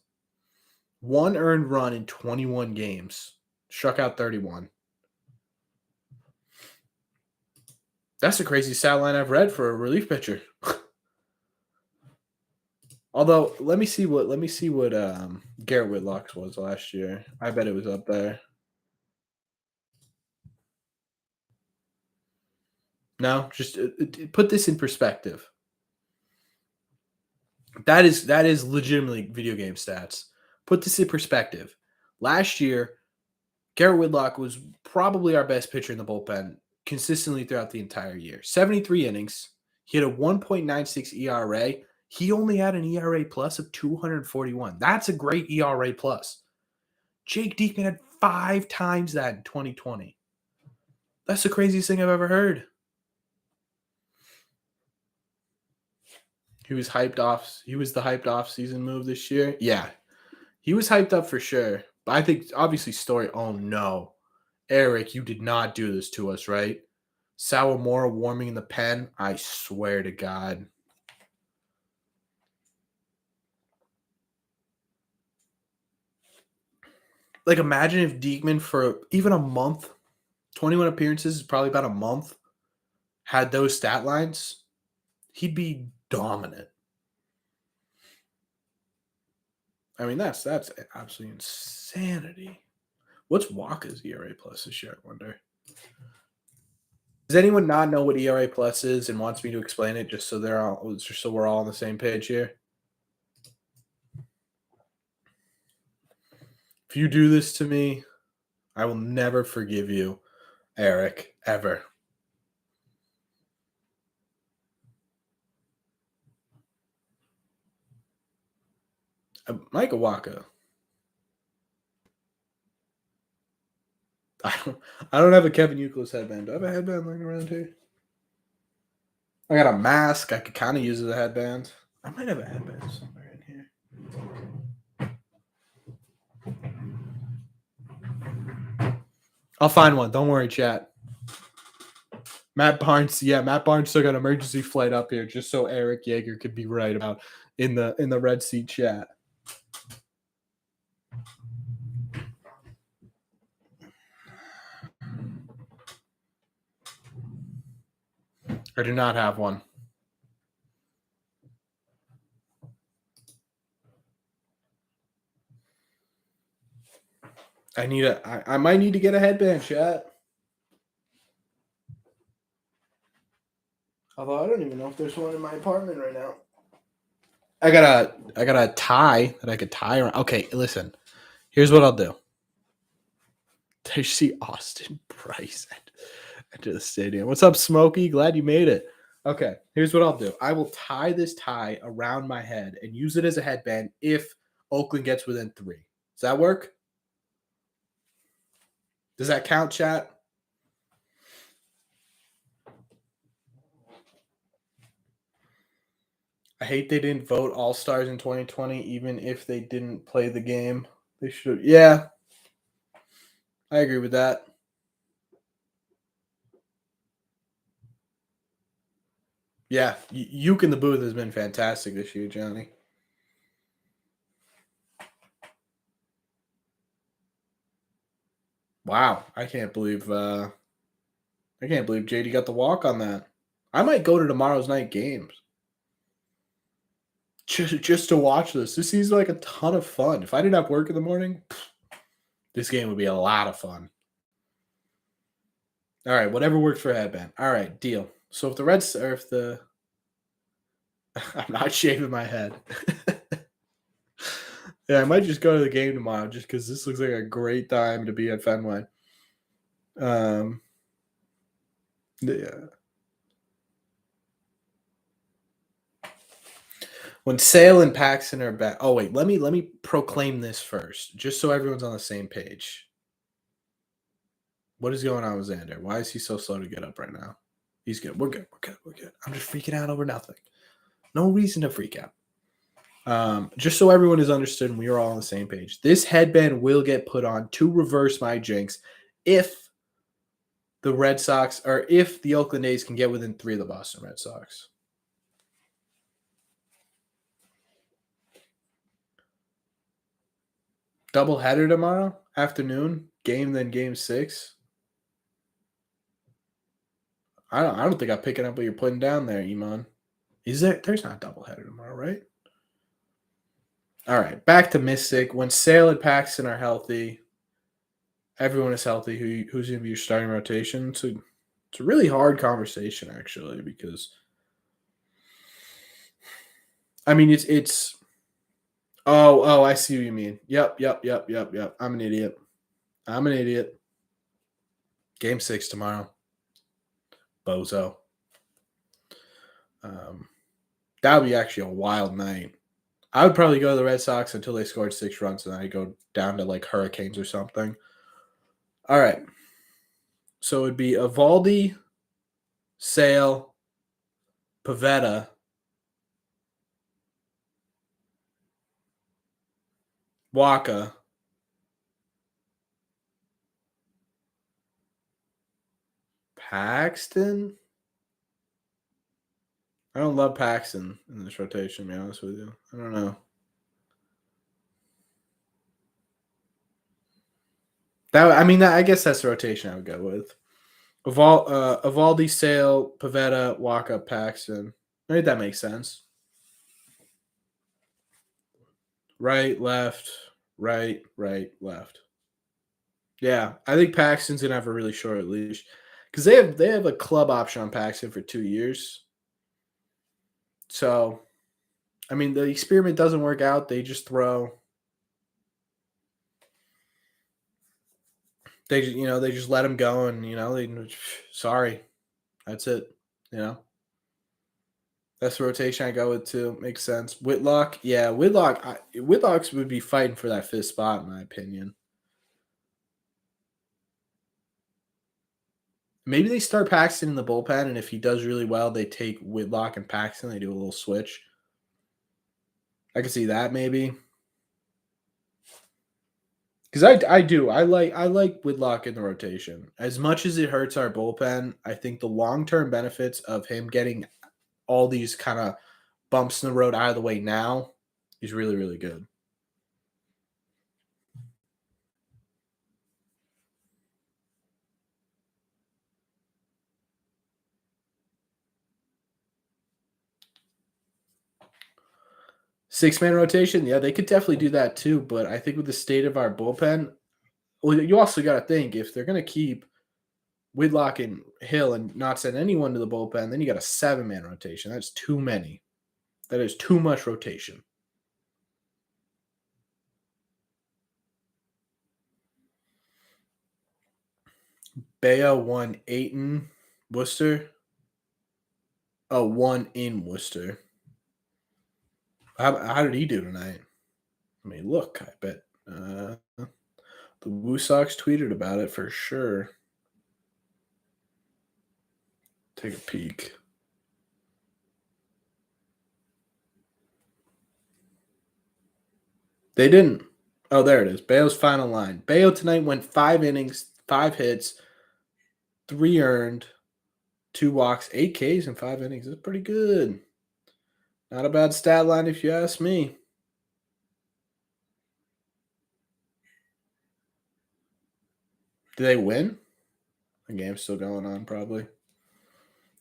1 earned run in 21 games. Struck out 31. That's the craziest stat line I've read for a relief pitcher. Although, let me see what Garrett Whitlock's was last year. I bet it was up there. No, just put this in perspective. That is legitimately video game stats. Put this in perspective. Last year, Garrett Whitlock was probably our best pitcher in the bullpen consistently throughout the entire year. 73 innings. He had a 1.96 ERA. He only had an ERA plus of 241. That's a great ERA plus. Jake Diekman had 5 times that in 2020. That's the craziest thing I've ever heard. He was hyped off. He was the hyped off season move this year. Yeah. He was hyped up for sure. But I think obviously Story, oh no. Eric, you did not do this to us, right? Sawamura warming in the pen. I swear to God. Like, imagine if Diekman for even a month, 21 appearances is probably about a month, had those stat lines, he'd be dominant. I mean, that's absolutely insanity. What's Waka's ERA plus this year, I wonder? Does anyone not know what ERA plus is and wants me to explain it just so we're all on the same page here? If you do this to me, I will never forgive you, Eric, ever. Mike Waka. I don't have a Kevin Youkilis headband. Do I have a headband lying around here? I got a mask. I could kind of use as a headband. I might have a headband somewhere in here. I'll find one. Don't worry, chat. Matt Barnes still got an emergency flight up here just so Eric Yeager could be right about in the Red Seat chat. I do not have one. I might need to get a headband, chat. Although I don't even know if there's one in my apartment right now. I got a tie that I could tie around. Okay, listen. Here's what I'll do. I see Austin Price enter the stadium. What's up, Smokey? Glad you made it. Okay, here's what I'll do. I will tie this tie around my head and use it as a headband if Oakland gets within 3. Does that work? Does that count, chat? I hate they didn't vote All-Stars in 2020, even if they didn't play the game. They should. Yeah, I agree with that. Yeah, Uke in the booth has been fantastic this year, Johnny. Wow, I can't believe JD got the walk on that. I might go to tomorrow's night games just to watch this. This seems like a ton of fun. If I didn't have work in the morning, this game would be a lot of fun. All right, whatever works for headband. All right, deal. So if the Reds or if the I'm not shaving my head. Yeah, I might just go to the game tomorrow just because this looks like a great time to be at Fenway. Yeah. When Sale and Paxton are back. Oh wait, let me proclaim this first, just so everyone's on the same page. What is going on with Xander? Why is he so slow to get up right now? He's good. We're good. I'm just freaking out over nothing. No reason to freak out. Just so everyone is understood and we are all on the same page. This headband will get put on to reverse my jinx if the Red Sox or if the Oakland A's can get within 3 of the Boston Red Sox. Double header tomorrow afternoon, game then game 6. I don't think I'm picking up what you're putting down there, Iman. There's not a double header tomorrow, right? All right, back to Mystic. When Sale and Paxton are healthy, everyone is healthy. Who's going to be your starting rotation? It's a really hard conversation, actually, because I mean it's. Oh, I see what you mean. Yep. I'm an idiot. Game 6 tomorrow. Bozo. That would be actually a wild night. I would probably go to the Red Sox until they scored 6 runs, and then I'd go down to like Hurricanes or something. All right. So it'd be Evaldi, Sale, Pavetta, Waka, Paxton? I don't love Paxton in this rotation, to be honest with you. I don't know. I guess that's the rotation I would go with. Evaldi, Sale, Pavetta, Walker, Paxton. Maybe that makes sense. Right, left, right, left. Yeah, I think Paxton's gonna have a really short leash because they have a club option on Paxton for 2 years. So, I mean, the experiment doesn't work out. They just throw. They just let him go, and sorry, that's it. That's the rotation I go with too. Makes sense. Whitlock, yeah, Whitlock's would be fighting for that 5th spot in my opinion. Maybe they start Paxton in the bullpen, and if he does really well, they take Whitlock and Paxton. They do a little switch. I can see that maybe. Because I like Whitlock in the rotation. As much as it hurts our bullpen, I think the long-term benefits of him getting all these kind of bumps in the road out of the way now is really, really good. Six-man rotation, yeah, they could definitely do that too. But I think with the state of our bullpen, well, you also got to think if they're going to keep Whitlock and Hill and not send anyone to the bullpen, then you got a 7-man rotation. That's too many. That is too much rotation. Bayo won 8 in Worcester. Oh, 1 in Worcester. How did he do tonight? I mean, look, I bet the Red Sox tweeted about it for sure. Take a peek. They didn't. Oh, there it is. Bayo's final line. Bayo tonight went 5 innings, 5 hits, 3 earned, 2 walks, 8 Ks in 5 innings. That's pretty good. Not a bad stat line if you ask me. Did they win? The game's still going on, probably.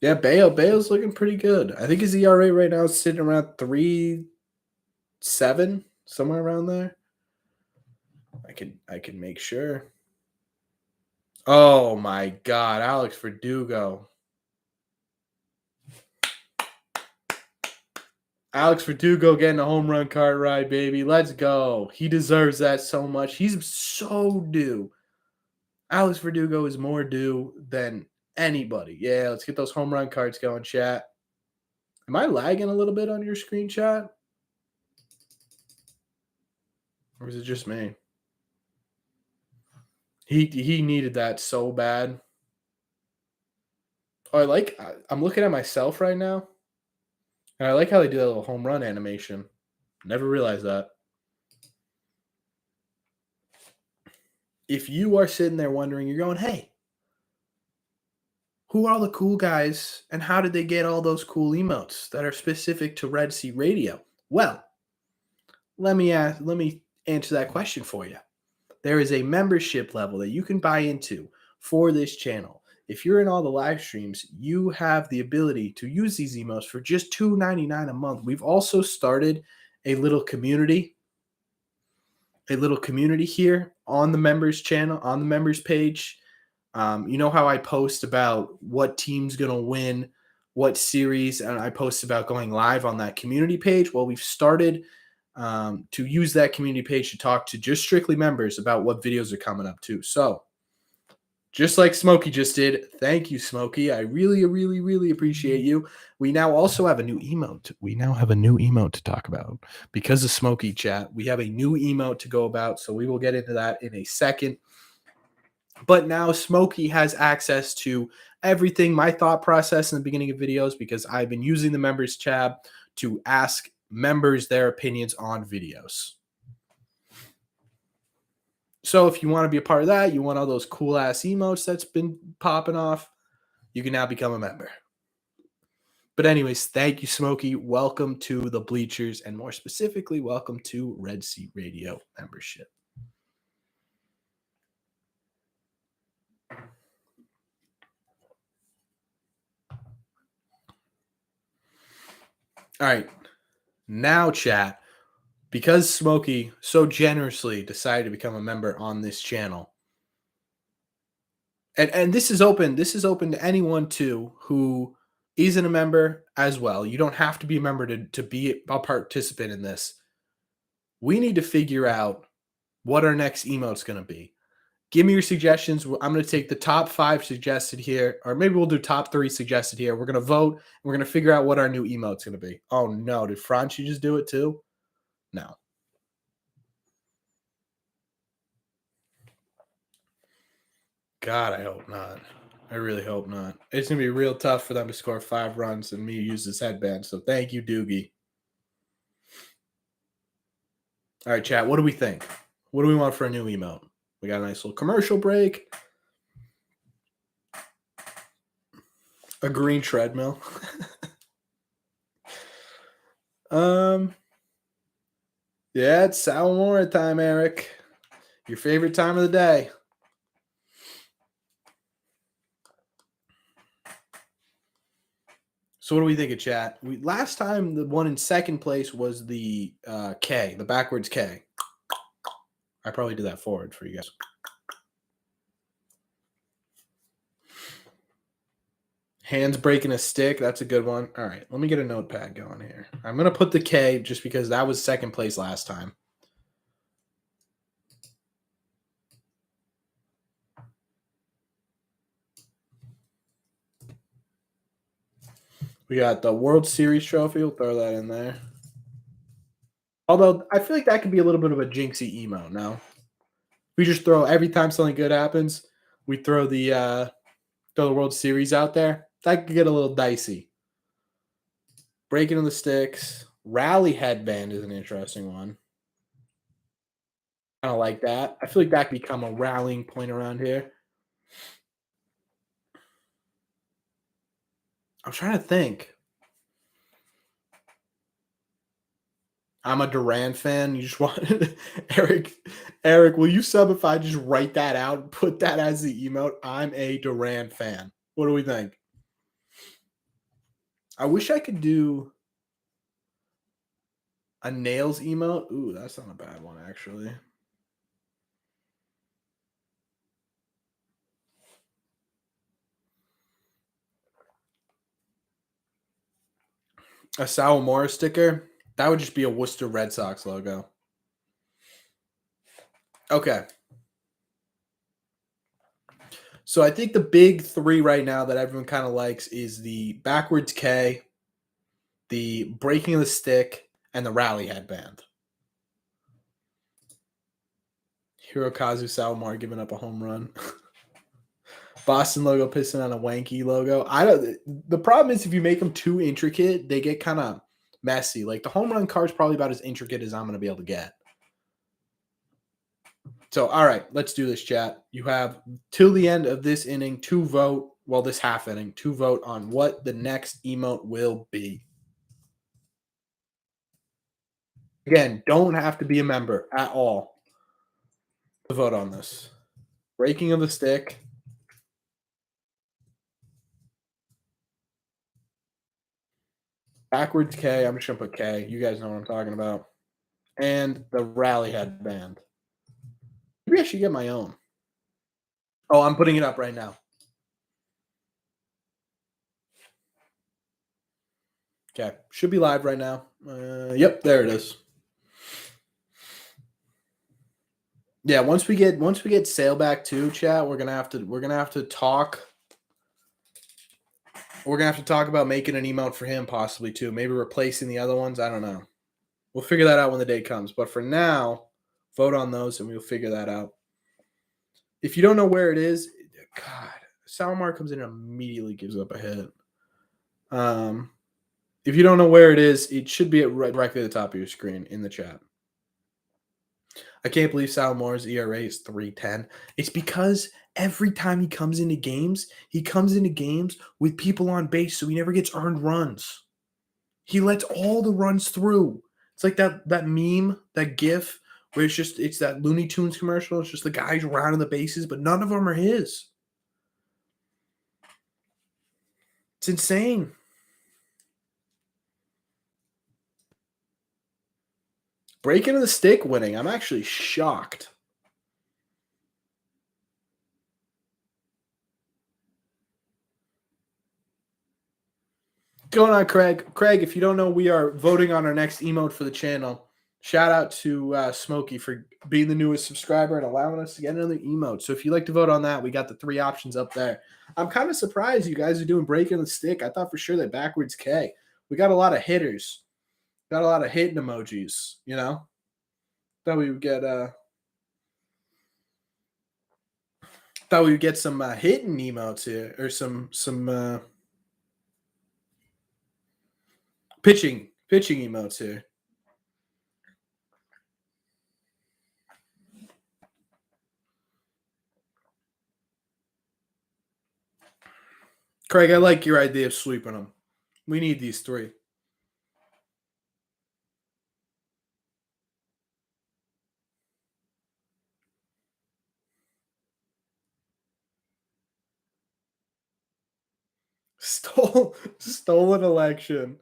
Yeah, Bayo's looking pretty good. I think his ERA right now is sitting around 3.7, somewhere around there. I can make sure. Oh my God, Alex Verdugo. Alex Verdugo getting a home run cart ride, baby. Let's go. He deserves that so much. He's so due. Alex Verdugo is more due than anybody. Yeah, let's get those home run cards going, chat. Am I lagging a little bit on your screen, chat? Or is it just me? He needed that so bad. Oh, I'm looking at myself right now. And I like how they do that little home run animation. Never realized that. If you are sitting there wondering, you're going, hey, who are all the cool guys and how did they get all those cool emotes that are specific to Red Sea Radio? Well, let me answer that question for you. There is a membership level that you can buy into for this channel. If you're in all the live streams, you have the ability to use these emotes for just $2.99 a month. We've also started a little community here on the members channel, on the members page. You know how I post about what team's going to win, what series, and I post about going live on that community page. Well, we've started to use that community page to talk to just strictly members about what videos are coming up too. So just like Smokey just did, thank you, Smokey. I really, really, really appreciate you. We now also have a new emote. We now have a new emote to talk about because of Smokey chat. We have a new emote to go about, so we will get into that in a second. But now Smokey has access to everything, my thought process in the beginning of videos, because I've been using the members tab to ask members their opinions on videos. So if you want to be a part of that, you want all those cool ass emotes that's been popping off, you can now become a member. But anyways, thank you, Smokey. Welcome to the Bleachers, and more specifically, welcome to Red Seat Radio membership. All right. Now, chat, because Smokey so generously decided to become a member on this channel, and this is open to anyone too who isn't a member as well. You don't have to be a member to be a participant in this. We need to figure out what our next emote's going to be. Give me your suggestions. I'm going to take the top 5 suggested here, or maybe we'll do top 3 suggested here. We're going to vote, and we're going to figure out what our new emote's going to be. Oh, no. Did Franchi just do it too? No. God, I hope not. I really hope not. It's going to be real tough for them to score 5 runs and me use this headband. So thank you, Doogie. All right, chat. What do we think? What do we want for a new emote? We got a nice little commercial break. A green treadmill. Yeah, it's Salamora time, Eric. Your favorite time of the day. So what do we think of chat? Last time the one in second place was the K, the backwards K. I probably did that forward for you guys. Hands breaking a stick. That's a good one. All right, let me get a notepad going here. I'm going to put the K just because that was second place last time. We got the World Series trophy. We'll throw that in there. Although I feel like that could be a little bit of a jinxy emo. No, we just throw every time something good happens, we throw the World Series out there. That could get a little dicey. Breaking of the sticks. Rally headband is an interesting one. Kind of like that. I feel like that could become a rallying point around here. I'm trying to think. I'm a Durant fan. You just want Eric, will you sub if I just write that out and put that as the emote? I'm a Durant fan. What do we think? I wish I could do a nails emote. Ooh, that's not a bad one, actually. A Salamora sticker. That would just be a Worcester Red Sox logo. Okay. So I think the big 3 right now that everyone kind of likes is the backwards K, the breaking of the stick, and the rally headband. Hirokazu Salamar giving up a home run. Boston logo pissing on a wanky logo. The problem is if you make them too intricate, they get kind of messy. Like the home run card is probably about as intricate as I'm going to be able to get. So, all right, let's do this, chat. You have till the end of this inning to vote, well, this half inning, to vote on what the next emote will be. Again, don't have to be a member at all to vote on this. Breaking of the stick. Backwards K. I'm just going to put K. You guys know what I'm talking about. And the rally headband. Maybe I should get my own. Oh, I'm putting it up right now. Okay. Should be live right now. Yep, there it is. Yeah, once we get Sailback too, chat, we're gonna have to talk. We're gonna have to talk about making an emote for him possibly too. Maybe replacing the other ones. I don't know. We'll figure that out when the day comes. But for now, vote on those and we'll figure that out. If you don't know where it is, God, Salmar comes in and immediately gives up a hit. If you don't know where it is, it should be directly at the top of your screen in the chat. I can't believe Sal Moore's ERA is 3.10. It's because every time he comes into games with people on base, so he never gets earned runs. He lets all the runs through. It's like that meme, that GIF, where it's that Looney Tunes commercial. It's just the guys rounding the bases, but none of them are his. It's insane. Break into the stick winning. I'm actually shocked. What's going on, Craig? Craig, if you don't know, we are voting on our next emote for the channel. Shout out to Smokey for being the newest subscriber and allowing us to get another emote. So if you'd like to vote on that, we got the 3 options up there. I'm kind of surprised you guys are doing breaking the stick. I thought for sure that backwards K. We got a lot of hitters. Got a lot of hitting emojis, you know? Thought we would get some hitting emotes here, or some pitching emotes here. Craig, I like your idea of sweeping them. We need these 3. Stolen election.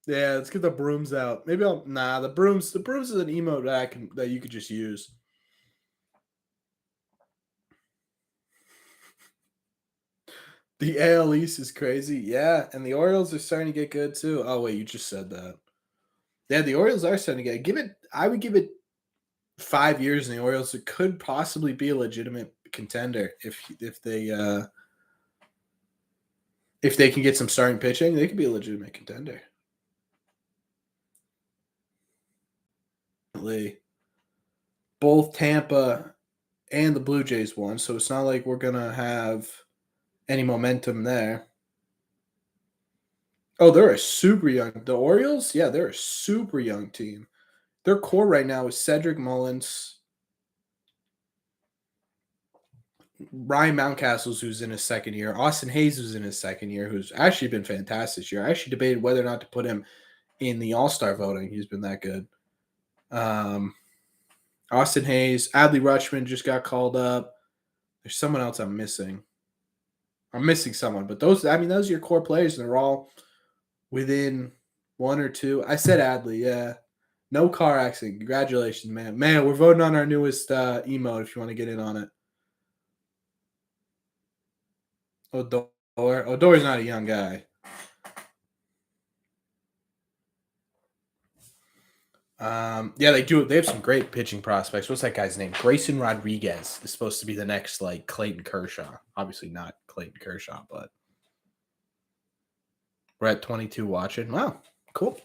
Yeah, let's get the brooms out. Maybe the brooms is an emote that you could just use. The AL East is crazy. Yeah, and the Orioles are starting to get good too. Oh wait, you just said that. Yeah, the Orioles are starting to get. I would give it 5 years in the Orioles. It could possibly be a legitimate contender if they can get some starting pitching. They could be a legitimate contender. Both Tampa and the Blue Jays won, so it's not like we're gonna have any momentum there. Oh, they're a super young. The Orioles, yeah, they're a super young team. Their core right now is Cedric Mullins, Ryan Mountcastle's, who's in his second year, Austin Hayes, who's in his second year, who's actually been fantastic this year. I actually debated whether or not to put him in the All-Star voting. He's been that good. Austin Hayes, Adley Rutschman just got called up. There's someone else I'm missing. I'm missing someone, but those are your core players, and they're all within 1 or 2. I said Adley, yeah. No car accident. Congratulations, man. Man, we're voting on our newest emote if you want to get in on it. Odor's not a young guy. Yeah, they do. They have some great pitching prospects. What's that guy's name? Grayson Rodriguez is supposed to be the next Clayton Kershaw. Obviously not Clayton Kershaw, but we're at 22 watching. Wow, cool.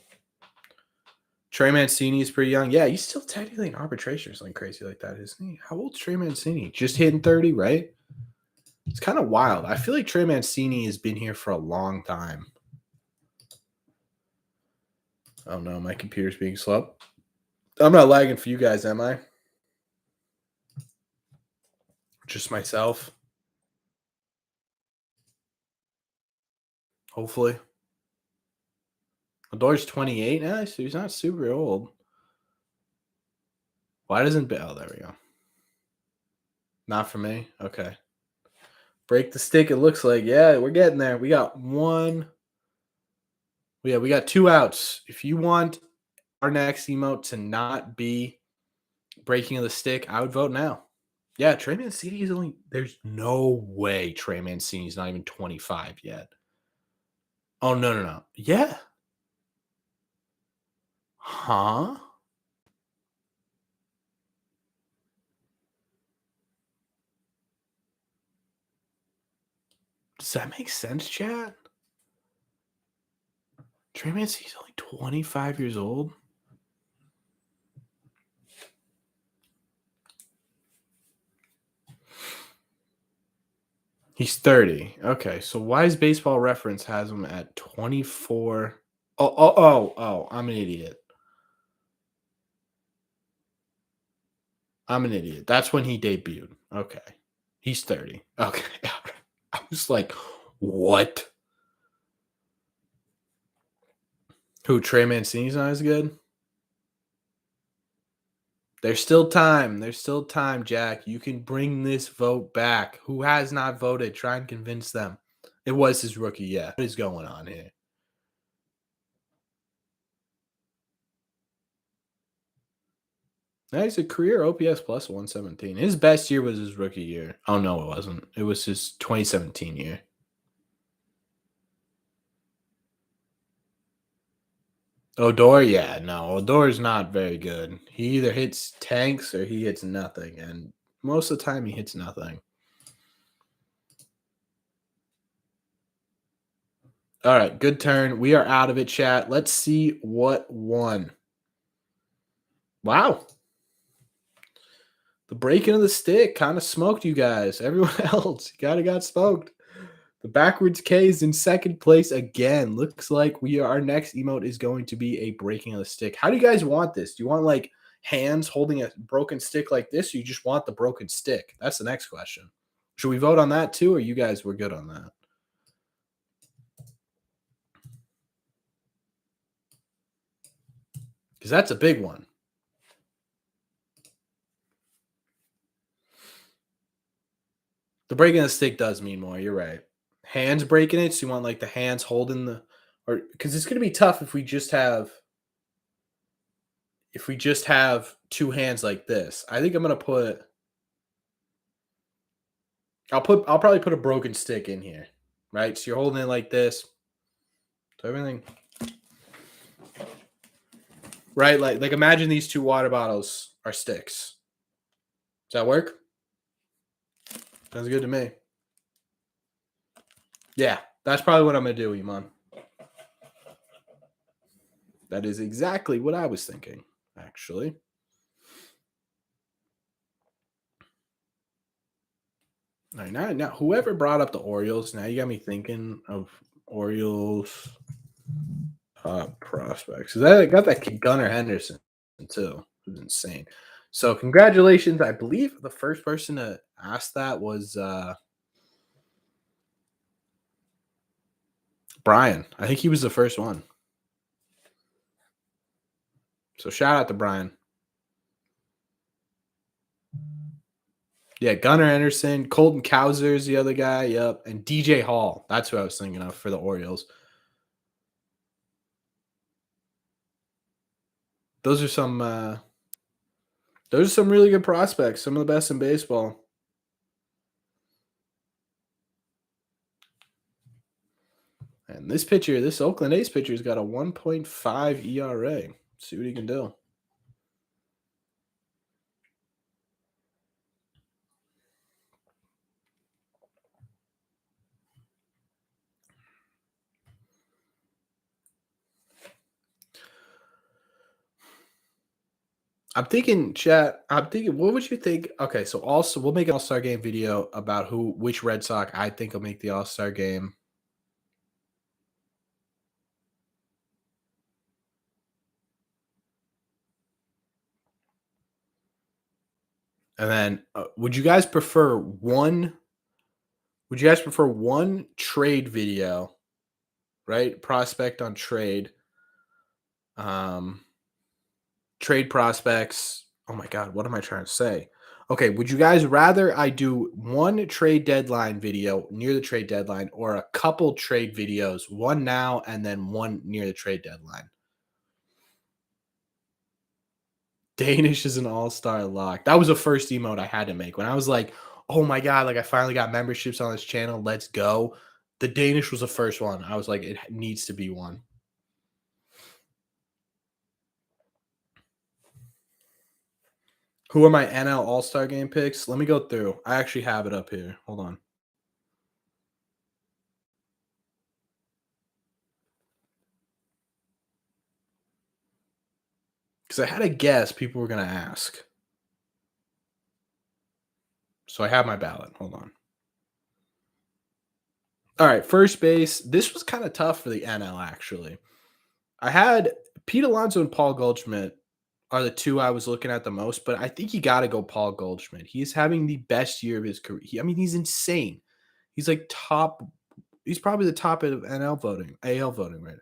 Trey Mancini is pretty young. Yeah, he's still technically in arbitration or something crazy like that, isn't he? How old's Trey Mancini? Just hitting 30, right? It's kind of wild. I feel like Trey Mancini has been here for a long time. Oh no, my computer's being slow. I'm not lagging for you guys, am I? Just myself. Hopefully. Odor's 28 now, so he's not super old. Why doesn't oh, there we go. Not for me. Okay. Break the stick, it looks like. Yeah, we're getting there. We got 1. Yeah, we got 2 outs. If you want our next emote to not be breaking of the stick, I would vote now. Yeah, Trey Mancini is there's no way Trey Mancini is not even 25 yet. Oh, no. Yeah. Huh? Does that make sense, chat? Trey Mancini's only 25 years old? He's 30. Okay, so why is Baseball Reference has him at 24? Oh, I'm an idiot. I'm an idiot. That's when he debuted. Okay. He's 30. Okay. I was like, what? Who, Trey Mancini's not as good? There's still time. There's still time, Jack. You can bring this vote back. Who has not voted? Try and convince them. It was his rookie, yeah. What is going on here? Now he's a career OPS plus 117. His best year was his rookie year. Oh, no, it wasn't. It was his 2017 year. Odor, yeah, no, Odor's not very good. He either hits tanks or he hits nothing, and most of the time he hits nothing. All right, good turn. We are out of it, chat. Let's see what won. Wow. The breaking of the stick kind of smoked you guys. Everyone else kind of got smoked. The backwards K is in second place again. Looks like our next emote is going to be a breaking of the stick. How do you guys want this? Do you want like hands holding a broken stick like this, or you just want the broken stick? That's the next question. Should we vote on that too, or you guys were good on that? Because that's a big one. The breaking of the stick does mean more. You're right. Hands breaking it, so you want like the hands holding the, or because it's gonna be tough if we just have two hands like this. I think I'm gonna put. I'll probably put a broken stick in here, right? So you're holding it like this. So everything, right? Like imagine these two water bottles are sticks. Does that work? Sounds good to me. Yeah, that's probably what I'm gonna do, Iman. That is exactly what I was thinking, actually. All right, now whoever brought up the Orioles, now you got me thinking of Orioles prospects. I got that kid Gunnar Henderson too. It was insane. So congratulations. I believe the first person to ask that was Brian. I think he was the first one. So shout out to Brian. Yeah, Gunnar Henderson, Colton Cowser's the other guy. Yep, and DJ Hall. That's who I was thinking of for the Orioles. Those are some really good prospects. Some of the best in baseball. And this pitcher, this Oakland A's pitcher's got a 1.5 ERA. Let's see what he can do. I'm thinking, chat. I'm thinking, what would you think? Okay, so also we'll make an All-Star Game video about which Red Sox I think will make the All-Star Game. And then, would you guys prefer one? Would you guys prefer one trade video, right? Prospect on trade, trade prospects. Oh my God, what am I trying to say? Okay, would you guys rather I do one trade deadline video near the trade deadline or a couple trade videos, one now and then one near the trade deadline? Danish is an all-star lock. That was the first emote I had to make when I was like, oh my God, like I finally got memberships on this channel. Let's go. The Danish was the first one. I was like, it needs to be one. Who are my NL All-Star Game picks? Let me go through. I actually have it up here. Hold on. Because I had a guess people were going to ask. So I have my ballot. Hold on. All right, first base. This was kind of tough for the NL, actually. I had Pete Alonso and Paul Goldschmidt are the two I was looking at the most, but I think you got to go Paul Goldschmidt. He's having the best year of his career. He's insane. He's like top. He's probably the top of NL voting, AL voting right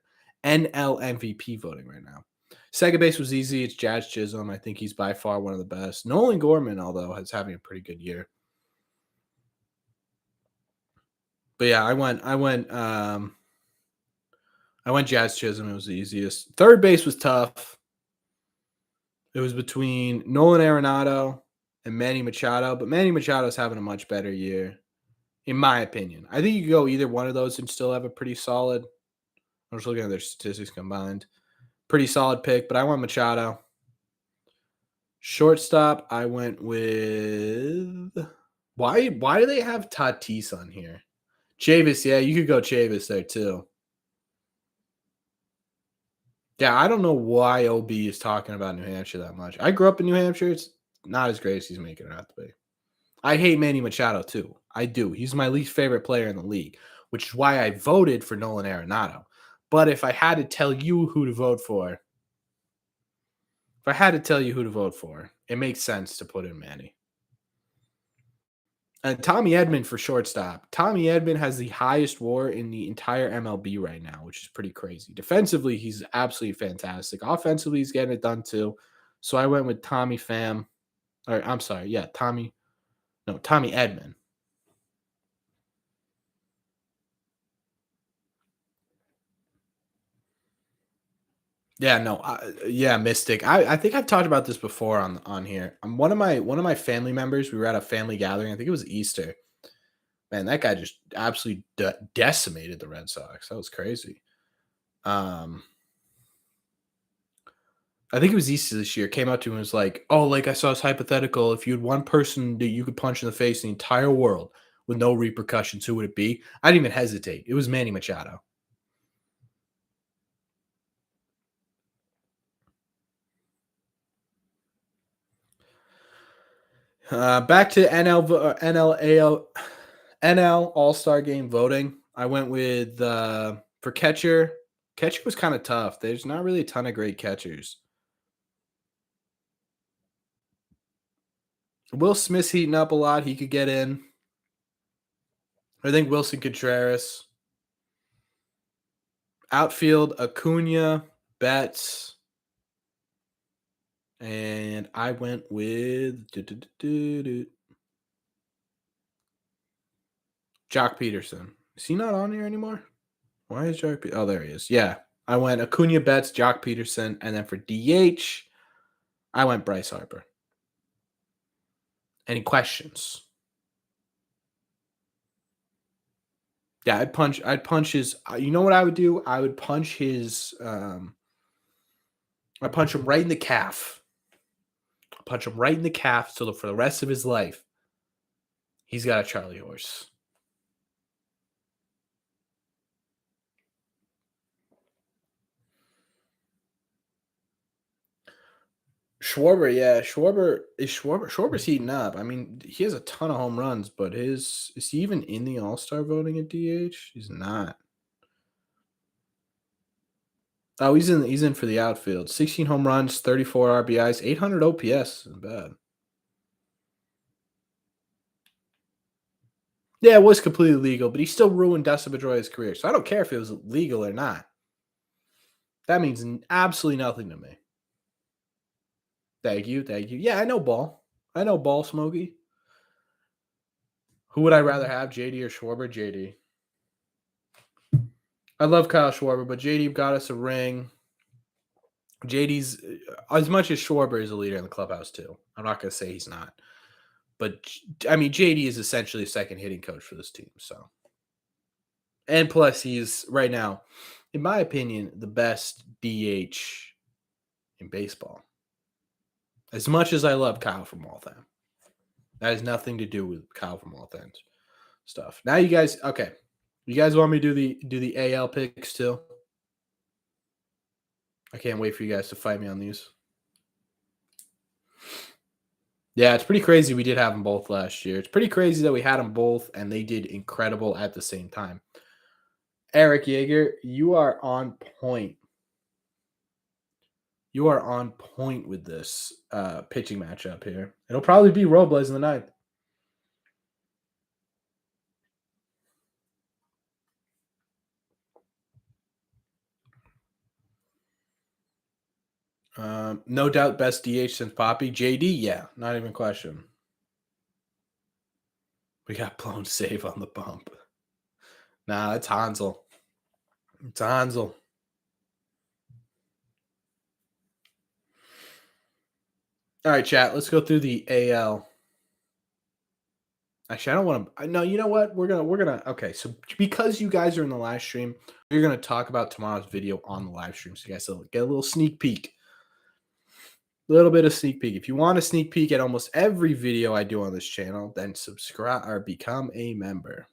now, NL MVP voting right now. Second base was easy. It's Jazz Chisholm. I think he's by far one of the best. Nolan Gorman, although, is having a pretty good year. But yeah, I went Jazz Chisholm. It was the easiest. Third base was tough. It was between Nolan Arenado and Manny Machado, but Manny Machado's having a much better year, in my opinion. I think you could go either one of those and still have a pretty solid. I'm just looking at their statistics combined. Pretty solid pick, but I went Machado. Shortstop, I went with why do they have Tatis on here? Chavis, yeah, you could go Chavis there too. Yeah, I don't know why OB is talking about New Hampshire that much. I grew up in New Hampshire. It's not as great as he's making it out to be. I hate Manny Machado too. I do. He's my least favorite player in the league, which is why I voted for Nolan Arenado. But if I had to tell you who to vote for, it makes sense to put in Manny. And Tommy Edman for shortstop. Tommy Edman has the highest WAR in the entire MLB right now, which is pretty crazy. Defensively, he's absolutely fantastic. Offensively, he's getting it done too. So I went with Tommy Edman. Yeah, Mystic. I think I've talked about this before on here. One of my family members. We were at a family gathering. I think it was Easter. Man, that guy just absolutely decimated the Red Sox. That was crazy. I think it was Easter this year. Came up to him and was like, "Oh, like I saw this hypothetical. If you had one person that you could punch in the face in the entire world with no repercussions, who would it be?" I didn't even hesitate. It was Manny Machado. Back to NL All-Star Game voting. I went with for catcher. Catcher was kind of tough. There's not really a ton of great catchers. Will Smith's heating up a lot. He could get in. I think Wilson Contreras. Outfield, Acuna, Betts. And I went with Jock Peterson. Is he not on here anymore? Why is Jock? Oh, there he is. Yeah. I went Acuna, Betts, Jock Peterson. And then for DH, I went Bryce Harper. Any questions? Yeah, I'd punch his. You know what I would do? I would punch his. I punch him right in the calf. Punch him right in the calf, so that for the rest of his life, he's got a Charlie horse. Schwarber, yeah, Schwarber's heating up. I mean, he has a ton of home runs, but is he even in the All-Star voting at DH? He's not. Oh, he's in for the outfield. 16 home runs, 34 RBIs, 800 OPS. Isn't bad. Yeah, it was completely legal, but he still ruined Dustin Pedroia's career. So I don't care if it was legal or not. That means absolutely nothing to me. Thank you. Yeah, I know ball, Smokey. Who would I rather have, JD or Schwarber? JD. I love Kyle Schwarber, but JD got us a ring. JD's as much as Schwarber is a leader in the clubhouse too. I'm not going to say he's not, but I mean JD is essentially a second hitting coach for this team. So, and plus he's right now, in my opinion, the best DH in baseball. As much as I love Kyle from Waltham, that has nothing to do with Kyle from Waltham stuff. Now you guys, okay, you guys want me to do the AL picks too? I can't wait for you guys to fight me on these. Yeah, it's pretty crazy we did have them both last year. It's pretty crazy that we had them both and they did incredible at the same time. Eric Yeager, you are on point. You are on point with this pitching matchup here. It'll probably be Robles in the ninth. No doubt best DH since Poppy. JD, yeah, not even question. We got blown save on the bump. Nah, it's Hansel. It's Hansel. All right, chat. Let's go through the AL. Actually, I don't want to. No, you know what? We're gonna. Okay, so because you guys are in the live stream, we're gonna talk about tomorrow's video on the live stream, so you guys will get a little sneak peek. A little bit of sneak peek. If you want a sneak peek at almost every video I do on this channel, then subscribe or become a member.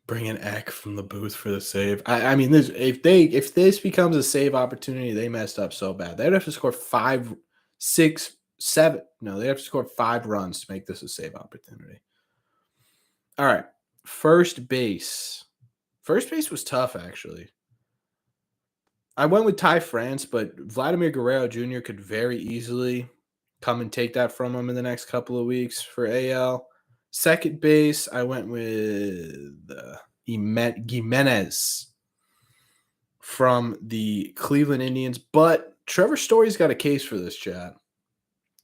Bring an Eck from the booth for the save. I mean, if this becomes a save opportunity, they messed up so bad. They'd have to score 5, 6, 7. No, they have to score 5 runs to make this a save opportunity. All right, first base. First base was tough, actually. I went with Ty France, but Vladimir Guerrero Jr. could very easily come and take that from him in the next couple of weeks for AL. Second base, I went with Gimenez from the Cleveland Indians, but Trevor Story's got a case for this, chat.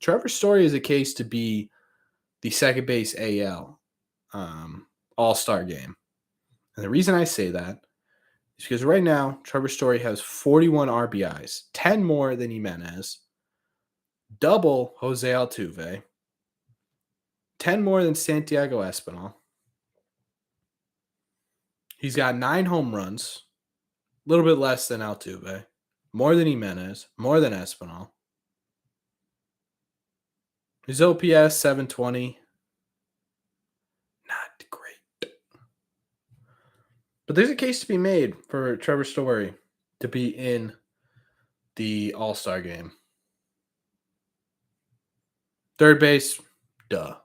Trevor Story is a case to be the second base AL All-Star game. And the reason I say that is because right now, Trevor Story has 41 RBIs, 10 more than Jimenez, double Jose Altuve, 10 more than Santiago Espinal. He's got 9 home runs, a little bit less than Altuve, more than Jimenez, more than Espinal. His OPS, 720. Not great. But there's a case to be made for Trevor Story to be in the All-Star game. Third base, duh.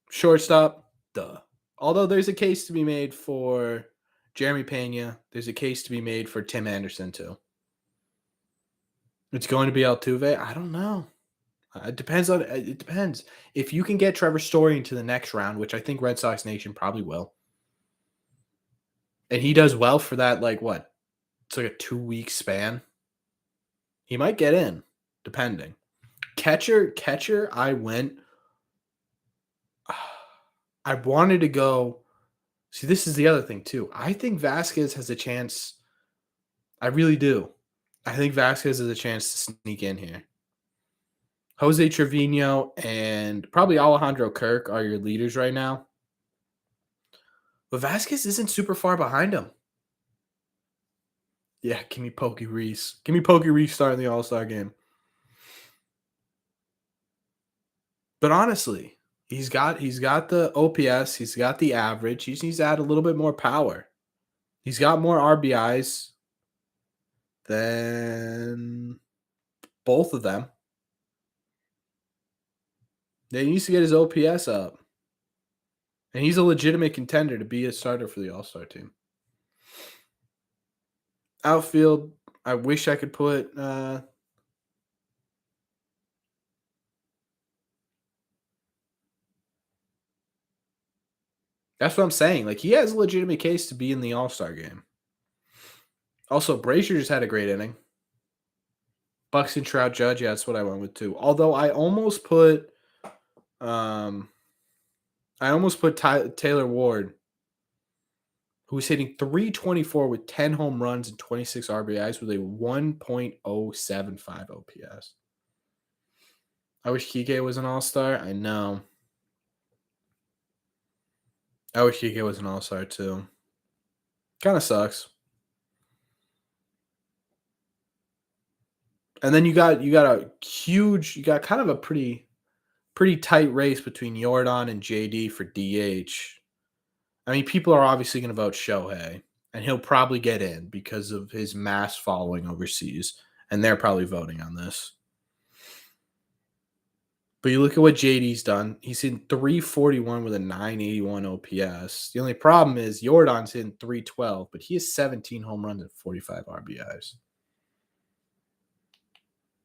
Shortstop, duh. Although there's a case to be made for Jeremy Pena, there's a case to be made for Tim Anderson too. It's going to be Altuve? I don't know. It depends. If you can get Trevor Story into the next round, which I think Red Sox Nation probably will, and he does well for that, like what? It's like a 2-week span. He might get in, depending. Catcher, I went. I wanted to go. See, this is the other thing, too. I think Vasquez has a chance. I really do. I think Vasquez has a chance to sneak in here. Jose Trevino and probably Alejandro Kirk are your leaders right now. But Vasquez isn't super far behind him. Yeah, give me Pokey Reese. Give me Pokey Reese starting the All-Star game. But honestly, he's got the OPS, he's got the average. He needs to add a little bit more power. He's got more RBIs than both of them. He needs to get his OPS up. And he's a legitimate contender to be a starter for the All-Star team. Outfield, I wish I could put that's what I'm saying. Like, he has a legitimate case to be in the All-Star game. Also, Brazier just had a great inning. Buxton, Trout, Judge, yeah, that's what I went with too. Although I almost put Taylor Ward, who's hitting .324 with 10 home runs and 26 RBIs with a 1.075 OPS. I wish Kike was an All-Star. I know. I wish Kike was an All-Star too. Kind of sucks. And then you got kind of a pretty tight race between Yordan and JD for DH. I mean, people are obviously going to vote Shohei, and he'll probably get in because of his mass following overseas, and they're probably voting on this. But you look at what JD's done. He's hitting 341 with a 981 OPS. The only problem is Jordan's hitting 312, but he has 17 home runs and 45 RBIs.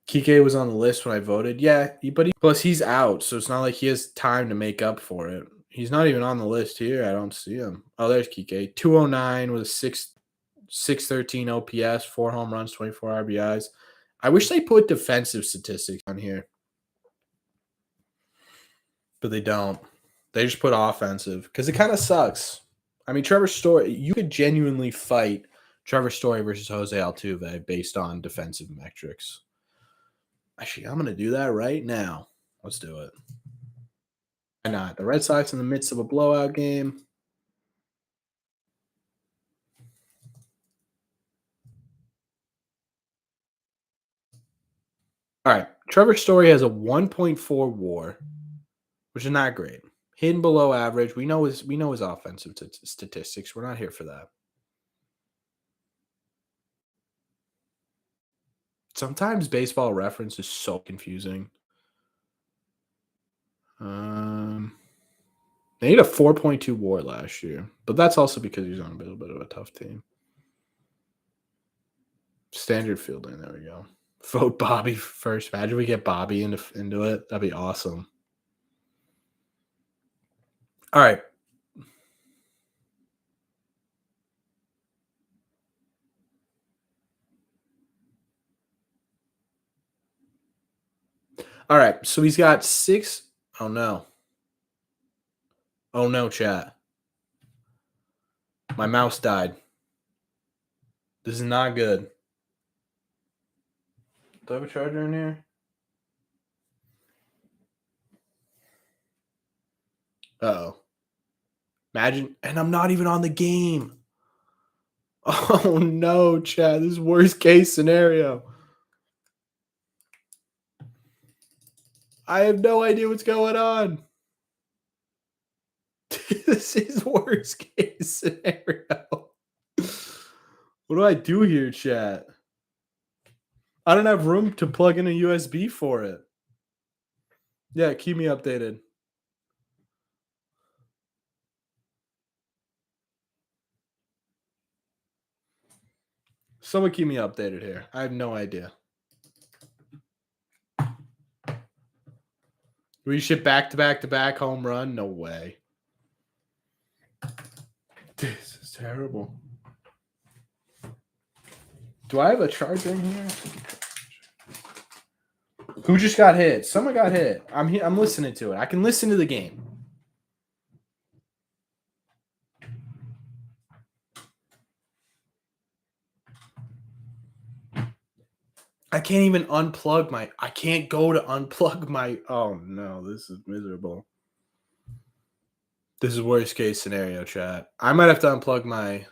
Kike was on the list when I voted. Yeah, plus he's out, so it's not like he has time to make up for it. He's not even on the list here. I don't see him. Oh, there's Kike. 209 with a 613 OPS, 4 home runs, 24 RBIs. I wish they put defensive statistics on here. But they don't. They just put offensive because it kind of sucks. I mean, Trevor Story, you could genuinely fight Trevor Story versus Jose Altuve based on defensive metrics. Actually, I'm going to do that right now. Let's do it. Why not? The Red Sox in the midst of a blowout game. All right. Trevor Story has a 1.4 WAR, which is not great. Hidden below average. We know his offensive statistics. We're not here for that. Sometimes Baseball Reference is so confusing. They had a 4.2 WAR last year, but that's also because he's on a little bit of a tough team. Standard fielding. There we go. Vote Bobby first. Imagine we get Bobby into it. That'd be awesome. All right. All right. So he's got 6. Oh, no. Oh, no, chat. My mouse died. This is not good. Do I have a charger in here? Uh-oh. Imagine. And I'm not even on the game. Oh, no, chat. This is worst case scenario. I have no idea what's going on. This is worst case scenario. What do I do here, chat? I don't have room to plug in a USB for it. Yeah, keep me updated. Someone keep me updated here. I have no idea. We ship back home run? No way. This is terrible. Do I have a charger in here? Who just got hit? Someone got hit. I'm listening to it. I can listen to the game. I can't even unplug my. I can't go to unplug my. Oh no, this is miserable. This is worst case scenario, chat. I might have to unplug my.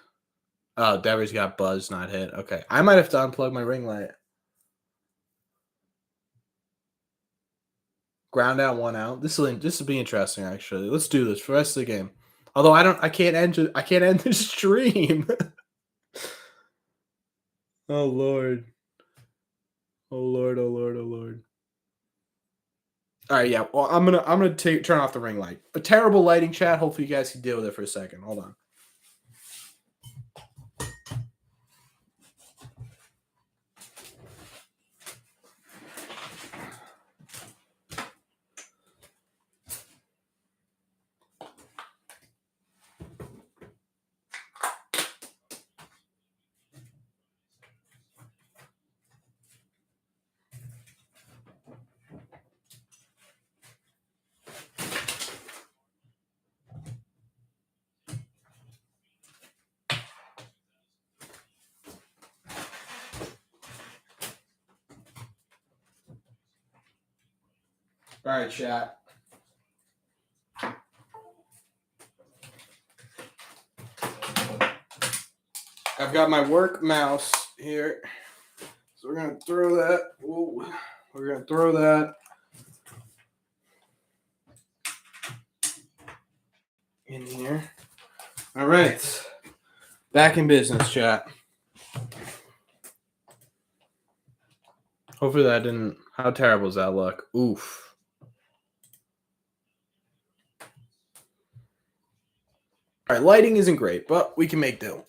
Oh, Devers got buzzed, not hit. Okay, I might have to unplug my ring light. Ground out, 1 out. This will be interesting. Actually, let's do this for the rest of the game. Although I can't end the stream. Oh Lord. Oh Lord. Oh Lord. Oh Lord. All right, yeah. Well, I'm gonna turn off the ring light. A terrible lighting, chat. Hopefully, you guys can deal with it for a second. Hold on. All right, chat. I've got my work mouse here. So we're going to throw that. Ooh, we're going to throw that in here. All right. Back in business, chat. Hopefully that didn't. How terrible does that look? Oof. All right, lighting isn't great, but we can make do.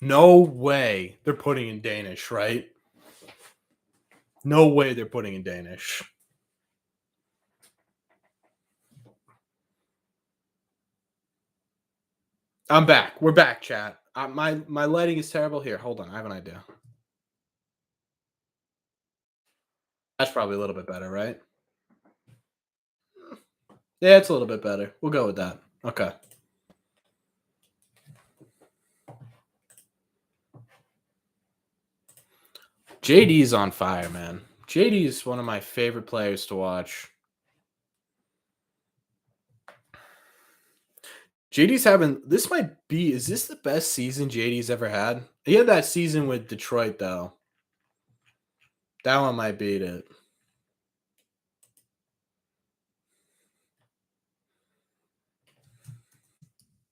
No way they're putting in Danish, right? No way they're putting in Danish. I'm back. We're back, chat. My lighting is terrible. Here, hold on. I have an idea. That's probably a little bit better, right? Yeah, it's a little bit better. We'll go with that. Okay. JD's on fire, man. JD is one of my favorite players to watch. JD's having this might be is this the best season JD's ever had? He had that season with Detroit though. That one might beat it.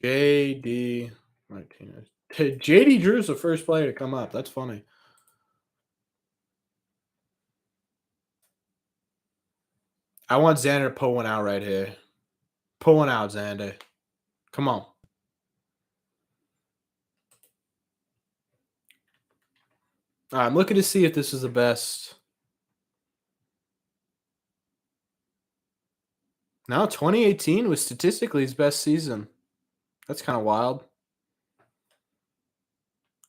JD Martinez. JD Drew's the first player to come up. That's funny. I want Xander to pull one out right here. Pull one out, Xander. Come on. All right, I'm looking to see if this is the best. Now, 2018 was statistically his best season. That's kind of wild.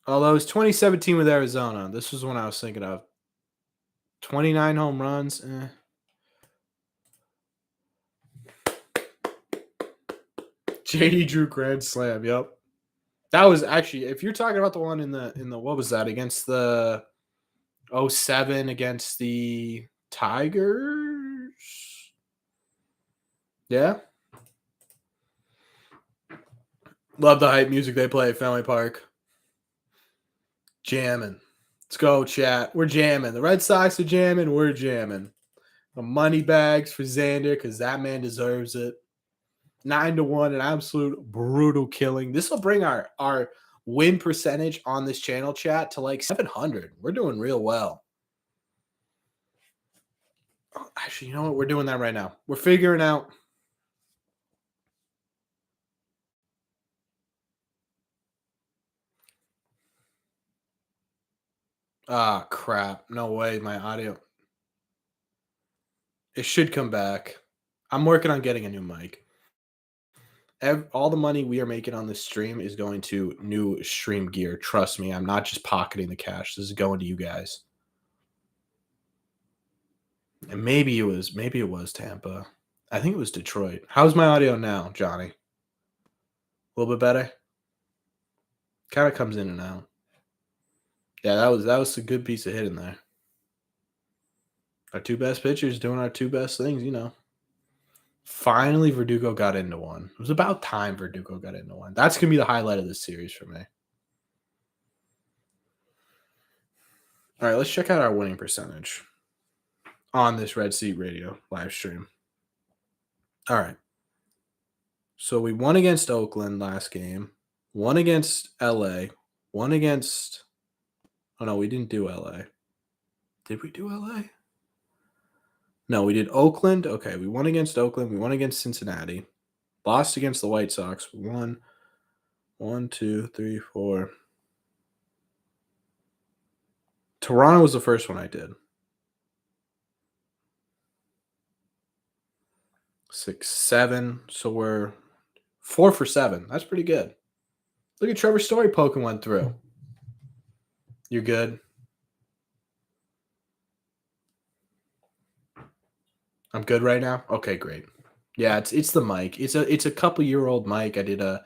Although it was 2017 with Arizona. This was one I was thinking of. 29 home runs. JD Drew grand slam. Yep. That was actually, if you're talking about the one in the what was that against the 07 against the Tigers? Yeah. Love the hype music they play at Fenway Park. Jamming. Let's go, chat. We're jamming. The Red Sox are jamming. We're jamming. The money bags for Xander because that man deserves it. 9-1, an absolute brutal killing. This will bring our win percentage on this channel, chat, to like 700. We're doing real well. Oh, actually, you know what? We're doing that right now. We're figuring out. Ah, crap. No way, my audio. It should come back. I'm working on getting a new mic. All the money we are making on this stream is going to new stream gear. Trust me, I'm not just pocketing the cash. This is going to you guys. And maybe it was Tampa. I think it was Detroit. How's my audio now, Johnny? A little bit better? Kind of comes in and out. Yeah, that was a good piece of hit in there. Our two best pitchers doing our two best things, you know. Finally, Verdugo got into one. It was about time Verdugo got into one. That's going to be the highlight of this series for me. All right, let's check out our winning percentage on this Red Seat Radio live stream. All right. So we won against Oakland last game, won against LA, won against – oh, no, we didn't do LA. Did we do LA? No, we did Oakland. Okay, we won against Oakland. We won against Cincinnati. Lost against the White Sox. We won 1, 2, 3, 4. Toronto was the first one I did. 6, 7. So we're 4 for 7. That's pretty good. Look at Trevor Story poking one through. You're good. I'm good right now? Okay, great. Yeah, it's the mic. It's a couple-year-old mic. I did a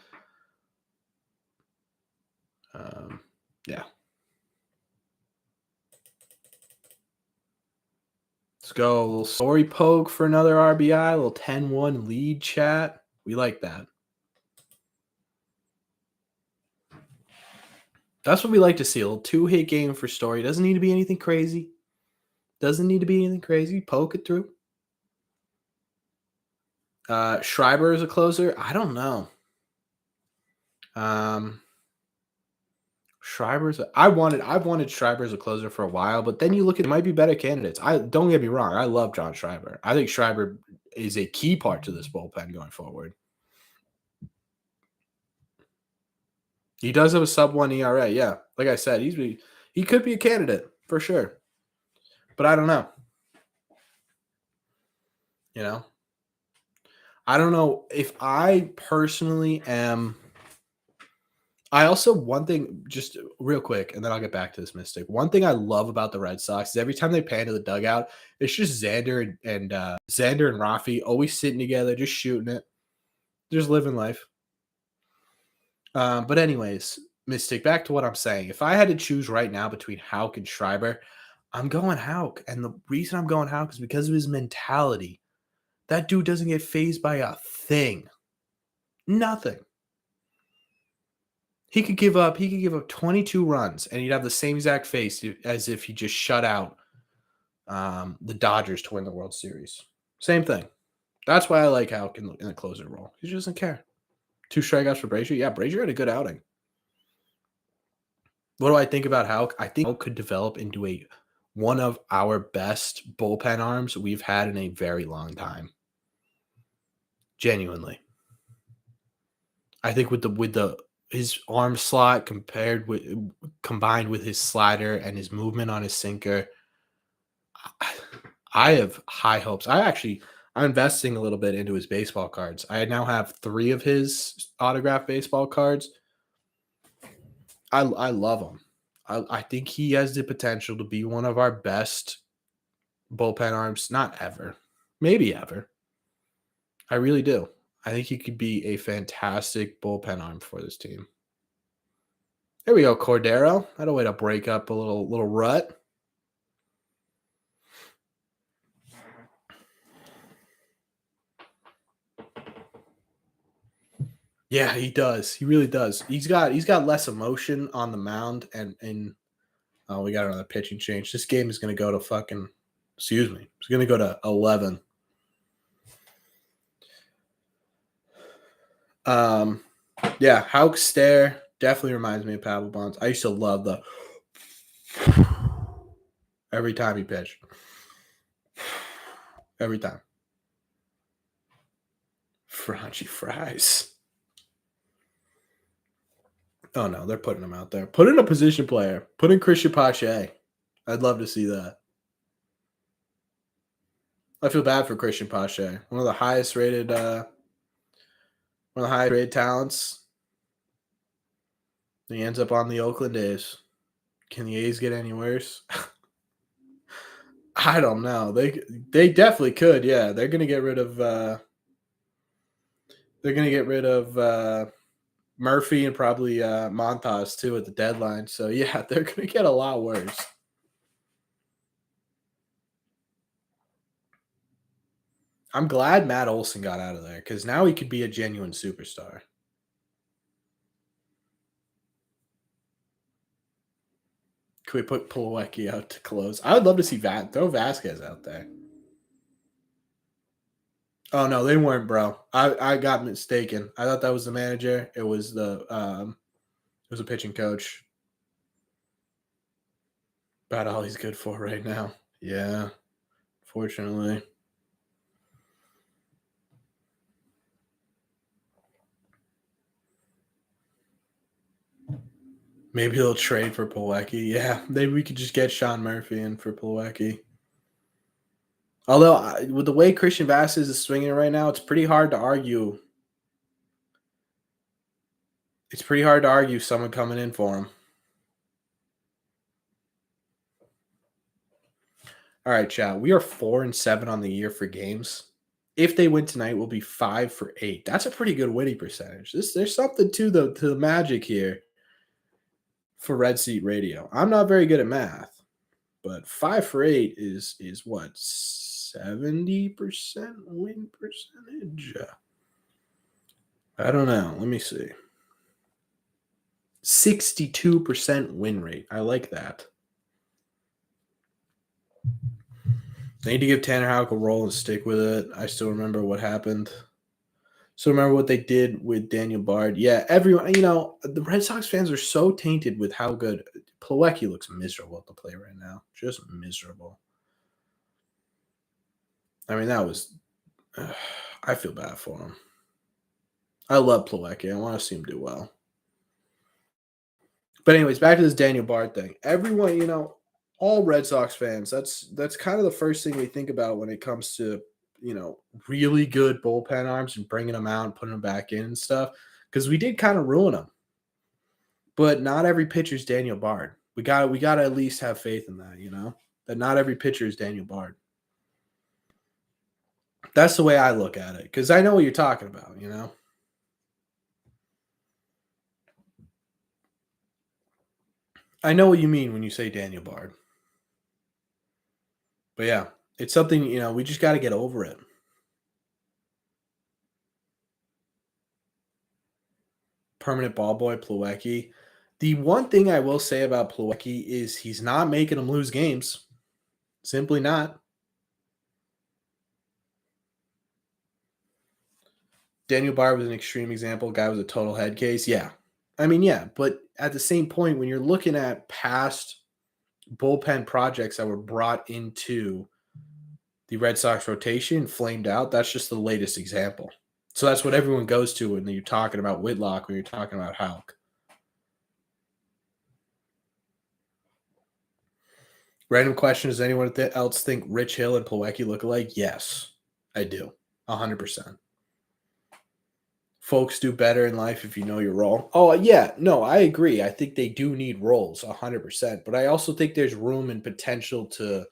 yeah. Let's go. A little Story poke for another RBI. A little 10-1 lead, chat. We like that. That's what we like to see. A little 2-hit game for Story. Doesn't need to be anything crazy. Poke it through. Schreiber is a closer. I don't know. I've wanted Schreiber as a closer for a while, but then you look at, it might be better candidates. I don't get me wrong, I love John Schreiber. I think Schreiber is a key part to this bullpen going forward. He does have a sub-1 ERA, yeah. Like I said, he could be a candidate for sure. But I don't know. You know? I don't know if I personally am. I also, one thing, just real quick, and then I'll get back to this Mystic. One thing I love about the Red Sox is every time they pan to the dugout, it's just Xander and Rafi always sitting together, just shooting it, just living life. But anyways, Mystic, back to what I'm saying. If I had to choose right now between Houck and Schreiber, I'm going Houck. And the reason I'm going Houck is because of his mentality. That dude doesn't get phased by a thing. Nothing. He could give up 22 runs, and he'd have the same exact face as if he just shut out the Dodgers to win the World Series. Same thing. That's why I like Houck in the closer role. He just doesn't care. 2 strikeouts for Brazier. Yeah, Brazier had a good outing. What do I think about Houck? I think Houck could develop into one of our best bullpen arms we've had in a very long time. Genuinely. I think with his arm slot combined with his slider and his movement on his sinker, I have high hopes. I'm investing a little bit into his baseball cards. I now have 3 of his autographed baseball cards. I love him. I think he has the potential to be one of our best bullpen arms, not ever, maybe ever. I really do. I think he could be a fantastic bullpen arm for this team. There we go, Cordero. Had a way to break up a little rut. Yeah, he does. He really does. He's got less emotion on the mound, and we got another pitching change. This game is going to go to it's going to go to 11. Yeah, Houck's stare definitely reminds me of Pablo Bonds. I used to love the every time he pitched. Every time. Franchi fries. Oh no, they're putting him out there. Put in a position player. Put in Christian Pache. I'd love to see that. I feel bad for Christian Pache. One of the highest rated talents. He ends up on the Oakland A's. Can the A's get any worse? I don't know. They definitely could. Yeah, they're gonna get rid of. They're gonna get rid of Murphy and probably Montas too at the deadline. So yeah, they're gonna get a lot worse. I'm glad Matt Olson got out of there because now he could be a genuine superstar. Could we put Plawecki out to close? I would love to see throw Vasquez out there. Oh no, they weren't, bro. I got mistaken. I thought that was the manager. It was a pitching coach. About all he's good for right now. Yeah, fortunately. Maybe they'll trade for Plawecki. Yeah, maybe we could just get Sean Murphy in for Plawecki. Although, with the way Christian Vasquez is swinging right now, it's pretty hard to argue. It's pretty hard to argue someone coming in for him. All right, chat. We are 4-7 on the year for games. If they win tonight, we'll be 5 for 8. That's a pretty good winning percentage. There's something to the magic here for Red Seat Radio. I'm not very good at math, but 5 for 8 is what, 70% win percentage? I don't know. Let me see. 62% win rate. I like that. They need to give Tanner Houck a role and stick with it. I still remember what happened. So remember what they did with Daniel Bard? Yeah, everyone, the Red Sox fans are so tainted with how good Plawecki looks miserable at the play right now. Just miserable. I mean, that was I feel bad for him. I love Plawecki. I want to see him do well. But anyways, back to this Daniel Bard thing. Everyone, all Red Sox fans, that's kind of the first thing we think about when it comes to, really good bullpen arms and bringing them out and putting them back in and stuff. Because we did kind of ruin them. But not every pitcher is Daniel Bard. We got to at least have faith in that, that not every pitcher is Daniel Bard. That's the way I look at it, because I know what you're talking about. I know what you mean when you say Daniel Bard. But yeah, it's something, we just got to get over it. Permanent ball boy, Plawecki. The one thing I will say about Plawecki is he's not making them lose games. Simply not. Daniel Bard was an extreme example. Guy was a total head case. Yeah. I mean, yeah. But at the same point, when you're looking at past bullpen projects that were brought into the Red Sox rotation, flamed out, that's just the latest example. So that's what everyone goes to when you're talking about Whitlock, when you're talking about Houck. Random question: does anyone else think Rich Hill and Plawecki look alike? Yes, I do. 100%. Folks do better in life if you know your role. Oh, yeah. No, I agree. I think they do need roles, 100%. But I also think there's room and potential to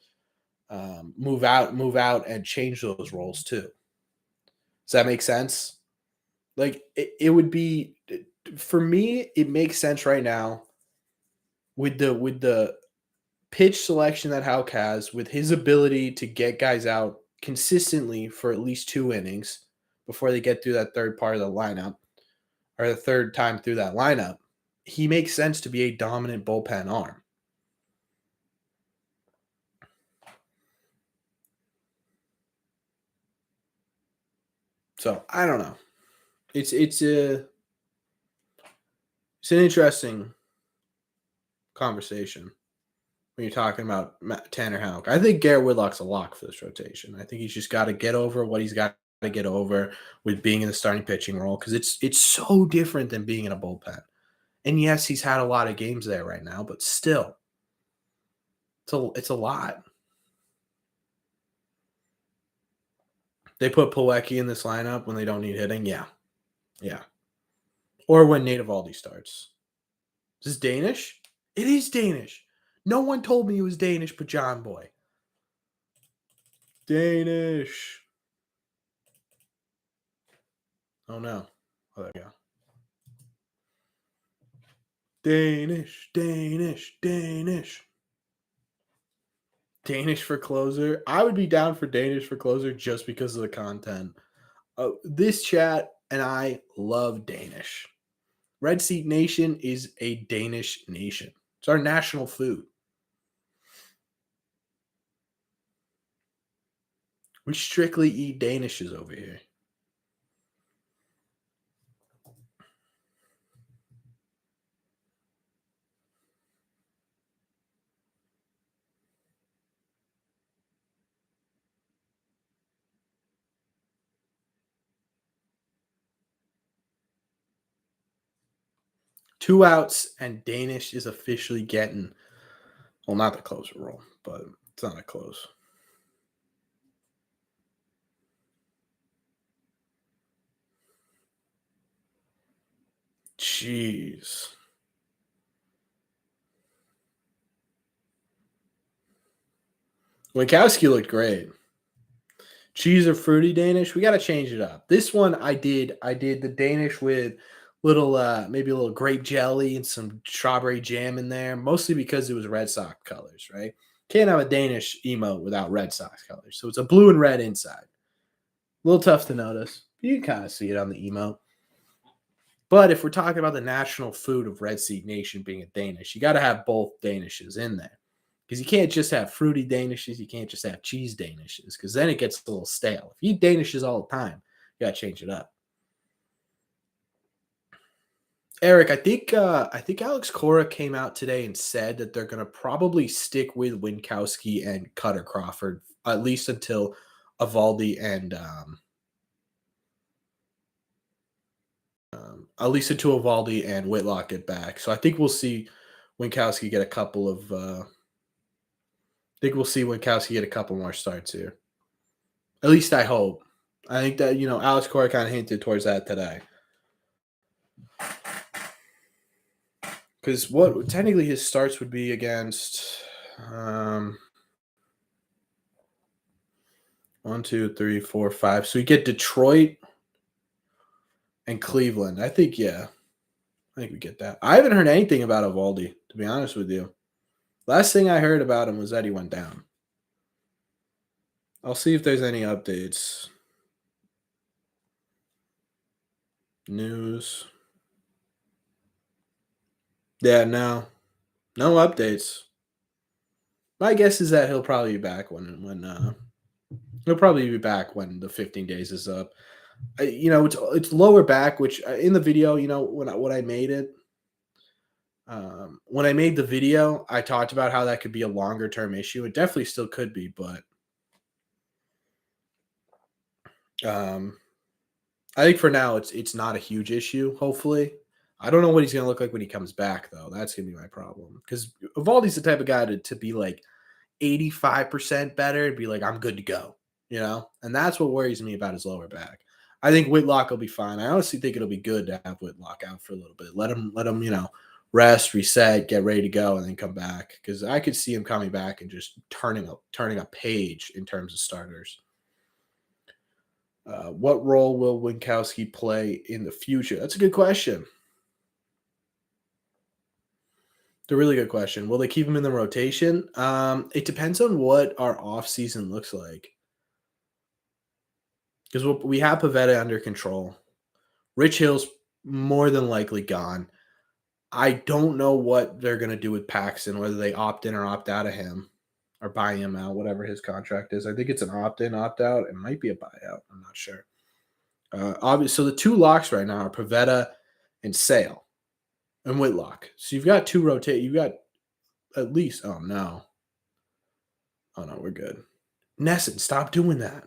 move out and change those roles too. Does that make sense? Like, it would be, for me, it makes sense right now with the pitch selection that Houck has, with his ability to get guys out consistently for at least 2 innings before they get through that third part of the lineup, or the third time through that lineup. He makes sense to be a dominant bullpen arm. So I don't know. It's an interesting conversation when you're talking about Tanner Houck. I think Garrett Whitlock's a lock for this rotation. I think he's just got to get over what he's got to get over with being in the starting pitching role, because it's so different than being in a bullpen. And yes, he's had a lot of games there right now, but still, it's a lot. They put Plawecki in this lineup when they don't need hitting. Yeah. Or when Nate Eovaldi starts. Is this Danish? It is Danish. No one told me it was Danish, but John Boy. Danish. Oh no. Oh, there we go. Danish. Danish for closer. I would be down for Danish for closer just because of the content. This chat and I love Danish. Red Seat Nation is a Danish nation. It's our national food. We strictly eat Danishes over here. Two outs, and Danish is officially getting, well, not the closer role, but it's not a close. Jeez. Winkowski looked great. Cheese or fruity Danish? We got to change it up. This one I did the Danish with little maybe a little grape jelly and some strawberry jam in there, mostly because it was Red Sox colors, right? Can't have a Danish emote without Red Sox colors. So it's a blue and red inside. A little tough to notice. You can kind of see it on the emote. But if we're talking about the national food of Red Seat Nation being a Danish, you got to have both Danishes in there. Because you can't just have fruity Danishes. You can't just have cheese Danishes, because then it gets a little stale. If you eat Danishes all the time, you got to change it up. Eric, I think Alex Cora came out today and said that they're gonna probably stick with Winkowski and Cutter Crawford at least until Evaldi and at least until Evaldi and Whitlock get back. So I think we'll see Winkowski get a couple of. I think we'll see Winkowski get a couple more starts here. At least I hope. I think that Alex Cora kind of hinted towards that today. Because what technically his starts would be against 1, 2, 3, 4, 5. So you get Detroit and Cleveland. I think we get that. I haven't heard anything about Evaldi, to be honest with you. Last thing I heard about him was that he went down. I'll see if there's any updates. News. Yeah, no updates. My guess is that he'll probably be back when he'll probably be back when the 15 days is up. It's lower back, which in the video, when I made it, when I made the video, I talked about how that could be a longer term issue. It definitely still could be, but I think for now it's not a huge issue. Hopefully, I don't know what he's going to look like when he comes back, though. That's going to be my problem because Evaldi's the type of guy to be like 85% better and be like, I'm good to go, and that's what worries me about his lower back. I think Whitlock will be fine. I honestly think it'll be good to have Whitlock out for a little bit. Let him, rest, reset, get ready to go, and then come back because I could see him coming back and just turning a page in terms of starters. What role will Winkowski play in the future? That's a good question. It's a really good question. Will they keep him in the rotation? It depends on what our offseason looks like. Because we have Pivetta under control. Rich Hill's more than likely gone. I don't know what they're going to do with Paxton, whether they opt in or opt out of him or buy him out, whatever his contract is. I think it's an opt-in, opt-out. It might be a buyout. I'm not sure. Obviously, so the two locks right now are Pivetta and Sale and Whitlock. So you've got two rotate. You've got at least – oh, no, we're good. Nesson, stop doing that.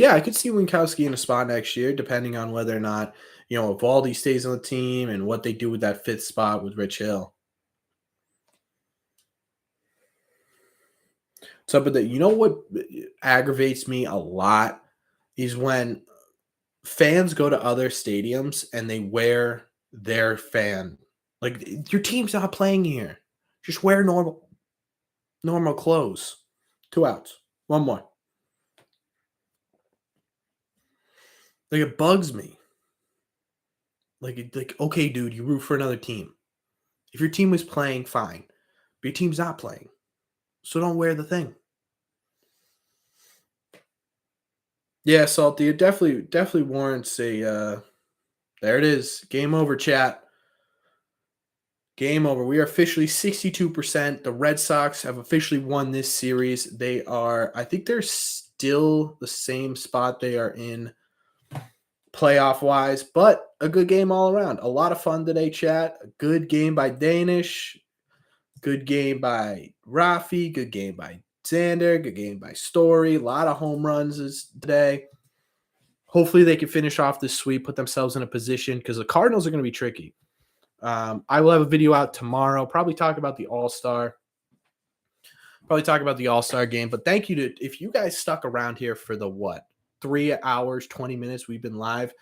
I could see Winkowski in a spot next year, depending on whether or not, Evaldi stays on the team and what they do with that fifth spot with Rich Hill. So, but what aggravates me a lot is when fans go to other stadiums and they wear their fan. Like, your team's not playing here. Just wear normal clothes. 2 outs. 1 more. Like, it bugs me. Like, okay, dude, you root for another team. If your team was playing, fine. But your team's not playing. So don't wear the thing. Yeah, Salty, it definitely warrants a there it is. Game over, chat. Game over. We are officially 62%. The Red Sox have officially won this series. I think they're still the same spot they are in playoff-wise, but a good game all around. A lot of fun today, chat. A good game by Danish. Good game by Rafi. Good game by Xander. Good game by Story. A lot of home runs today. Hopefully they can finish off this sweep, put themselves in a position because the Cardinals are going to be tricky. I will have a video out tomorrow. Probably talk about the All-Star. Probably talk about the All-Star game. But thank you if you guys stuck around here for the 3 hours, 20 minutes we've been live.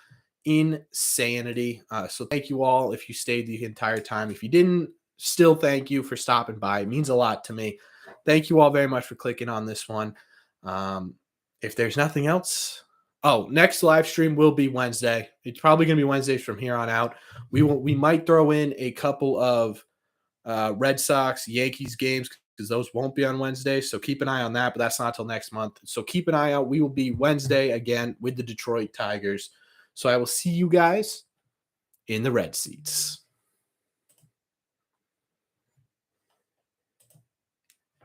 Insanity. So thank you all if you stayed the entire time. If you didn't, still thank you for stopping by. It means a lot to me. Thank you all very much for clicking on this one. If there's nothing else, next live stream will be Wednesday. It's probably going to be Wednesdays from here on out. We might throw in a couple of Red Sox, Yankees games because those won't be on Wednesday. So keep an eye on that, but that's not till next month. So keep an eye out. We will be Wednesday again with the Detroit Tigers. So I will see you guys in the red seats.